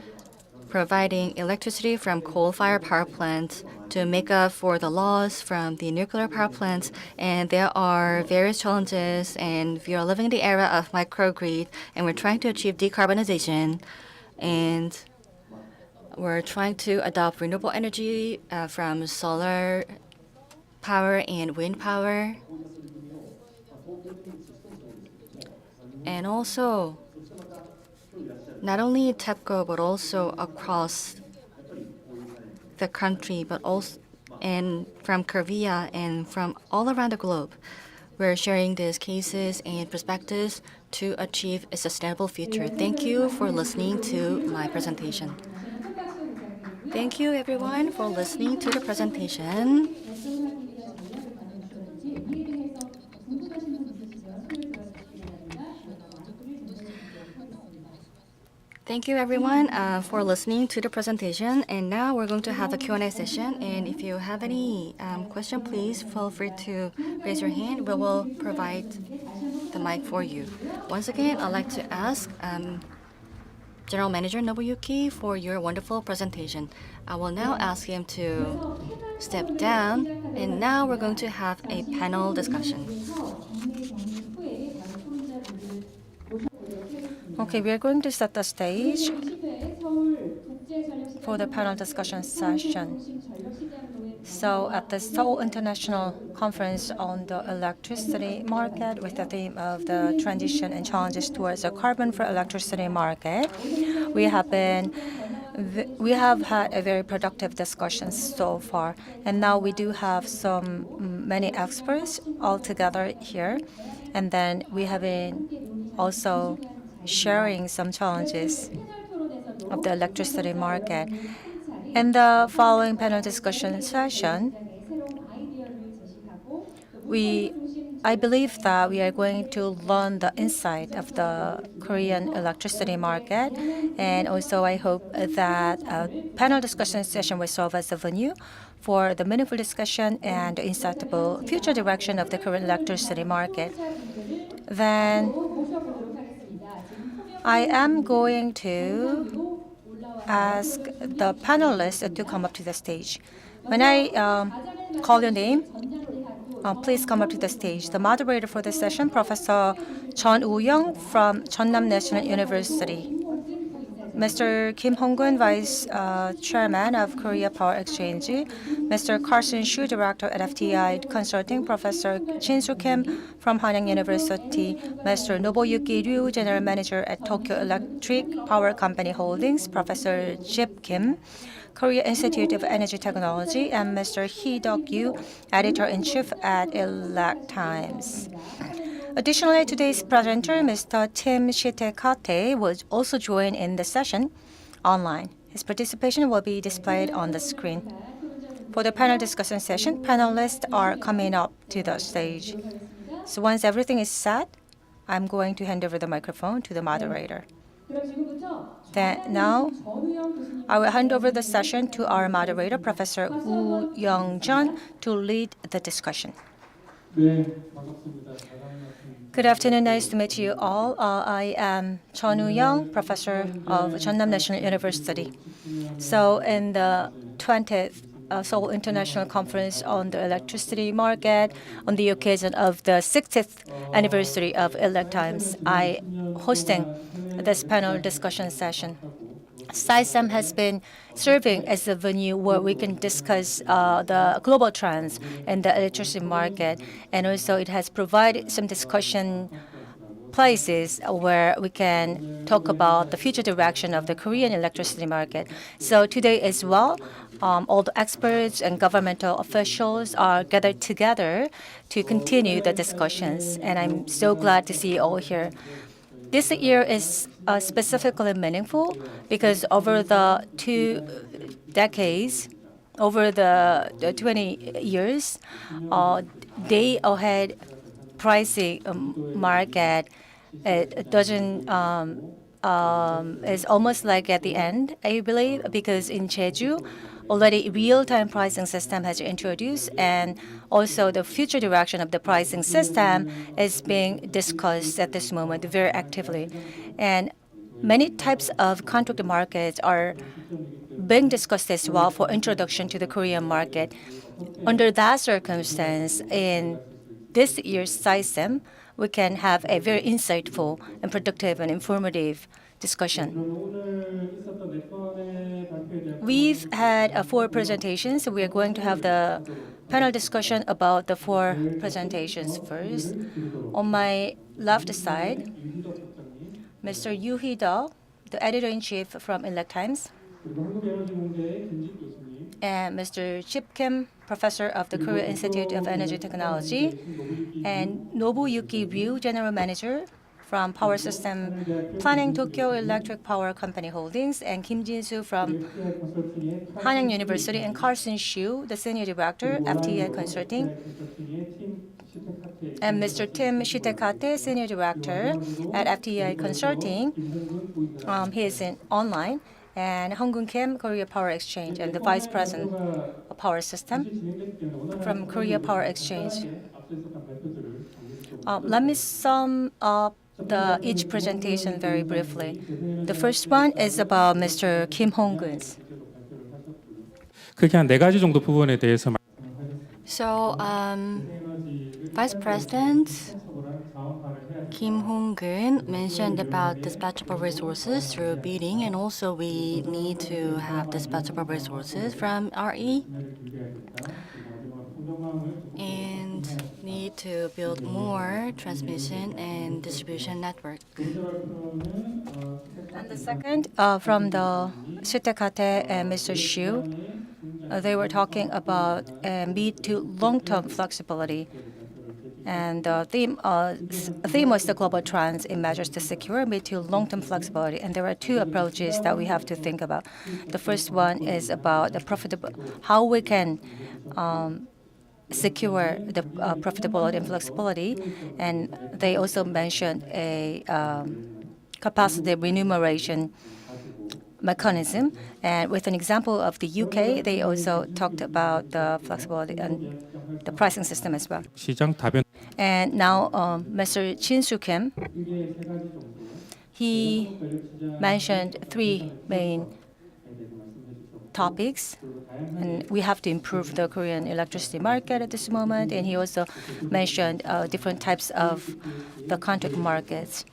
providing electricity from coal-fired power plants to make up for the loss from the nuclear power plants. And there are various challenges, and we are living in the era of microgrid, and we're trying to achieve decarbonization, and we're trying to adopt renewable energy from solar power and wind power. And also, not only TEPCO, but also across the country, but also and from Korea and from all around the globe, we're sharing these cases and perspectives to achieve a sustainable future. Thank you for listening to my presentation. Thank you, everyone, for listening to the presentation. Thank you, everyone, for listening to the presentation. And now we're going to have a Q&A session. And if you have any question, please feel free to raise your hand. We will provide the mic for you. Once again, I'd like to ask General Manager Nobuyuki for your wonderful presentation. I will now ask him to step down. And now we're going to have a panel discussion. Okay, we are going to set the stage for the panel discussion session. So at the Seoul International Conference on the Electricity Market, with the theme of the transition and challenges towards a carbon-free electricity market, we have had a very productive discussion so far. And now we do have many experts all together here. And then we have been also sharing some challenges of the electricity market. In the following panel discussion session, I believe that we are going to learn the insight of the Korean electricity market, and also I hope that a panel discussion session will serve as a venue for the meaningful discussion and the insightful future direction of the Korean electricity market. Then I am going to ask the panelists to come up to the stage. When I call your name, please come up to the stage. The moderator for this session, Professor Chun Woo-young from Jeonnam National University. Mr. Kim Hong-gun, Vice Chairman of Korea Power Exchange. Mr. Carson Shu, Director at FTI Consulting. Professor Jin-soo Kim from Hanyang University. Mr. Nobuyuki Ryu, General Manager at Tokyo Electric Power Company Holdings. Professor Jip Kim, Korea Institute of Energy Technology. And Mr. Hee Duk-yu, Editor-in-Chief at Elect Times. Additionally, today's presenter, Mr. Tim Shitekate, will also join in the session online. His participation will be displayed on the screen. For the panel discussion session, panelists are coming up to the stage. So once everything is set, I'm going to hand over the microphone to the moderator. Then now, I will hand over the session to our moderator, Professor Woo Young-jun, to lead the discussion. Good afternoon. Nice to meet you all. I am Chun Woo-young, professor of Jeonnam National University. So in the 20th Seoul International Conference on the Electricity Market, on the occasion of the 60th anniversary of Elect Times, I hosting this panel discussion session. SICEM has been serving as a venue where we can discuss the global trends in the electricity market, and also it has provided some discussion places where we can talk about the future direction of the Korean electricity market. So today as well, all the experts and governmental officials are gathered together to continue the discussions, and I'm so glad to see you all here. This year is specifically meaningful because over the 2 decades, over the 20 years, day ahead pricing market, it doesn't is almost like at the end, I believe, because in Jeju, already real-time pricing system has introduced, and also the future direction of the pricing system is being discussed at this moment very actively. And many types of contract markets are being discussed as well for introduction to the Korean market. Under that circumstance, in this year's SICEM, we can have a very insightful and productive and informative discussion. We've had 4 presentations. So we are going to have the panel discussion about the 4 presentations first. On my left side, Mr. Yoo Hee-duk, the editor-in-chief from Elect Times, and Mr. Chip Kim, professor of the Korea Institute of Energy Technology, and Nobuyuki Ryu, general manager from Power System Planning Tokyo Electric Power Company Holdings, and Kim Jin-soo from Hanyang University, and Carson Shu, the senior director, FTI Consulting, and Mr. Tim Shitekate, senior director at FTI Consulting. He is online, and Hong-gun Kim, Korea Power Exchange, and the vice president of Power System from Korea Power Exchange. Let me sum up each presentation very briefly. The first one is about Mr. Kim Hong-gun's. 크게 한 4가지 정도 부분에 대해서 So, Vice President Kim Hong-gun mentioned about dispatchable resources through bidding, and also we need to have dispatchable resources from RE and need to build more transmission and distribution network. And the second, from the Shitekate and Mr. Shu, they were talking about mid to long-term flexibility. And the theme was the global trends in measures to secure mid to long-term flexibility. And there are 2 approaches that we have to think about. The first one is about the how we can secure the profitability and flexibility. And they also mentioned a capacity remuneration mechanism. And with an example of the UK, they also talked about the flexibility and the pricing system as well. 시장 다변 And now Mr. Shin-soo Kim, he mentioned 3 main topics, and we have to improve the Korean electricity market at this moment. And he also mentioned different types of the contract markets.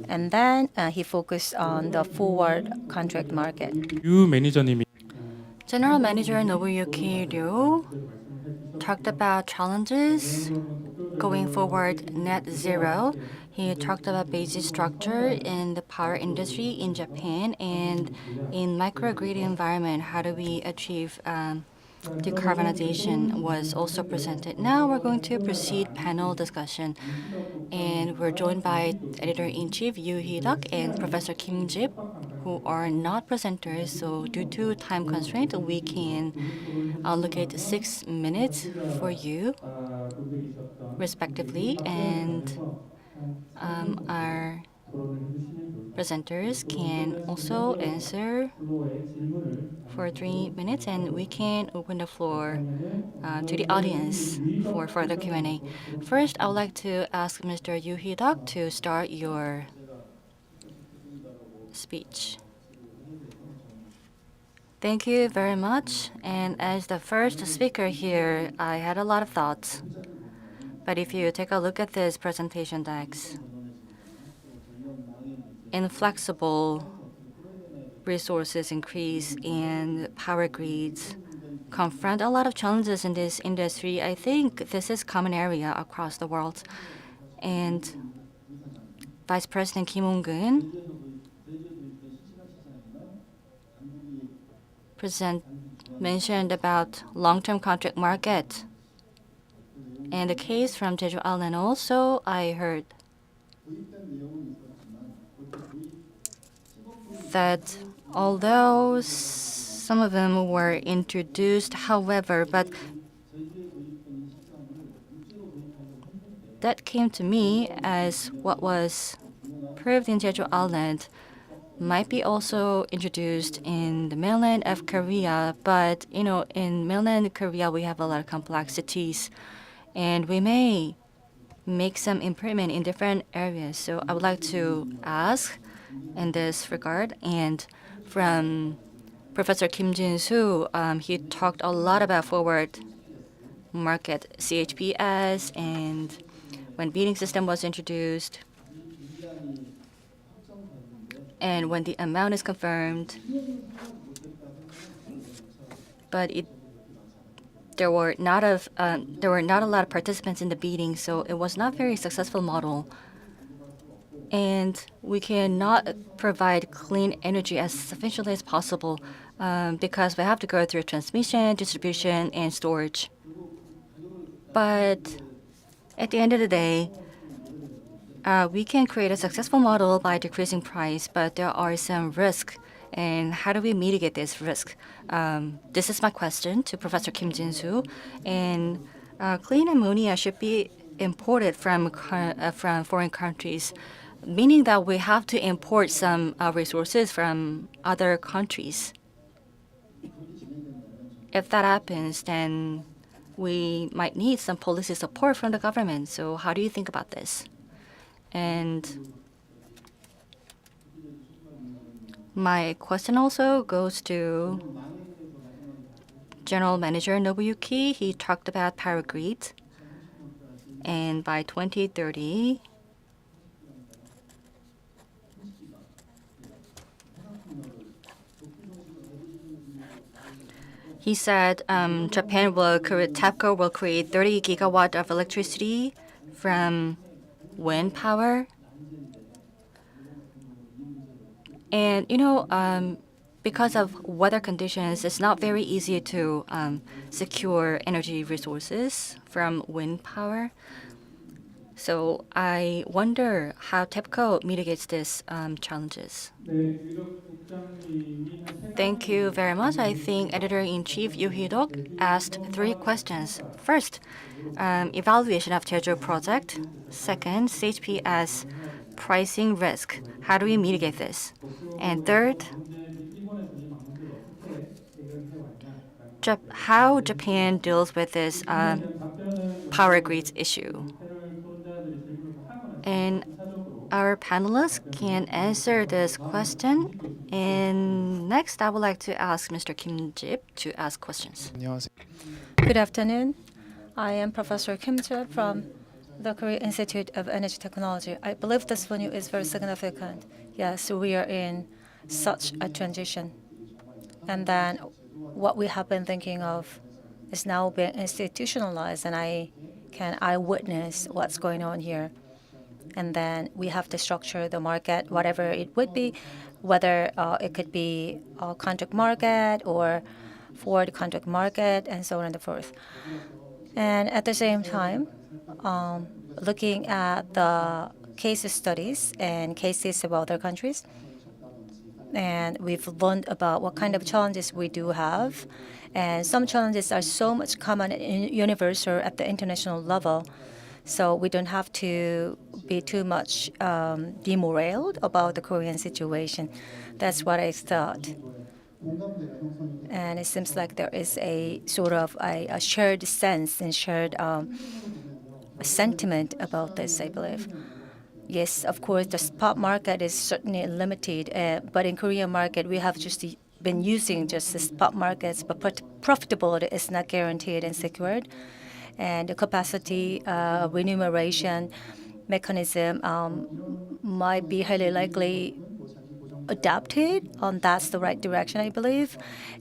And then he focused on the forward contract market. 유 매니저님이 General Manager Nobuyuki Ryu talked about challenges going forward net zero. He talked about basic structure in the power industry in Japan, and in microgrid environment, how do we achieve decarbonization was also presented. Now we're going to proceed panel discussion, and we're joined by Editor-in-Chief Yoo Hee-duk and Professor Kim Jip, who are not presenters. So due to time constraint, we can allocate 6 minutes for you, respectively, and our presenters can also answer for 3 minutes, and we can open the floor to the audience for further Q&A. First, I would like to ask Mr. Yoo Hee-duk to start your speech. Thank you very much. And as the first speaker here, I had a lot of thoughts. But if you take a look at this presentation decks, inflexible resources increase and power grids confront a lot of challenges in this industry. I think this is common area across the world. And Vice President Kim Hong-gun mentioned about long-term contract market. And the case from Jeju Island also, I heard that although Some of them were introduced, however, but that came to me as what was proved in Jeju Island might be also introduced in the mainland of Korea, but in mainland Korea we have a lot of complexities, and we may make some improvement in different areas. So I would like to ask in this regard, and from Professor Kim Jin-soo, he talked a lot about forward market CHPS and when bidding system was introduced and when the amount is confirmed, but there were not a lot of participants in the bidding, so it was not very successful model. And we cannot provide clean energy as sufficiently as possible because we have to go through transmission, distribution, and storage. But at the end of the day, we can create a successful model by decreasing price, but there are some risks. And how do we mitigate this risk? This is my question to Professor Kim Jin-soo. And clean ammonia should be imported from foreign countries, meaning that we have to import some resources from other countries. If that happens, then we might need some policy support from the government. So how do you think about this? And my question also goes to General Manager Nobuyuki. He talked about power grid, and by 2030, he said TEPCO will create 30 gigawatt of electricity from wind power. And because of weather conditions, it's not very easy to secure energy resources from wind power. So I wonder how TEPCO mitigates these challenges. Thank you very much. I think Editor-in-Chief Yoo Hee-dok asked 3 questions. First, evaluation of Jeju project. Second, CHPS pricing risk. How do we mitigate this? And third, how Japan deals with this power grids issue. And our panelists can answer this question. And next, I would like to ask Mr. Kim Jip to ask questions. Good afternoon. I am Professor Kim Jip from the Korea Institute of Energy Technology. I believe this venue is very significant. Yes, we are in such a transition. And then what we have been thinking of is now being institutionalized, and I can eyewitness what's going on here. And then we have to structure the market, whatever it would be, whether it could be a contract market or forward contract market, and so on and so forth. And at the same time, looking at the case studies and cases of other countries, and we've learned about what kind of challenges we do have. And some challenges are so much common and universal at the international level. So we don't have to be too much demoralized about the Korean situation. That's what I thought. And it seems like there is a sort of a shared sense and shared sentiment about this, I believe. Yes, of course, the spot market is certainly limited, but in Korean market, we have just been using just the spot markets, but profitability is not guaranteed and secured. And the capacity remuneration mechanism might be highly likely adapted. That's the right direction, I believe.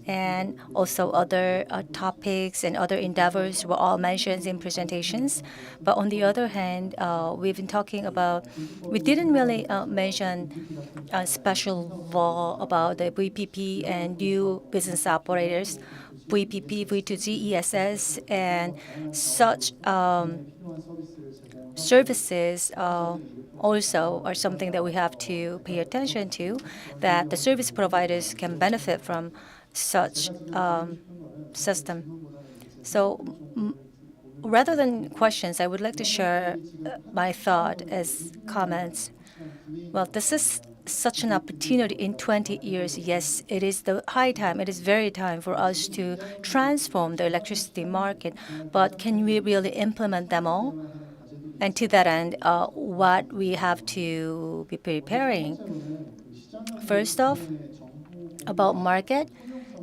And also other topics and other endeavors were all mentioned in presentations. But on the other hand, we've been talking about, we didn't really mention a special law about the VPP and new business operators, VPP, V2G, ESS, and such services also are something that we have to pay attention to, that the service providers can benefit from such system. So rather than questions, I would like to share my thought as comments. Well, this is such an opportunity in 20 years. Yes, it is the high time, it is very time for us to transform the electricity market. But can we really implement them all? And to that end, what we have to be preparing. First off, about market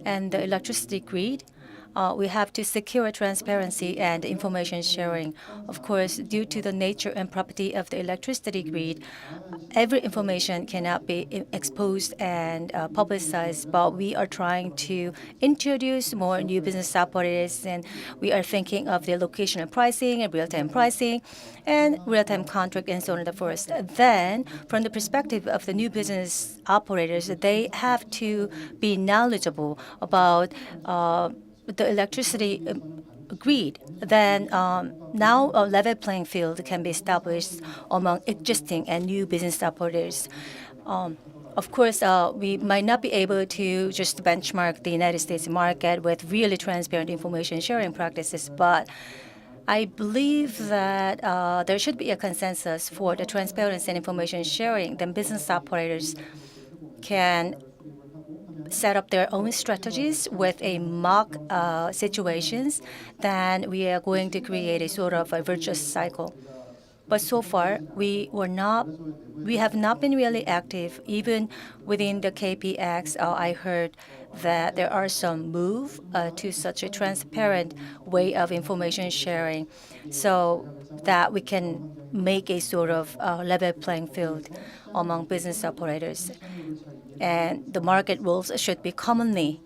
and the electricity grid, we have to secure transparency and information sharing. Of course, due to the nature and property of the electricity grid, every information cannot be exposed and publicized, but we are trying to introduce more new business operators, and we are thinking of the location and pricing and real-time pricing and real-time contract and so on and so forth. Then, from the perspective of the new business operators, they have to be knowledgeable about the electricity grid. Then now a level playing field can be established among existing and new business operators. Of course, we might not be able to just benchmark the United States market with really transparent information sharing practices, but I believe that there should be a consensus for the transparency and information sharing. Then business operators can set up their own strategies with a mock situations. Then we are going to create a sort of a virtuous cycle. But so far, we have not been really active. Even within the KPX, I heard that there are some move to such a transparent way of information sharing, so that we can make a sort of level playing field among business operators, and the market rules should be commonly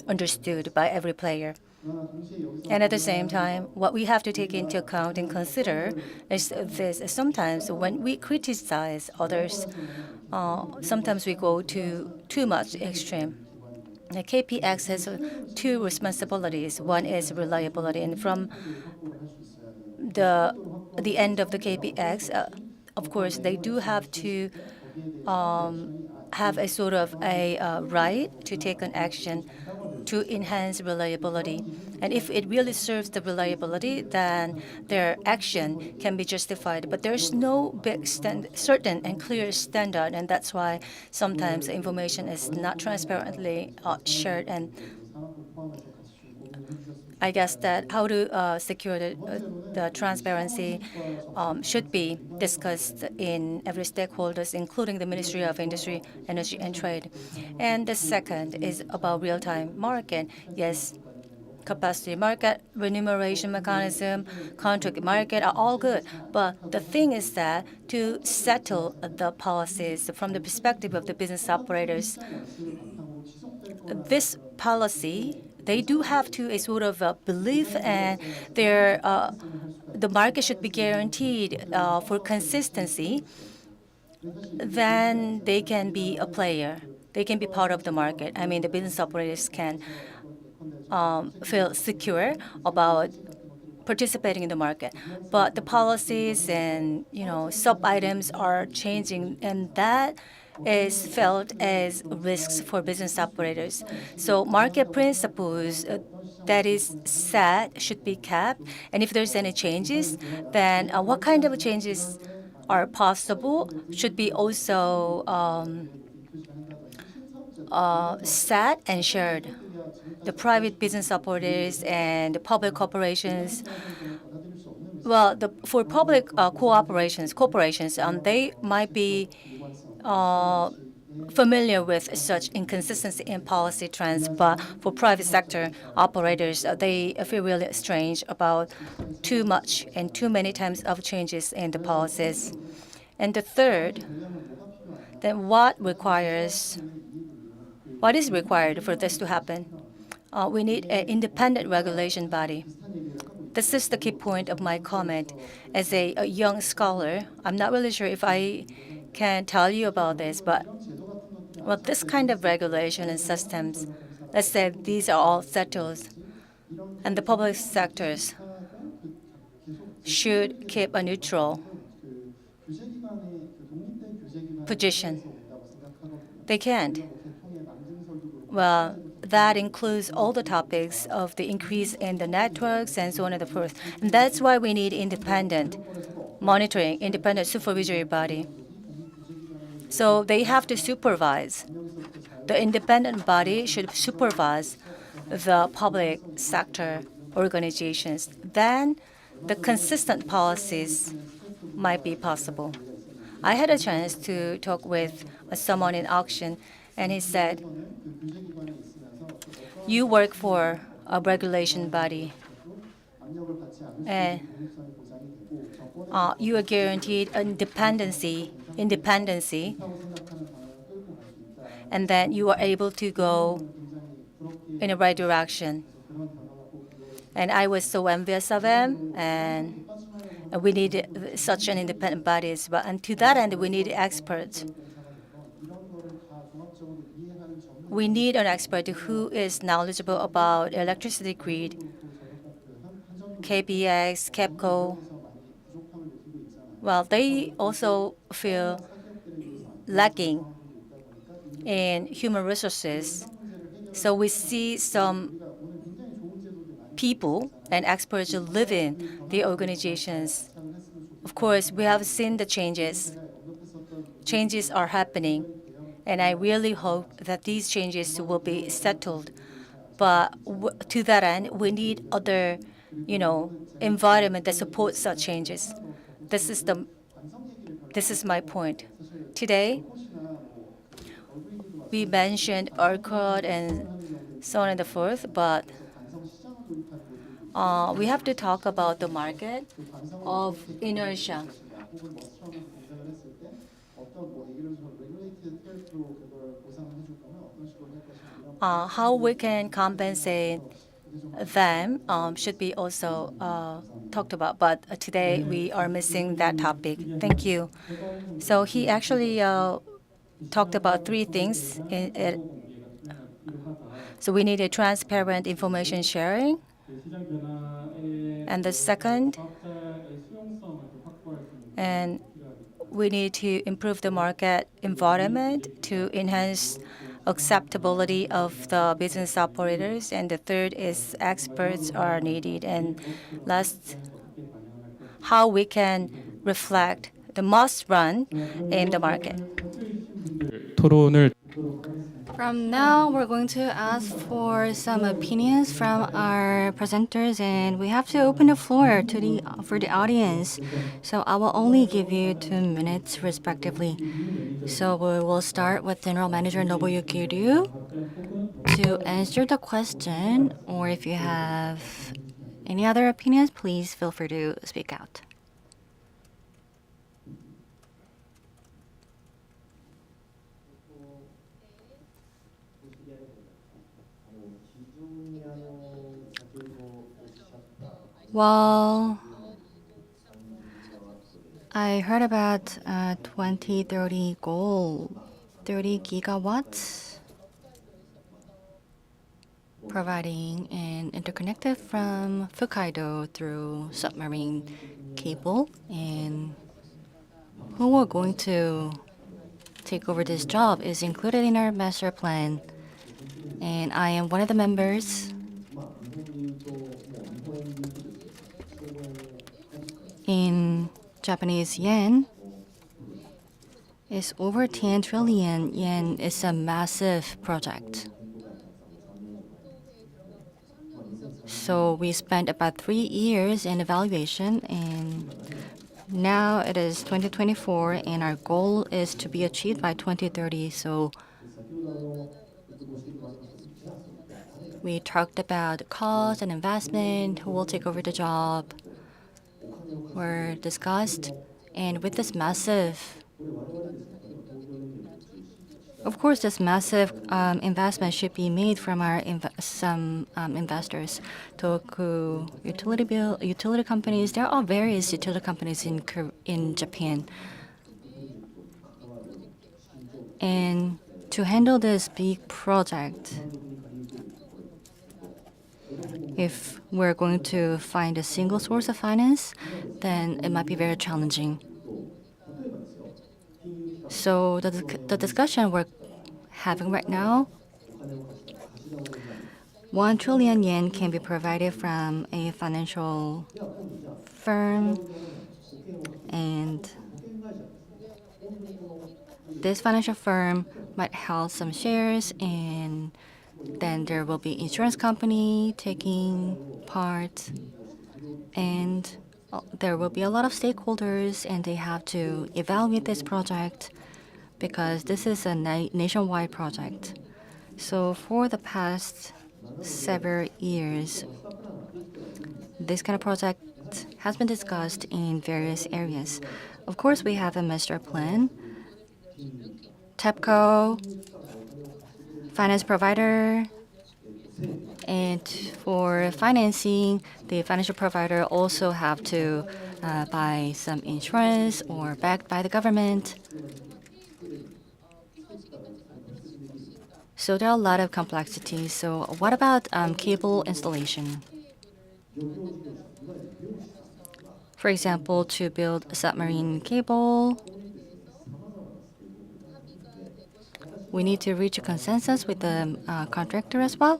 understood by every player. And at the same time, what we have to take into account and consider is this. Sometimes when we criticize others, sometimes we go to too much extreme. The KPX has two responsibilities. One is reliability, and from the end of the KPX, of course, they do have to have a sort of a right to take an action to enhance reliability. And if it really serves the reliability, then their action can be justified. But there's no big certain and clear standard, and that's why sometimes information is not transparently shared. And I guess that how to secure the transparency should be discussed in every stakeholders, including the Ministry of Industry, Energy and Trade. And the second is about real-time market. Yes, capacity market, remuneration mechanism, contract market are all good. But the thing is that to settle the policies from the perspective of the business operators, this policy, they do have to a sort of belief, and the market should be guaranteed for consistency. Then they can be a player. They can be part of the market. I mean, the business operators can feel secure about participating in the market. But the policies and sub items are changing, and that is felt as risks for business operators. So market principles that is set should be kept. And if there's any changes, then what kind of changes are possible should be also set and shared. The private business operators and the public corporations. Well, for public corporations, they might be familiar with such inconsistency in policy trends, but for private sector operators, they feel really strange about too much and too many times of changes in the policies. And the third, then what is required for this to happen? We need an independent regulation body. This is the key point of my comment. As a young scholar, I'm not really sure if I can tell you about this, but this kind of regulation and systems, let's say these are all settled, and the public sectors should keep a neutral position. They can't. Well, that includes all the topics of the increase in the networks and so on and so forth. And that's why we need independent monitoring, independent supervisory body. So they have to supervise. The independent body should supervise the public sector organizations. Then the consistent policies might be possible. I had a chance to talk with someone in auction, and he said, you work for a regulation body, and you are guaranteed independency, and then you are able to go in the right direction. And I was so envious of him, and we need such an independent body as well. And to that end, we need experts. We need an expert who is knowledgeable about electricity grid, KPX, KEPCO. Well, they also feel lacking in human resources. So we see some people and experts live in the organizations. Of course, we have seen the changes. Changes are happening, and I really hope that these changes will be settled. But to that end, we need other, environment that supports such changes. This is my point. Today, we mentioned ORCOD and so on and so forth, but we have to talk about the market of inertia. How we can compensate them should be also talked about, but today we are missing that topic. Thank you. So he actually talked about three things. So we need a transparent information sharing. And the second, and we need to improve the market environment to enhance acceptability of the business operators. And the third is experts are needed. And last, how we can reflect the must run in the market. 토론을 From now, we're going to ask for some opinions from our presenters, and we have to open the floor for the audience. So I will only give you 2 minutes, respectively. So we will start with General Manager Nobuyuki Ryu to answer the question, or if you have any other opinions, please feel free to speak out. Well, I heard about 2030 goal, 30 gigawatts, providing an interconnected from Hokkaido through submarine cable. And who are going to take over this job is included in our master plan. And I am one of the members. In Japanese yen, is over 10 trillion yen. It's a massive project. So we spent about 3 years in evaluation, and now it is 2024, and our goal is to be achieved by 2030. So we talked about cost and investment, who will take over the job, were discussed, and with this massive, of course, this massive investment should be made from our some investors. Toku utility companies. There are various utility companies in Japan, and to handle this big project, if we're going to find a single source of finance, then it might be very challenging. So the discussion we're having right now 1 trillion yen can be provided from a financial firm, and this financial firm might hold some shares, and then there will be insurance company taking part, and there will be a lot of stakeholders, and they have to evaluate this project because this is a nationwide project. So for the past several years, this kind of project has been discussed in various areas. Of course, we have a master plan, TEPCO, finance provider, and for financing, the financial provider also have to buy some insurance or backed by the government. So there are a lot of complexities. So what about cable installation? For example, to build a submarine cable, we need to reach a consensus with the contractor as well.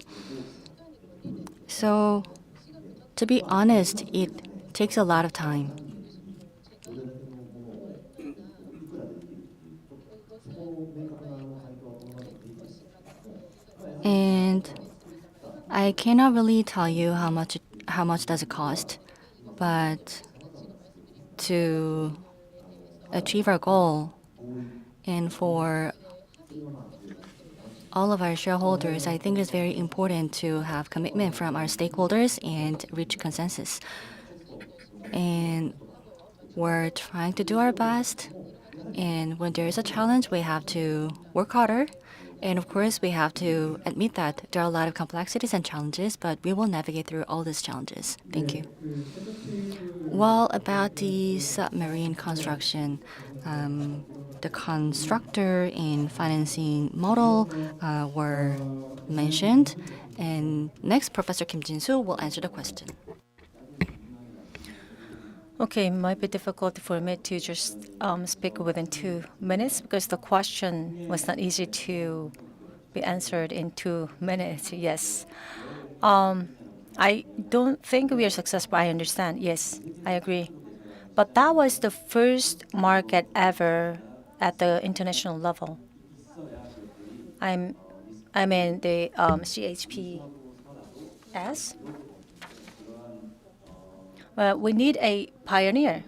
So to be honest, it takes a lot of time. And I cannot really tell you how much does it cost, but to achieve our goal and for all of our shareholders, I think it's very important to have commitment from our stakeholders and reach consensus. And we're trying to do our best. And when there is a challenge, we have to work harder. And of course, we have to admit that there are a lot of complexities and challenges, but we will navigate through all these challenges. Thank you. Well, about the submarine construction, the constructor and financing model were mentioned. And next, Professor Kim Jin-soo will answer the question. Okay, it might be difficult for me to just speak within 2 minutes because the question was not easy to be answered in 2 minutes. Yes. I don't think we are successful. I understand. Yes, I agree. But that was the first market ever at the international level. I mean the CHPS. Well, we need a pioneer.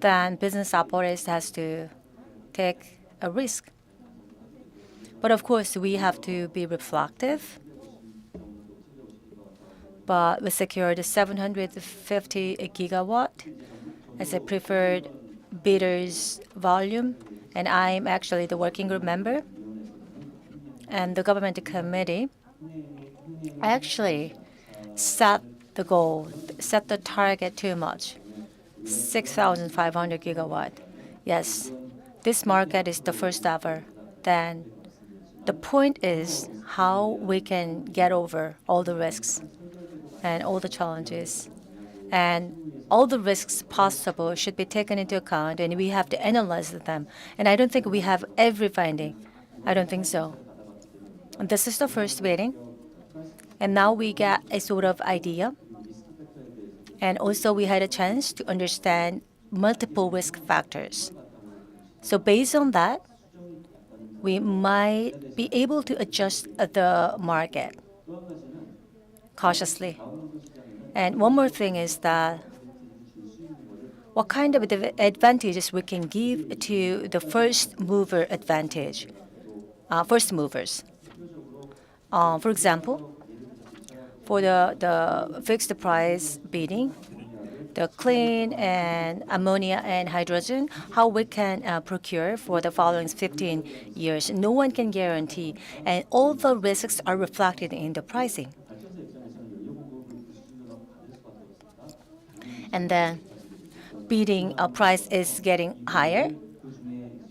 Then business operators has to take a risk. But of course, we have to be reflective. But we secured 750 gigawatt as a preferred bidder's volume, and I'm actually the working group member. And the government committee actually set the goal, set the target too much, 6,500 gigawatt. Yes, this market is the first ever. Then the point is how we can get over all the risks and all the challenges. And all the risks possible should be taken into account, and we have to analyze them. And I don't think we have every finding. I don't think so. And this is the first meeting. And now we get a sort of idea. And also we had a chance to understand multiple risk factors. So based on that, we might be able to adjust the market cautiously. And one more thing is that what kind of advantages we can give to the first mover advantage, first movers. For example, for the fixed price bidding, the clean and ammonia and hydrogen, how we can procure for the following 15 years. No one can guarantee, and all the risks are reflected in the pricing. And then bidding price is getting higher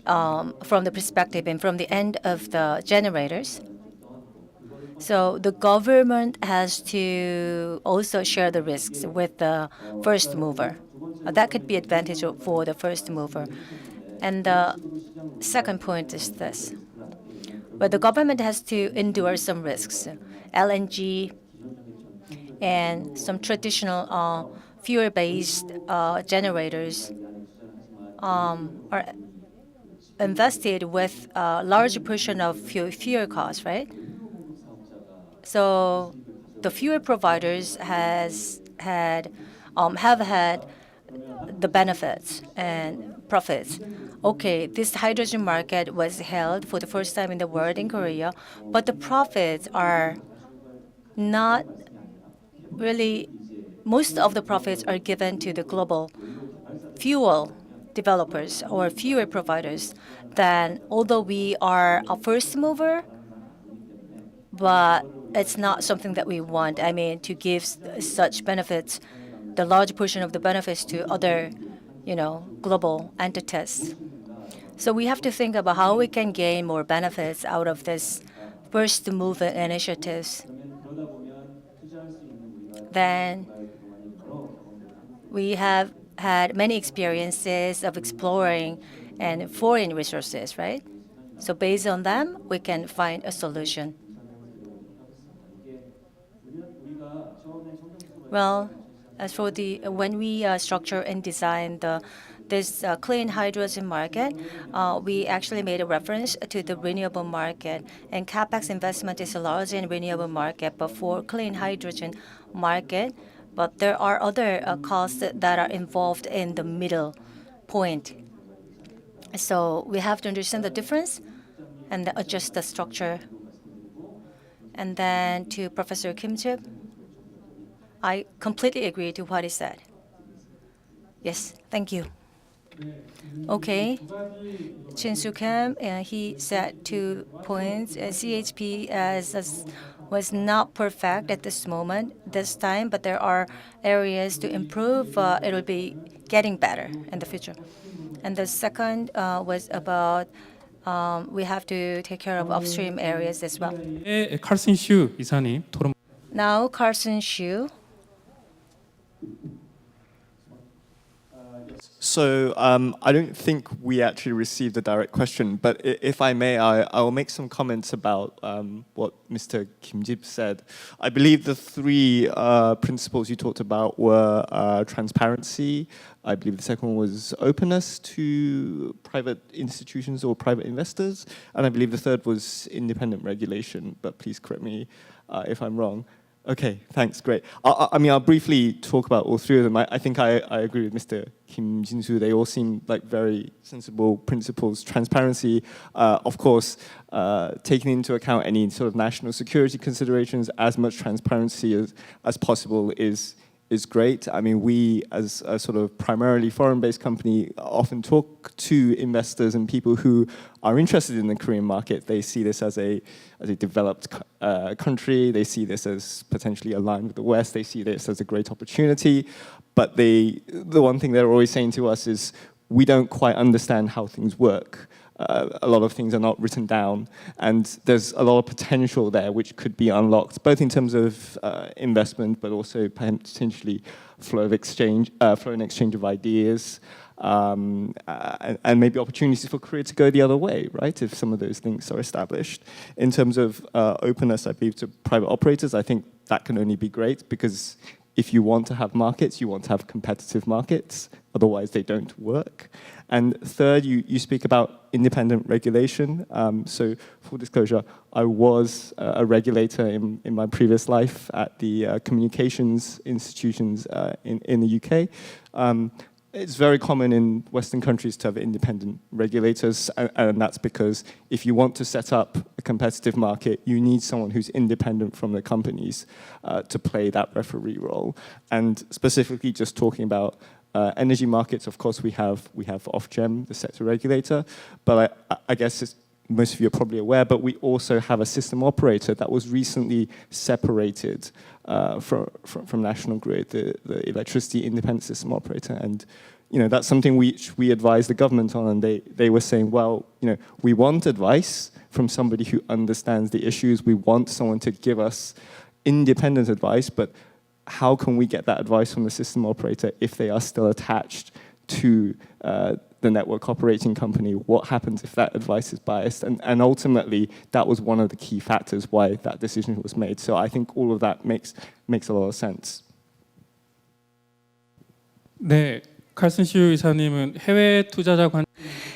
from the perspective and from the end of the generators. So the government has to also share the risks with the first mover. That could be advantage for the first mover. And the second point is this. but the government has to endure some risks. LNG and some traditional fuel-based generators are invested with a large portion of fuel costs, right? So the fuel providers have had the benefits and profits. Okay, this hydrogen market was held for the first time in the world in Korea, but the profits are not really, most of the profits are given to the global fuel developers or fuel providers. Then, although we are a first mover, but it's not something that we want. I mean, to give such benefits, the large portion of the benefits to other, global entities. So we have to think about how we can gain more benefits out of this first mover initiatives. Then we have had many experiences of exploring and foreign resources, right? So based on them, we can find a solution. Well, as for when we structure and design this clean hydrogen market, we actually made a reference to the renewable market. And CapEx investment is large in renewable market, but for clean hydrogen market, but there are other costs that are involved in the middle point. So we have to understand the difference and adjust the structure. And then to Professor Kim Chip, I completely agree to what he said. Yes, thank you. Okay, Chin Soo Kim, he said 2 points. CHP was not perfect at this time, but there are areas to improve. It will be getting better in the future. And the second was about we have to take care of upstream areas as well. 칼슨 슈 이사님 토론. Now, Carson Shu. So I don't think we actually received a direct question, but if I may, I will make some comments about what Mr. Kim Jip said. I believe the three principles you talked about were transparency. I believe the second one was openness to private institutions or private investors. And I believe the third was independent regulation, but please correct me if I'm wrong. Okay, thanks, great. I'll briefly talk about all three of them. I think I agree with Mr. Kim Jin-soo. They all seem like very sensible principles. Transparency, of course, taking into account any sort of national security considerations, as much transparency as possible is great. I mean, we, as a sort of primarily foreign-based company, often talk to investors and people who are interested in the Korean market. They see this as a developed country. They see this as potentially aligned with the West. They see this as a great opportunity. But the one thing they're always saying to us is, we don't quite understand how things work. A lot of things are not written down, and there's a lot of potential there which could be unlocked, both in terms of investment, but also potentially flow and exchange of ideas, and maybe opportunities for Korea to go the other way, right? If some of those things are established. In terms of openness, I believe, to private operators, I think that can only be great, because if you want to have markets, you want to have competitive markets. Otherwise, they don't work. And third, you speak about independent regulation. So, full disclosure, I was a regulator in my previous life at the communications institutions in the UK. It's very common in Western countries to have independent regulators, and that's because if you want to set up a competitive market, you need someone who's independent from the companies to play that referee role. And specifically, just talking about energy markets, of course, we have Ofgem, the sector regulator, but I guess most of you are probably aware, but we also have a system operator that was recently separated from National Grid, the electricity independent system operator. And that's something we advise the government on, and they were saying, well, we want advice from somebody who understands the issues. We want someone to give us independent advice, but how can we get that advice from the system operator if they are still attached to the network operating company, what happens if that advice is biased? And ultimately, that was one of the key factors why that decision was made. So I think all of that makes a lot of sense. 네, 칼슨 슈 이사님은 해외 투자자 관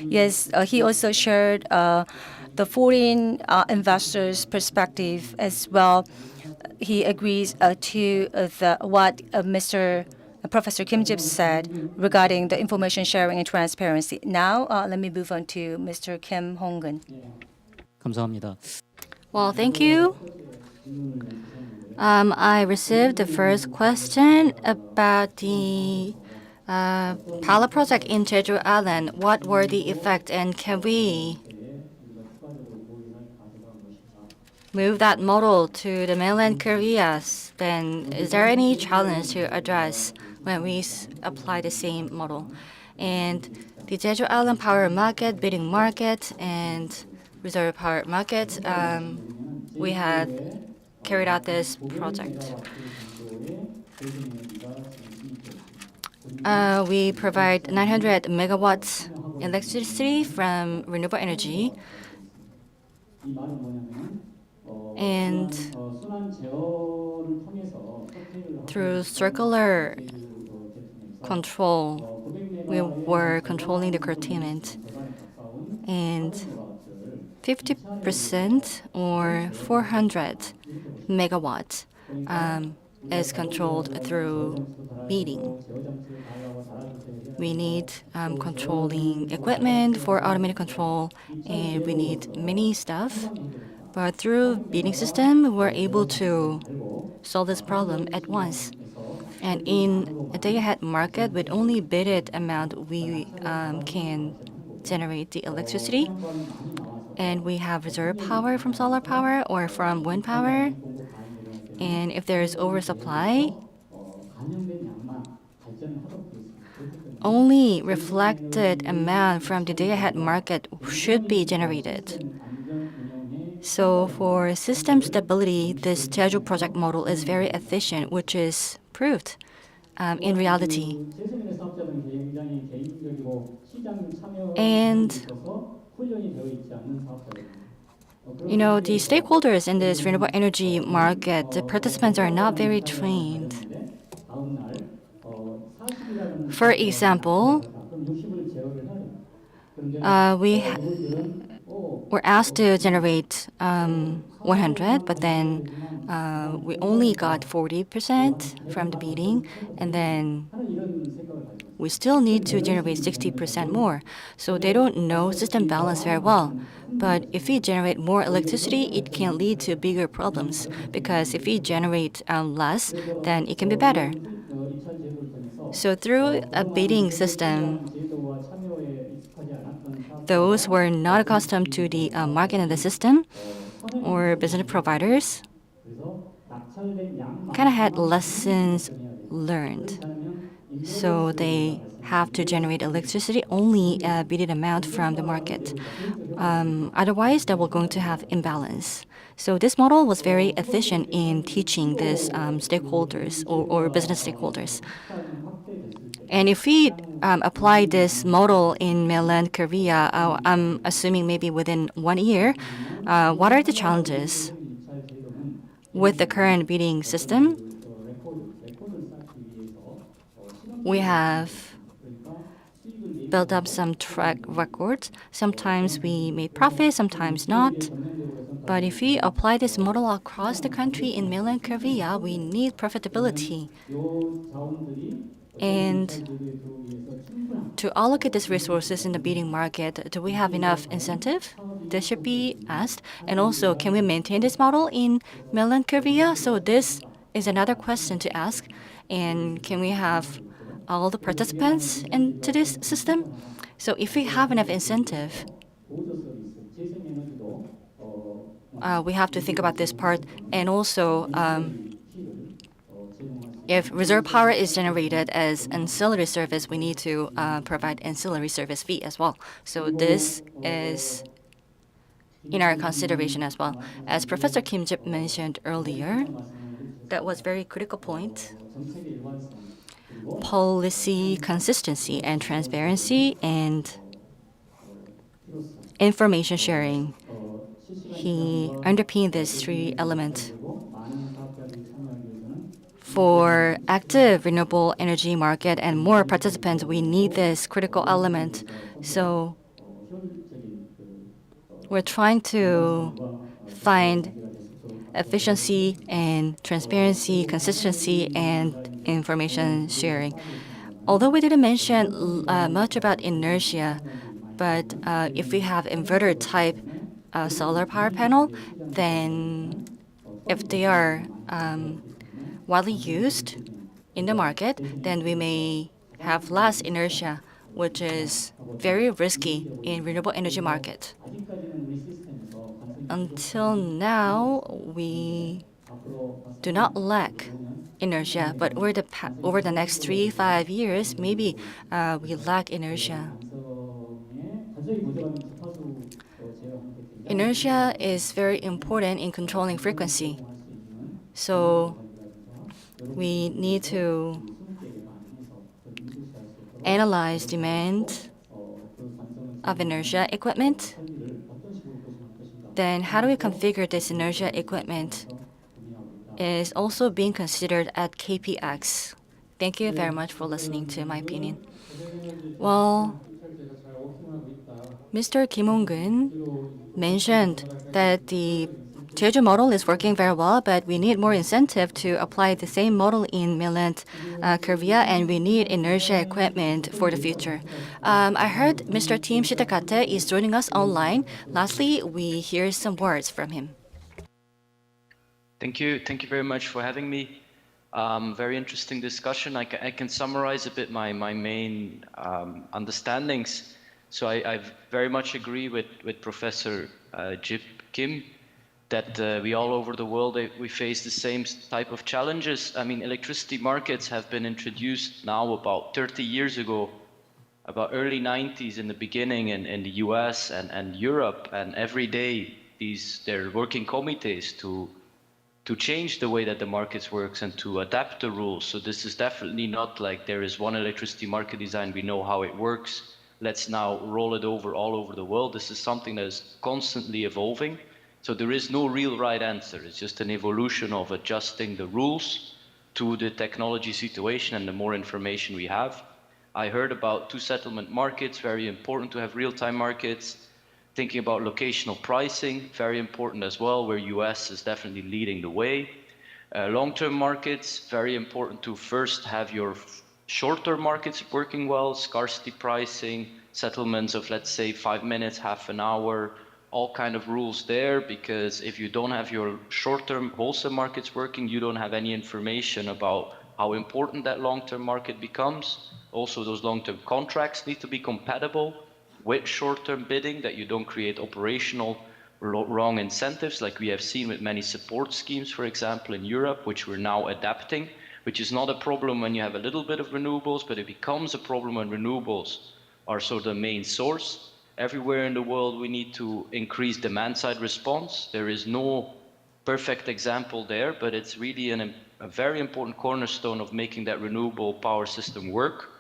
Yes, he also shared the foreign investors' perspective as well. He agrees to what Professor Kim Jip said regarding the information sharing and transparency. Now, let me move on to Mr. Kim Hong-gun. 감사합니다. Well, thank you. I received the first question about the pilot project in Jeju Island. What were the effects, and can we move that model to the mainland Korea? Then is there any challenge to address when we apply the same model? And the Jeju Island power market, bidding market, and reserve power market, we had carried out this project. We provide 900 megawatts electricity from renewable energy, and through circular control, we were controlling the curtailment, and 50% or 400 megawatts is controlled through bidding. We need controlling equipment for automated control, and we need many stuff. But through bidding system, we're able to solve this problem at once. And in a day-ahead market, with only bidded amount, we can generate the electricity. And we have reserve power from solar power or from wind power. And if there is oversupply, only reflected amount from the day-ahead market should be generated. So for system stability, this Jeju project model is very efficient, which is proved in reality. And the stakeholders in this renewable energy market, the participants are not very trained. For example, we were asked to generate 100, but then we only got 40% from the bidding, and then we still need to generate 60% more. So they don't know system balance very well. But if we generate more electricity, it can lead to bigger problems, because if we generate less, then it can be better. So through a bidding system, those who are not accustomed to the market and the system, or business providers, kind of had lessons learned. So they have to generate electricity only a bidded amount from the market. Otherwise, they will going to have imbalance. So this model was very efficient in teaching these stakeholders or business stakeholders. And if we apply this model in mainland Korea, I'm assuming maybe within 1 year, what are the challenges with the current bidding system? We have built up some track records. Sometimes we made profit, sometimes not. But if we apply this model across the country in mainland Korea, we need profitability. And to allocate these resources in the bidding market, do we have enough incentive? This should be asked. And also, can we maintain this model in mainland Korea? So this is another question to ask. And can we have all the participants into this system? So if we have enough incentive, we have to think about this part. And also, if reserve power is generated as ancillary service, we need to provide ancillary service fee as well. So this is in our consideration as well. As Professor Kim Jip mentioned earlier, that was very critical point. policy consistency and transparency and information sharing. He underpinned these three elements. For active renewable energy market and more participants, we need this critical element. So we're trying to find efficiency and transparency, consistency, and information sharing. Although we didn't mention much about inertia, but if we have inverter type solar power panel, then if they are widely used in the market, then we may have less inertia, which is very risky in renewable energy market. Until now, we do not lack inertia, but over the next 3-5 years, maybe we lack inertia. Inertia is very important in controlling frequency. So we need to analyze demand of inertia equipment. Then how do we configure this inertia equipment is also being considered at KPX. Thank you very much for listening to my opinion. Well, Mr. Kim Hong-gun mentioned that the Jeju model is working very well, but we need more incentive to apply the same model in mainland Korea, and we need inertia equipment for the future. I heard Mr. Tim Shitakate is joining us online. Lastly, we hear some words from him. Thank you very much for having me. Very interesting discussion. I can summarize a bit my main understandings. So I very much agree with Professor Jip Kim that we all over the world, we face the same type of challenges. I mean, electricity markets have been introduced now about 30 years ago, about early 90s in the beginning in the US and Europe, and every day there are working committees to change the way that the markets works and to adapt the rules. So this is definitely not like there is one electricity market design, we know how it works, let's now roll it over all over the world. This is something that is constantly evolving. So there is no real right answer. It's just an evolution of adjusting the rules to the technology situation and the more information we have. I heard about two settlement markets, very important to have real-time markets. Thinking about locational pricing, very important as well, where US is definitely leading the way. Long-term markets, very important to first have your short-term markets working well, scarcity pricing, settlements of, let's say, 5 minutes, half an hour, all kind of rules there, because if you don't have your short-term wholesale markets working, you don't have any information about how important that long-term market becomes. Also, those long-term contracts need to be compatible with short-term bidding, that you don't create operational wrong incentives like we have seen with many support schemes, for example, in Europe, which we're now adapting, which is not a problem when you have a little bit of renewables, but it becomes a problem when renewables are sort of the main source. Everywhere in the world, we need to increase demand-side response. There is no perfect example there, but it's really a very important cornerstone of making that renewable power system work.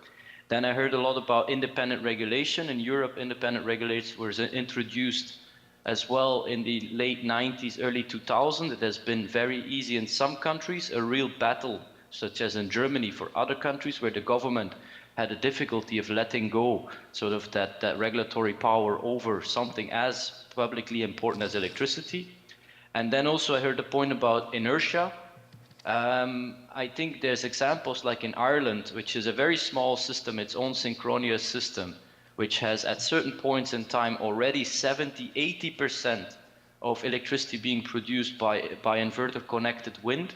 Then I heard a lot about independent regulation. In Europe, independent regulation was introduced as well in the late 90s, early 2000s. It has been very easy in some countries, a real battle, such as in Germany, for other countries where the government had a difficulty of letting go sort of that regulatory power over something as publicly important as electricity. And then also I heard the point about inertia. I think there's examples like in Ireland, which is a very small system, its own synchronous system, which has at certain points in time already 70–80% of electricity being produced by inverter connected wind.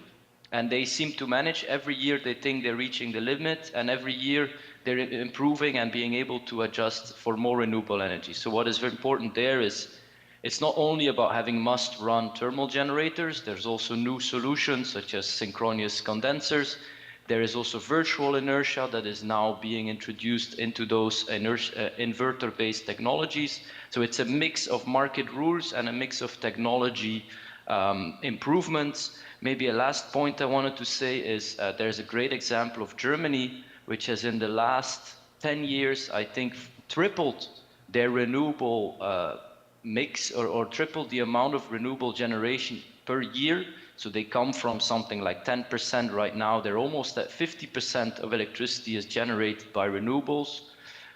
And they seem to manage. Every year they think they're reaching the limit, and every year they're improving and being able to adjust for more renewable energy. So what is very important there is it's not only about having must-run thermal generators, there's also new solutions such as synchronous condensers. There is also virtual inertia that is now being introduced into those inverter-based technologies. So it's a mix of market rules and a mix of technology improvements. Maybe a last point I wanted to say is there's a great example of Germany which has in the last 10 years, I think, tripled their renewable mix or tripled the amount of renewable generation per year. So they come from something like 10% right now. They're almost at 50% of electricity is generated by renewables.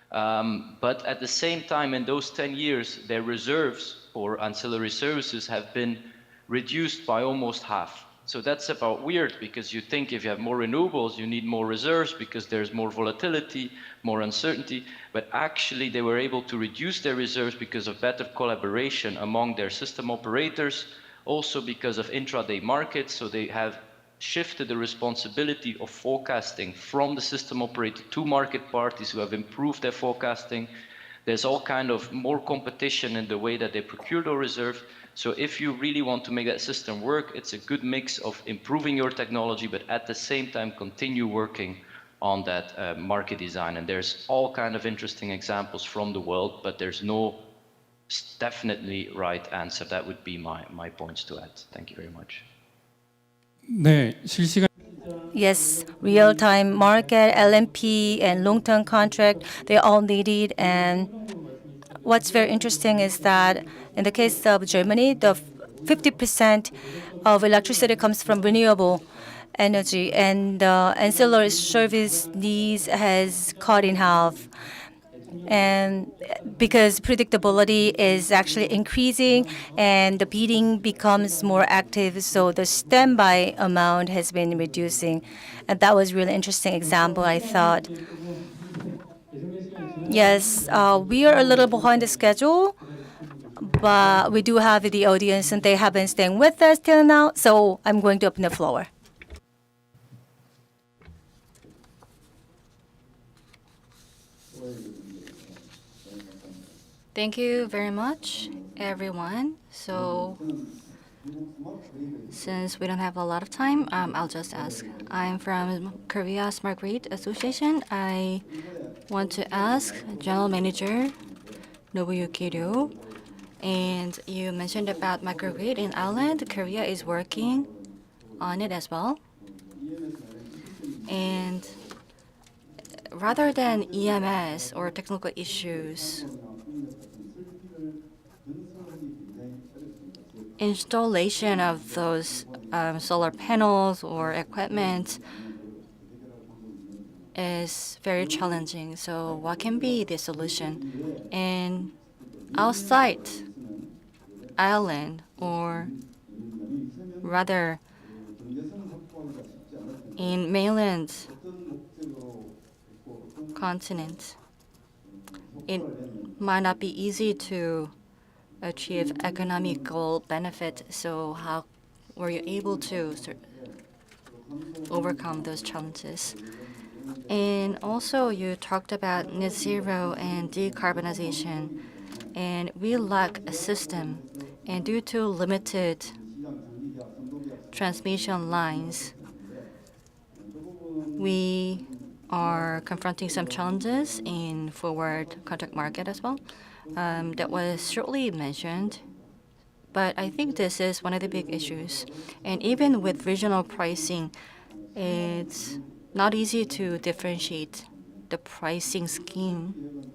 But at the same time, in those 10 years, their reserves for ancillary services have been reduced by almost half. So that's about weird, because you think if you have more renewables, you need more reserves because there's more volatility, more uncertainty. But actually, they were able to reduce their reserves because of better collaboration among their system operators, also because of intraday markets. So they have shifted the responsibility of forecasting from the system operator to market parties who have improved their forecasting. There's all kind of more competition in the way that they procure their reserves. So if you really want to make that system work, it's a good mix of improving your technology, but at the same time continue working on that market design. And there's all kind of interesting examples from the world, but there's no definitely right answer. That would be my points to add. Thank you very much. 네, 실시간 Yes, real-time market, LMP, and long-term contract, they all needed. And what's very interesting is that in the case of Germany, the 50% of electricity comes from renewable energy, and the ancillary service needs has cut in half. And because predictability is actually increasing and the bidding becomes more active, so the standby amount has been reducing. And that was really interesting example, I thought. Yes, we are a little behind the schedule, but we do have the audience and they have been staying with us till now, so I'm going to open the floor. Thank you very much, everyone. So, since we don't have a lot of time, I'll just ask. I'm from Korea Smart Grid Association. I want to ask General Manager Nobuyuki Ryo, and you mentioned about microgrid in Ireland. Korea is working on it as well. And rather than EMS or technical issues, installation of those solar panels or equipment is very challenging. So what can be the solution? And outside Ireland, or rather in mainland continent, it might not be easy to achieve economical benefit. So how were you able to overcome those challenges? And also you talked about net zero and decarbonization, and we lack a system. And due to limited transmission lines, we are confronting some challenges in forward contract market as well. That was shortly mentioned, but I think this is one of the big issues. And even with regional pricing, it's not easy to differentiate the pricing scheme.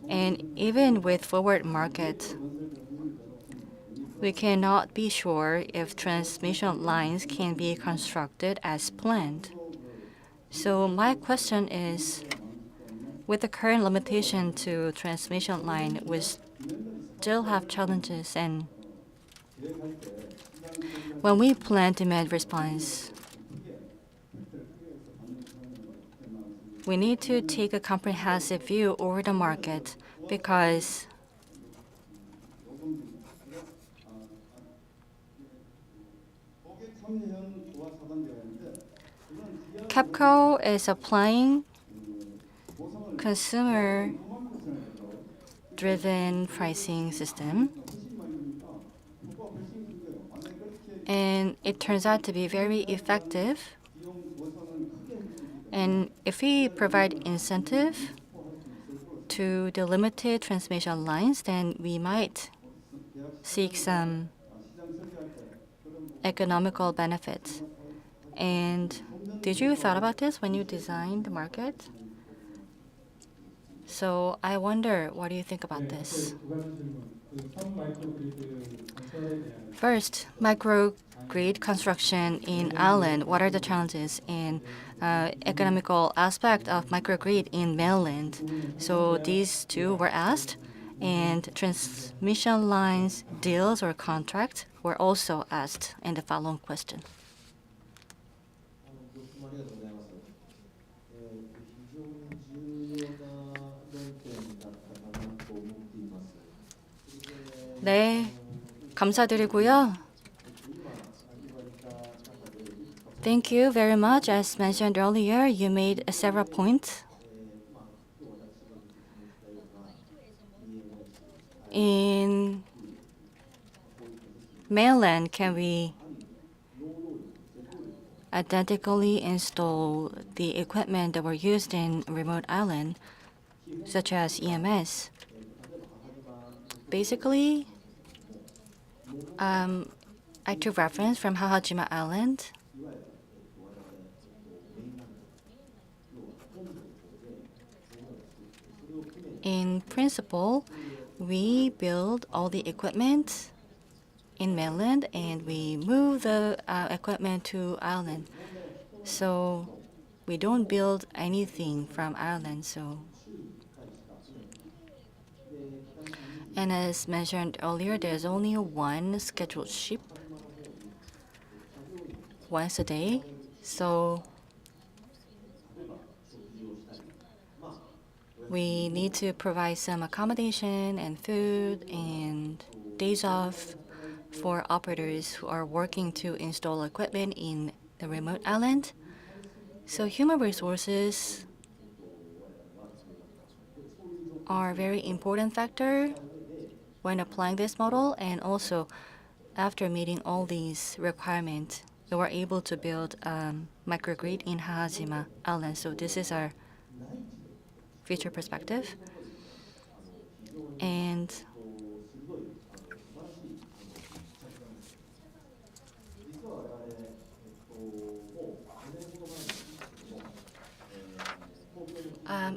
And even with forward market, we cannot be sure if transmission lines can be constructed as planned. So my question is, with the current limitation to transmission line, we still have challenges, and when we plan demand response, we need to take a comprehensive view over the market, because KEPCO is applying consumer-driven pricing system, and it turns out to be very effective. And if we provide incentive to the limited transmission lines, then we might seek some economical benefits. And Did you thought about this when you designed the market? So I wonder, what do you think about this? First, microgrid construction in island. What are the challenges and economical aspect of microgrid in mainland? So these two were asked, and transmission lines deals or contract were also asked in the following question. 네, 감사드리고요. Thank you very much. As mentioned earlier, you made several points. In mainland, can we identically install the equipment that were used in remote island, such as EMS? Basically, I took reference from Hahajima Island. In principle, we build all the equipment in mainland and we move the equipment to island. So we don't build anything from island. And as mentioned earlier, there's only one scheduled ship once a day. So we need to provide some accommodation and food and days off for operators who are working to install equipment in the remote island. So human resources are a very important factor when applying this model, and also after meeting all these requirements, we were able to build microgrid in Hahajima Island. So this is our future perspective. And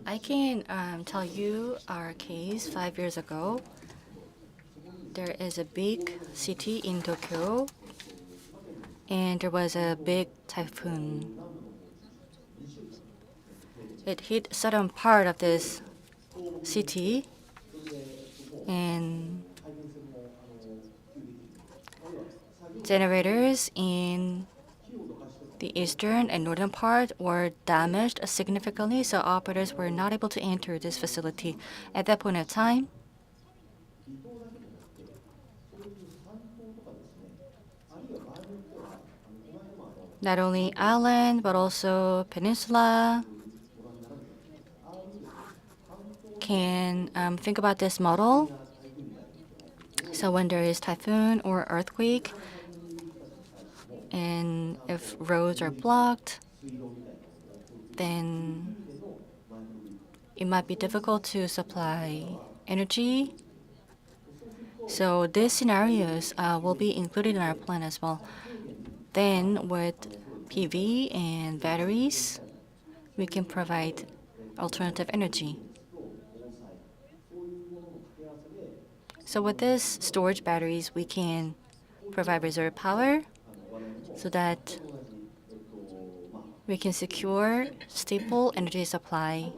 I can tell you our case 5 years ago. There is a big city in Tokyo, and there was a big typhoon. It hit southern part of this city, and generators in the eastern and northern part were damaged significantly, so operators were not able to enter this facility. At that point of time, not only island, but also peninsula can think about this model. So when there is typhoon or earthquake, and if roads are blocked, then it might be difficult to supply energy. So these scenarios will be included in our plan as well. Then with PV and batteries, we can provide alternative energy. So with this storage batteries, we can provide reserve power so that we can secure stable energy supply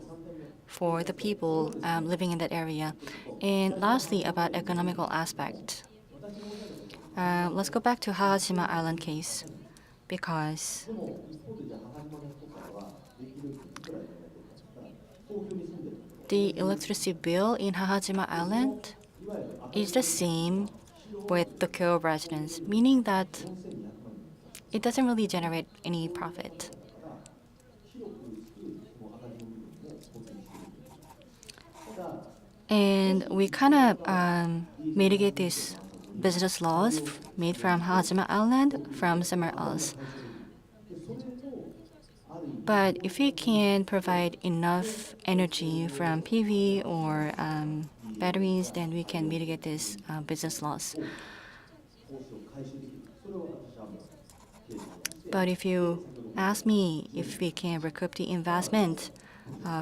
for the people living in that area. And lastly, about economical aspect. Let's go back to Hahajima Island case, because the electricity bill in Hahajima Island is the same with the Tokyo residents, meaning that it doesn't really generate any profit. And we kind of mitigate these business laws made from Hajima Island from somewhere else. But if we can provide enough energy from PV or batteries, then we can mitigate this business loss. But if you asked me if we can recoup the investment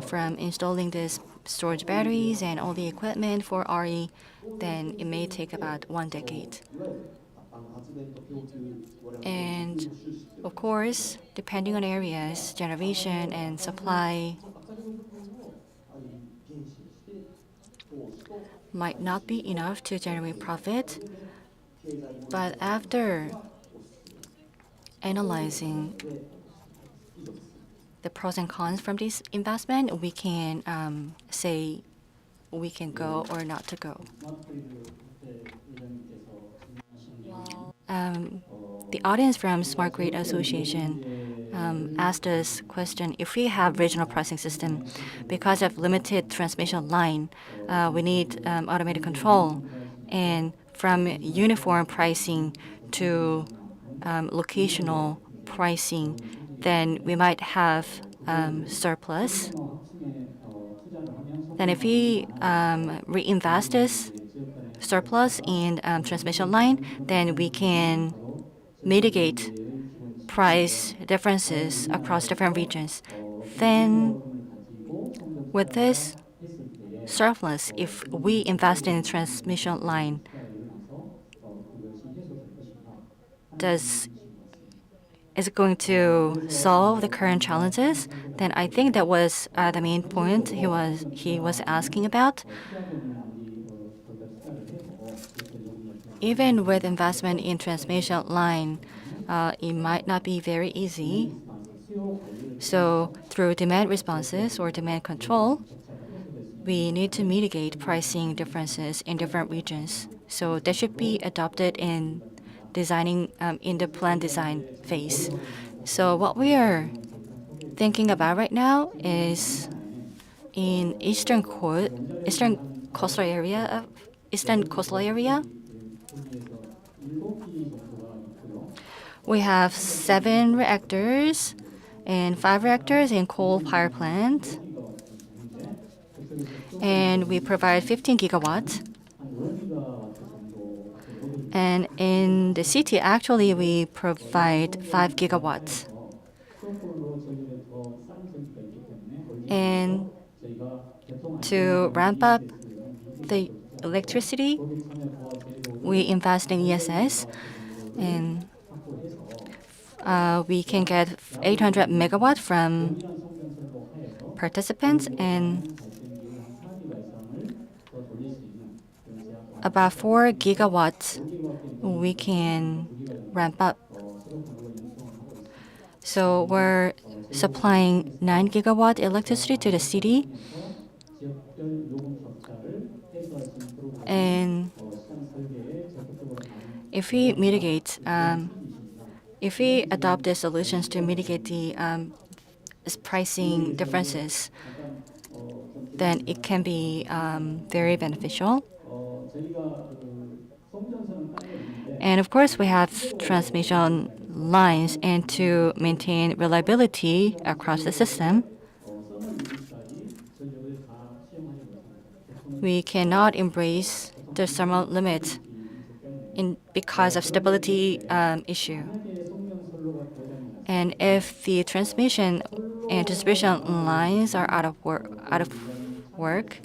from installing these storage batteries and all the equipment for RE, then it may take about 1 decade. And of course, depending on areas, generation and supply might not be enough to generate profit. But after analyzing the pros and cons from this investment, we can say we can go or not to go. The audience from Smart Grid Association asked us question: if we have regional pricing system, because of limited transmission line, we need automated control, and from uniform pricing to locational pricing, then we might have surplus. Then if we reinvest this surplus in transmission line, then we can mitigate price differences across different regions. Then with this surplus, if we invest in transmission line, is it going to solve the current challenges? Then I think that was the main point he was asking about. Even with investment in transmission line, it might not be very easy. So through demand responses or demand control, we need to mitigate pricing differences in different regions. So that should be adopted in designing in the plan design phase. So what we are thinking about right now is in eastern coastal area, we have 7 reactors and 5 reactors in coal power plant, and we provide 15 gigawatts. And in the city, actually, we provide 5 gigawatts. And to ramp up the electricity, we invest in ESS, and we can get 800 megawatts from participants, and about 4 gigawatts we can ramp up. So we're supplying 9 gigawatt electricity to the city, and if we adopt the solutions to mitigate the pricing differences, then it can be very beneficial. And of course, we have transmission lines, and to maintain reliability across the system, we cannot embrace the thermal limit because of stability issue. And if the transmission and distribution lines are out of work,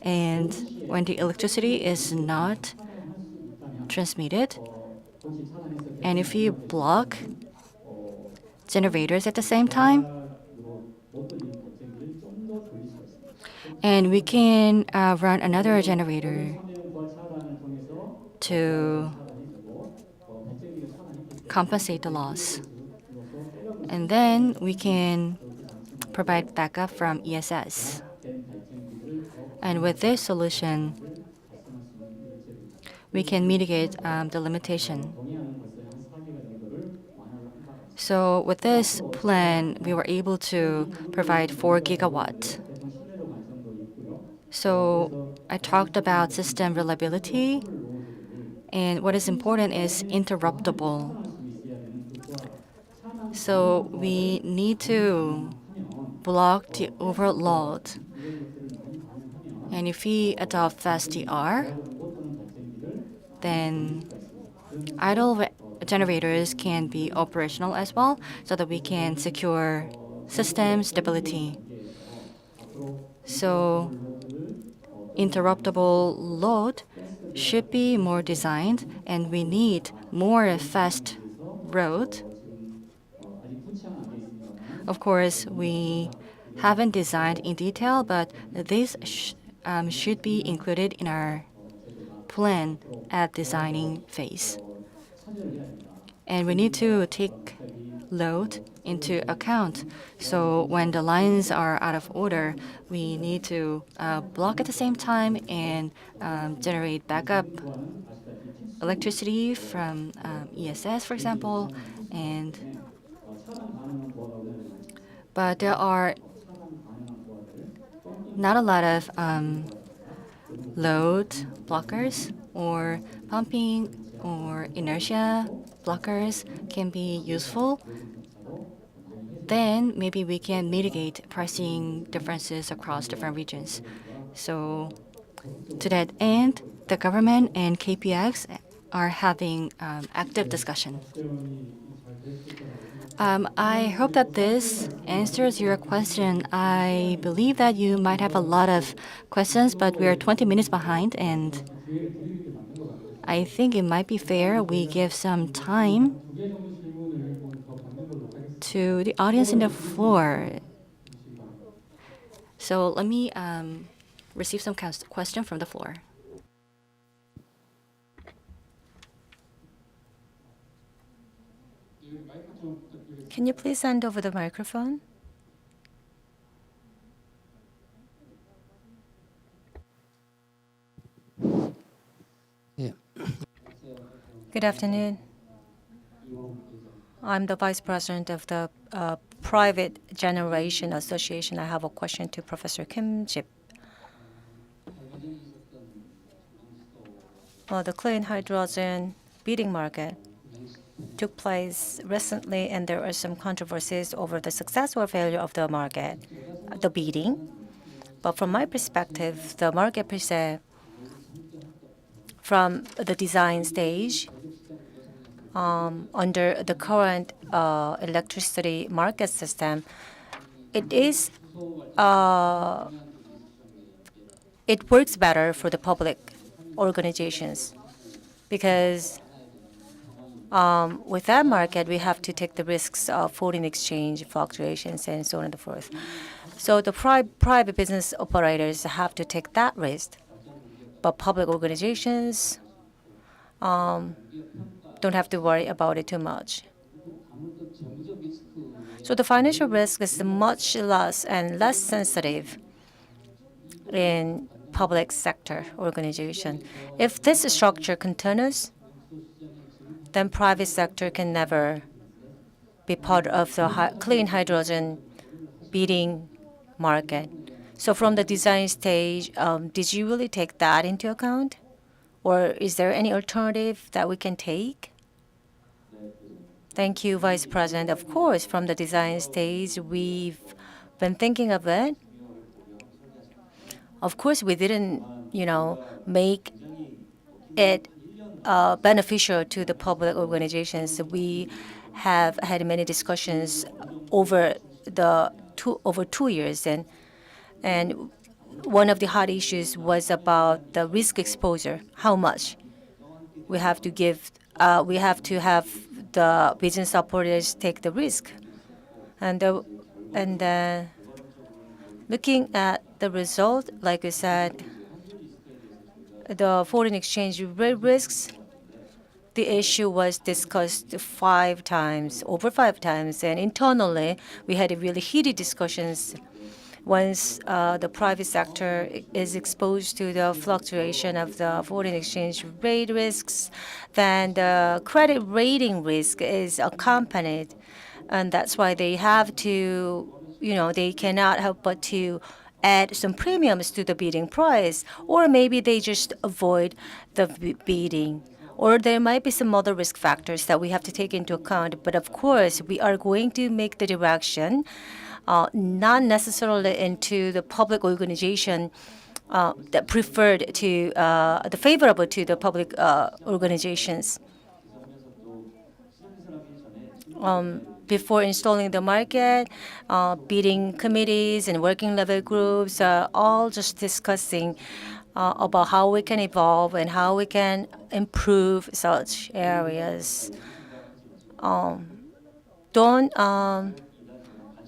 and when the electricity is not transmitted, and if you block generators at the same time, and we can run another generator to compensate the loss. And then we can provide backup from ESS. And with this solution, we can mitigate the limitation. So with this plan, we were able to provide 4 gigawatts. So I talked about system reliability, and what is important is interruptible. So we need to block the overload. And if we adopt fast DR, then idle generators can be operational as well, so that we can secure system stability. So interruptible load should be more designed, and we need more fast road. Of course, we haven't designed in detail, but this should be included in our plan at designing phase. And we need to take load into account. So when the lines are out of order, we need to block at the same time and generate backup electricity from ESS, for example. But there are not a lot of load blockers, or pumping or inertia blockers can be useful. Then maybe we can mitigate pricing differences across different regions. So to that end, the government and KPX are having active discussion. I hope that this answers your question. I believe that you might have a lot of questions, but we are 20 minutes behind, and I think it might be fair we give some time to the audience in the floor. So let me receive some question from the floor. Can you please hand over the microphone? Yeah. Good afternoon. I'm the Vice President of the Private Generation Association. I have a question to Professor Kim Jip. Well, the clean hydrogen bidding market took place recently, and there are some controversies over the success or failure of the market, the bidding. But from my perspective, the market per se, from the design stage, under the current electricity market system, it works better for the public organizations, because with that market, we have to take the risks of foreign exchange fluctuations and so on and so forth. So the private business operators have to take that risk, but public organizations don't have to worry about it too much. So the financial risk is much less and less sensitive in public sector organization. If this structure continues, then private sector can never be part of the clean hydrogen bidding market. So from the design stage, did you really take that into account? Or is there any alternative that we can take? Thank you, Vice President. Of course, from the design stage, we've been thinking of it. Of course, we didn't, make it beneficial to the public organizations. We have had many discussions over 2 years, and one of the hot issues was about the risk exposure. How much we have to give? We have to have the business operators take the risk, and looking at the result, like I said, the foreign exchange rate risks, the issue was discussed over 5 times, and internally we had really heated discussions. Once the private sector is exposed to the fluctuation of the foreign exchange rate risks, then the credit rating risk is accompanied, and that's why they have to, they cannot help but to add some premiums to the bidding price, or maybe they just avoid the bidding. Or there might be some other risk factors that we have to take into account. But of course, we are going to make the direction not necessarily into the public organization that preferred to the favorable to the public organizations. before installing the market, bidding committees and working level groups are all just discussing about how we can evolve and how we can improve such areas. Don't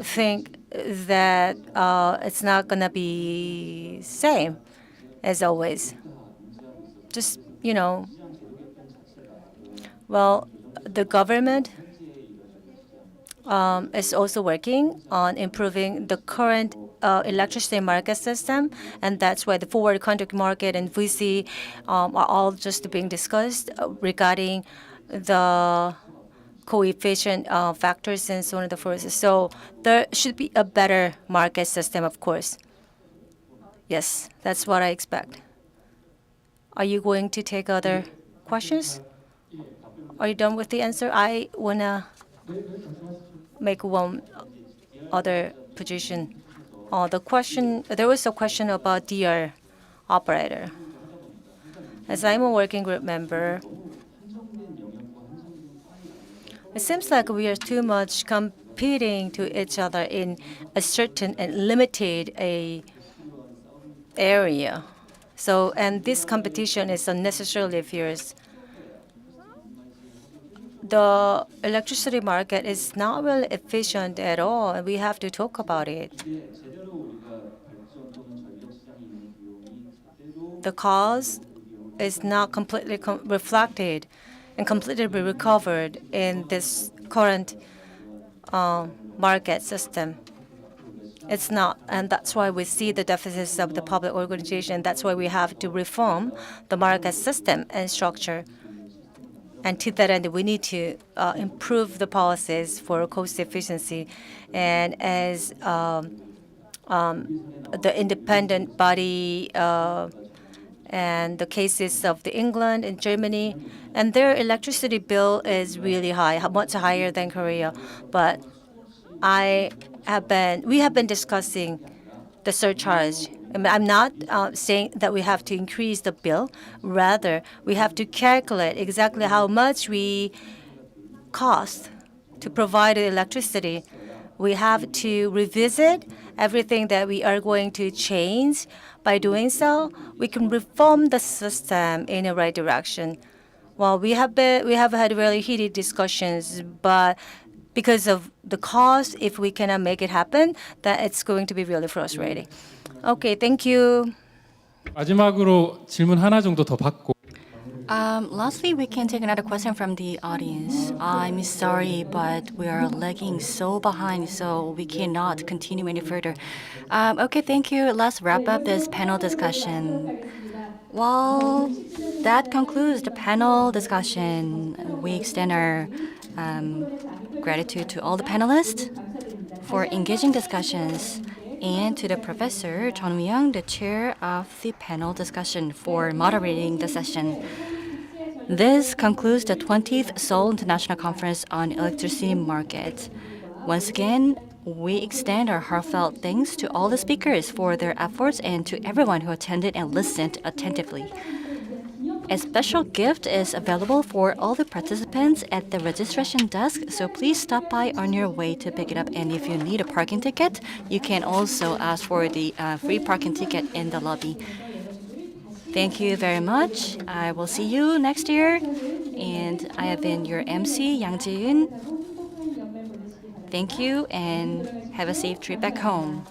think that it's not gonna be same as always. Just well, the government is also working on improving the current electricity market system, and that's why the forward contract market and VC are all just being discussed regarding the coefficient factors and so on and so forth. So there should be a better market system, of course. Yes, that's what I expect. Are you going to take other questions? Are you done with the answer? I wanna make one other position. There was a question about DR operator. As I'm a working group member, it seems like we are too much competing to each other in a certain and limited area. So, and this competition is unnecessarily fierce. The electricity market is not really efficient at all, and we have to talk about it. The cost is not completely reflected and completely recovered in this current market system. It's not, and that's why we see the deficits of the public organization. That's why we have to reform the market system and structure. And to that end, we need to improve the policies for cost efficiency. And as the independent body and the cases of the England and Germany, and their electricity bill is really high, much higher than Korea. But we have been discussing the surcharge. I'm not saying that we have to increase the bill. Rather, we have to calculate exactly how much we cost to provide electricity. We have to revisit everything that we are going to change. By doing so, we can reform the system in the right direction. Well, we have had really heated discussions, but because of the cost, if we cannot make it happen, that it's going to be really frustrating. Okay, thank you. 마지막으로 질문 하나 정도 더 받고. Lastly, we can take another question from the audience. I'm sorry, but we are lagging so behind, so we cannot continue any further. Okay, thank you. Let's wrap up this panel discussion. Well, that concludes the panel discussion. We extend our gratitude to all the panelists for engaging discussions, and to the Professor Chun Woo-young, the chair of the panel discussion, for moderating the session. This concludes the 20th Seoul International Conference on Electricity Market. Once again, we extend our heartfelt thanks to all the speakers for their efforts and to everyone who attended and listened attentively. A special gift is available for all the participants at the registration desk, so please stop by on your way to pick it up. And if you need a parking ticket, you can also ask for the free parking ticket in the lobby. Thank you very much. I will see you next year. And I have been your MC, Yang Ji-eun. Thank you and have a safe trip back home.